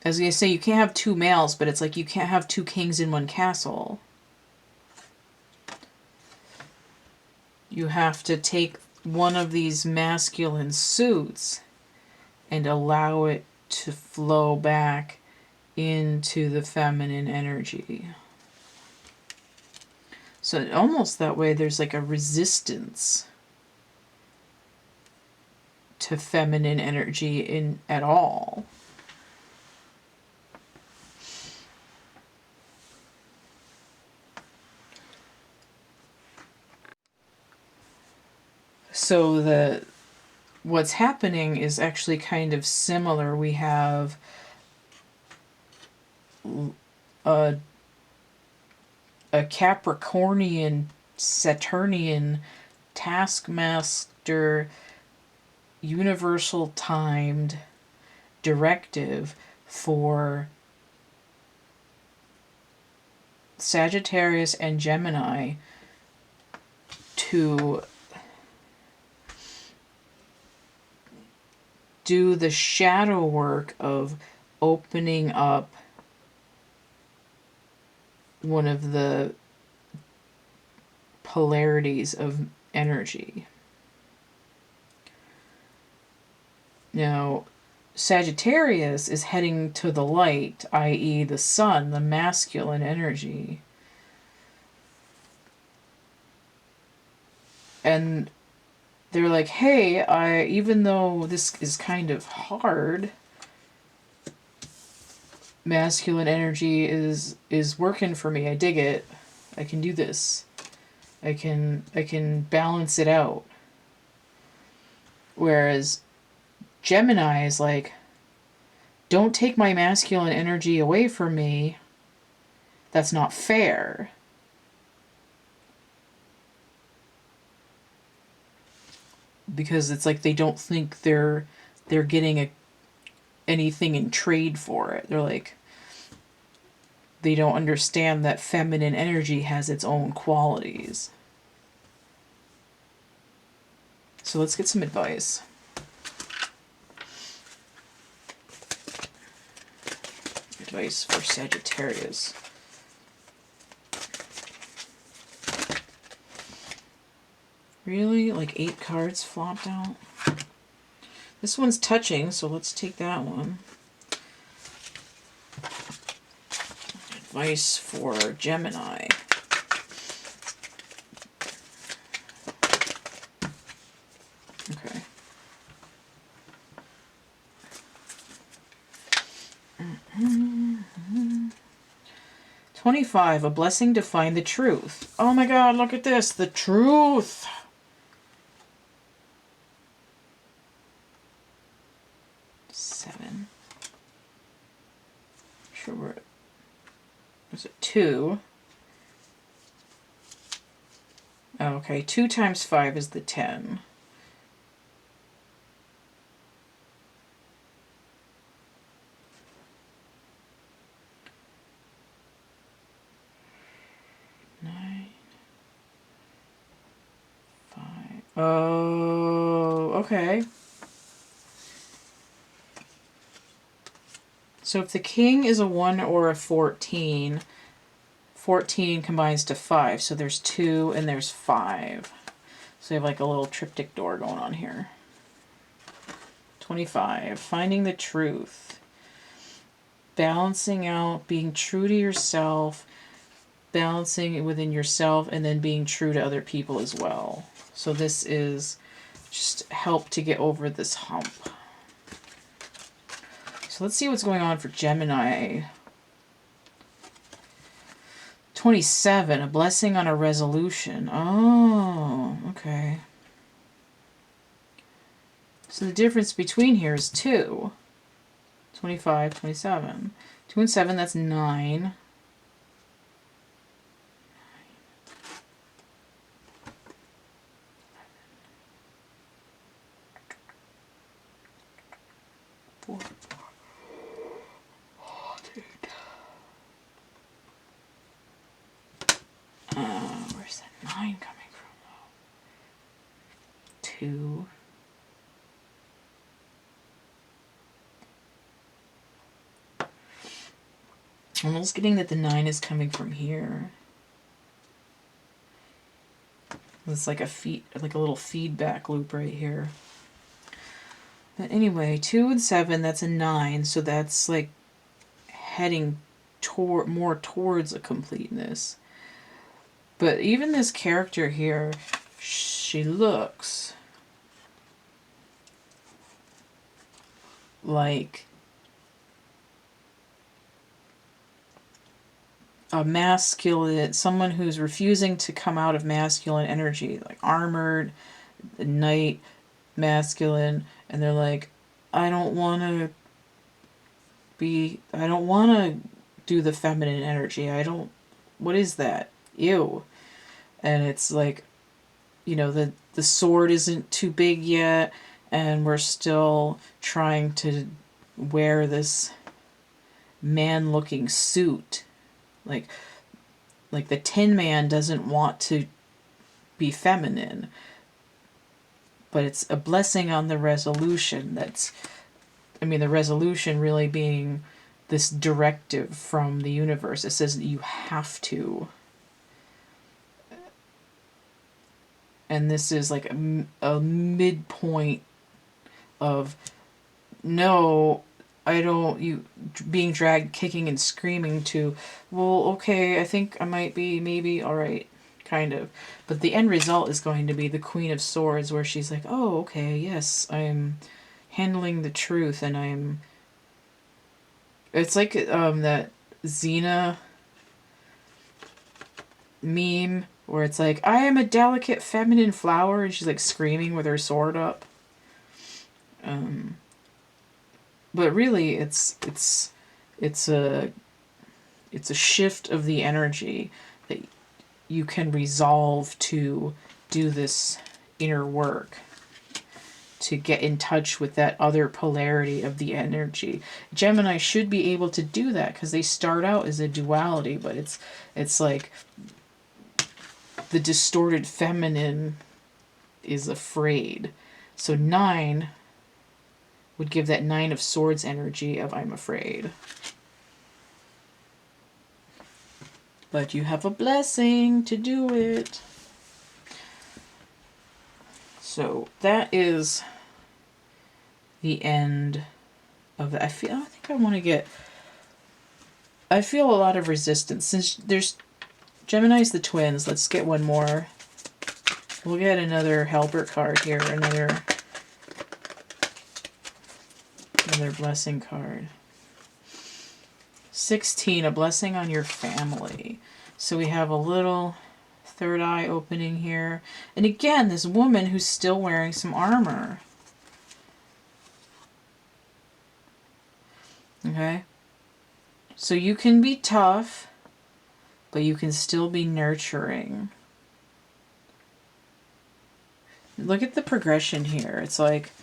I was going to say you can't have two males, but it's like you can't have two kings in one castle. You have to take one of these masculine suits and allow it to flow back into the feminine energy. So almost that way there's like a resistance to feminine energy at all. So what's happening is actually kind of similar. We have a Capricornian, Saturnian taskmaster, universal timed directive for Sagittarius and Gemini to do the shadow work of opening up one of the polarities of energy. Now, Sagittarius is heading to the light, i.e. the sun, the masculine energy. And they're like, hey, even though this is kind of hard, masculine energy is working for me. I dig it. I can do this. I can balance it out. Whereas Gemini is like, don't take my masculine energy away from me. That's not fair. Because it's like they don't think they're getting anything in trade for it. They're like, they don't understand that feminine energy has its own qualities. So let's get some advice. Advice for Sagittarius. Really? Like 8 cards flopped out? This one's touching, so let's take that one. Advice for Gemini. Okay. 25, a blessing to find the truth. Oh my god, look at this. The truth. Seven. Sure, we're... Was it 2? Oh, okay, 2 times 5 is the 10. Oh, okay. So if the king is a 1 or a 14, 14 combines to 5. So there's 2 and there's 5. So you have like a little triptych door going on here. 25, finding the truth. Balancing out, being true to yourself, balancing it within yourself, and then being true to other people as well. So this is just help to get over this hump. So let's see what's going on for Gemini. 27, a blessing on a resolution. Oh, okay. So the difference between here is 2. 25, 27. 2 and 7, that's 9. 4. Where's that 9 coming from? 2. I'm almost getting that the 9 is coming from here. It's like a little feedback loop right here. But anyway, 2 and 7, that's a 9, so that's like heading more towards a completeness. But even this character here, she looks like a masculine, someone who's refusing to come out of masculine energy, like armored, knight, masculine, and they're like, I don't want to do the feminine energy. What is that? Ew. And it's like, you know, the sword isn't too big yet, and we're still trying to wear this man-looking suit. Like the Tin Man doesn't want to be feminine, but it's a blessing on the resolution. The resolution really being this directive from the universe. It says that you have to. And this is like a midpoint of, no, I don't, you being dragged kicking and screaming to, well, okay, I think I might be, maybe, all right, kind of. But the end result is going to be the Queen of Swords, where she's like, oh, okay, yes, I'm handling the truth, and it's like that Xena meme where it's like, I am a delicate feminine flower, and she's like screaming with her sword up. But really, it's a shift of the energy that you can resolve to do this inner work, to get in touch with that other polarity of the energy. Gemini should be able to do that because they start out as a duality, but it's like the distorted feminine is afraid. So 9 would give that 9 of Swords energy of I'm afraid. But you have a blessing to do it. So that is the end of it. I think I want to get, I feel a lot of resistance. Since there's Gemini's the twins, let's get one more. We'll get another helper card here, another blessing card. 16, a blessing on your family. So we have a little third eye opening here. And again, this woman who's still wearing some armor. Okay? So you can be tough, but you can still be nurturing. Look at the progression here. It's like,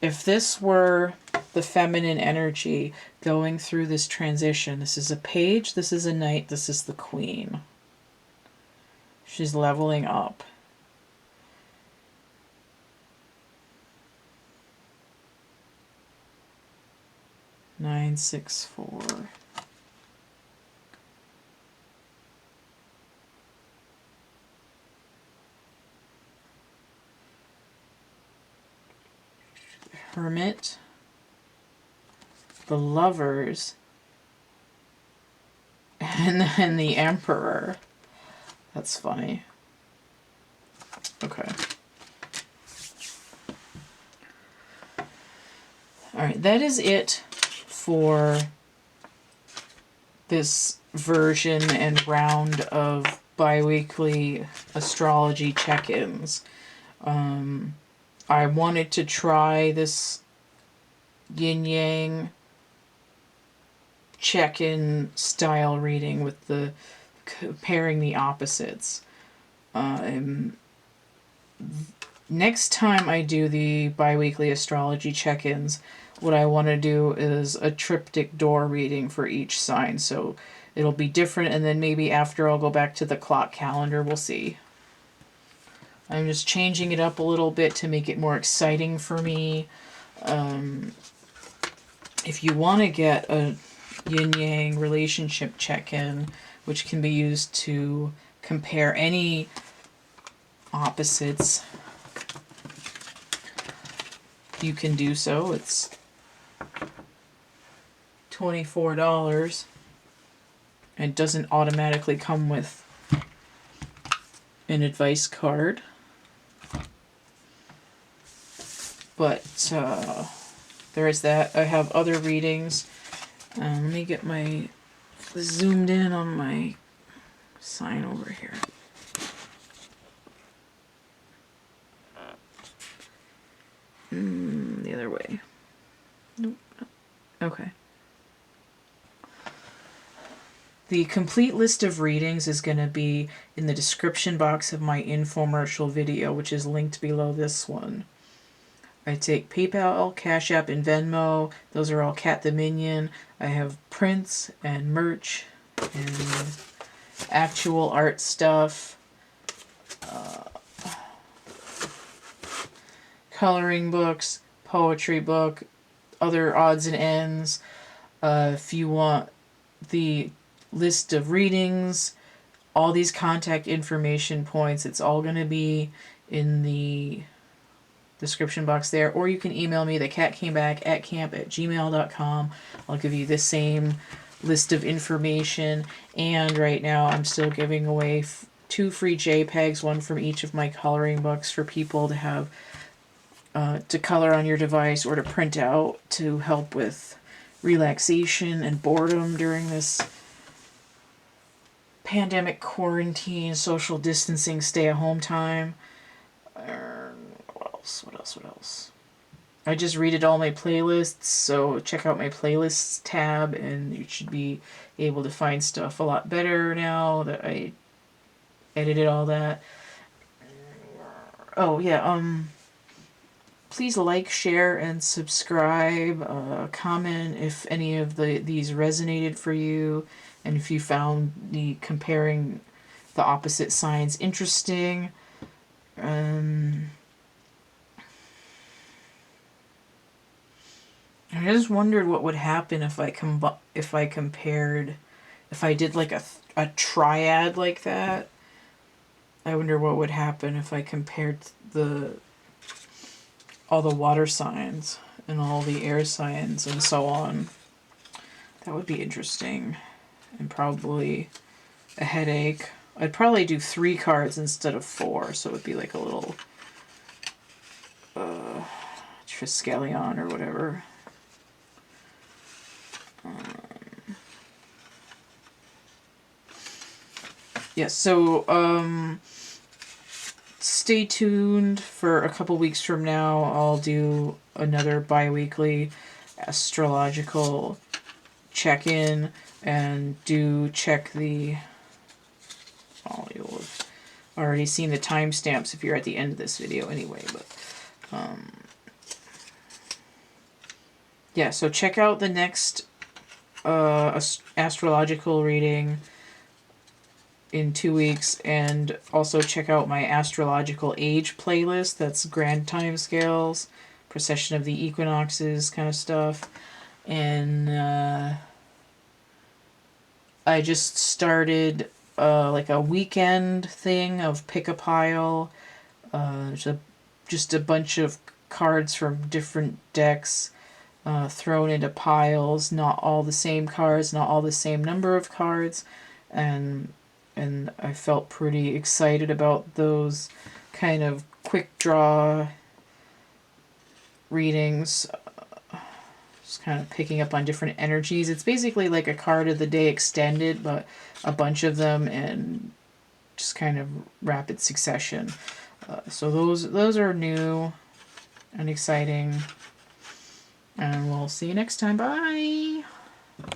if this were the feminine energy going through this transition, this is a page, this is a knight, this is the queen. She's leveling up. Nine, 6, 4. Hermit, the Lovers, and then the Emperor. That's funny. Okay. Alright, that is it for this version and round of bi-weekly astrology check-ins. I wanted to try this Yin-Yang check-in style reading with the comparing the opposites. Next time I do the bi-weekly astrology check-ins, what I want to do is a triptych door reading for each sign. So it'll be different, and then maybe after I'll go back to the clock calendar. We'll see. I'm just changing it up a little bit to make it more exciting for me. If you want to get a Yin-Yang Relationship Check-In, which can be used to compare any opposites, you can do so. It's $24. It doesn't automatically come with an advice card. But there is that. I have other readings. Let me get my zoomed in on my sign over here. The other way. Nope. Okay. The complete list of readings is going to be in the description box of my infomercial video, which is linked below this one. I take PayPal, Cash App, and Venmo. Those are all CATtheMinion. I have prints and merch and actual art stuff. Coloring books, poetry book, other odds and ends. If you want the list of readings, all these contact information points, it's all going to be in the description box there, or you can email me, thecatcamebackatcamp@gmail.com. I'll give you the same list of information, and right now I'm still giving away 2 free JPEGs, one from each of my coloring books for people to have to color on your device or to print out to help with relaxation and boredom during this pandemic quarantine, social distancing, stay-at-home time. What else? I just redid all my playlists, so check out my playlists tab, and you should be able to find stuff a lot better now that I edited all that. Oh, yeah, please like, share, and subscribe. Comment if any of these resonated for you, and if you found the comparing the opposite signs interesting. I just wondered what would happen if I did like a triad like that. I wonder what would happen if I compared all the water signs and all the air signs and so on. That would be interesting, and probably a headache. I'd probably do 3 cards instead of 4, so it would be like a little Triskelion or whatever. Yes, so stay tuned for a couple weeks from now. I'll do another bi-weekly astrological check-in, and do check the... Oh, you'll have already seen the timestamps if you're at the end of this video anyway, but yeah, so check out the next astrological reading in 2 weeks, and also check out my astrological age playlist. That's grand time scales, precession of the equinoxes kind of stuff. And I just started like a weekend thing of pick a pile. Just a bunch of cards from different decks thrown into piles, not all the same cards, not all the same number of cards, and I felt pretty excited about those kind of quick draw readings. Just kind of picking up on different energies. It's basically like a card of the day extended, but a bunch of them in just kind of rapid succession. So those are new and exciting. And we'll see you next time. Bye! Let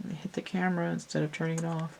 me hit the camera instead of turning it off.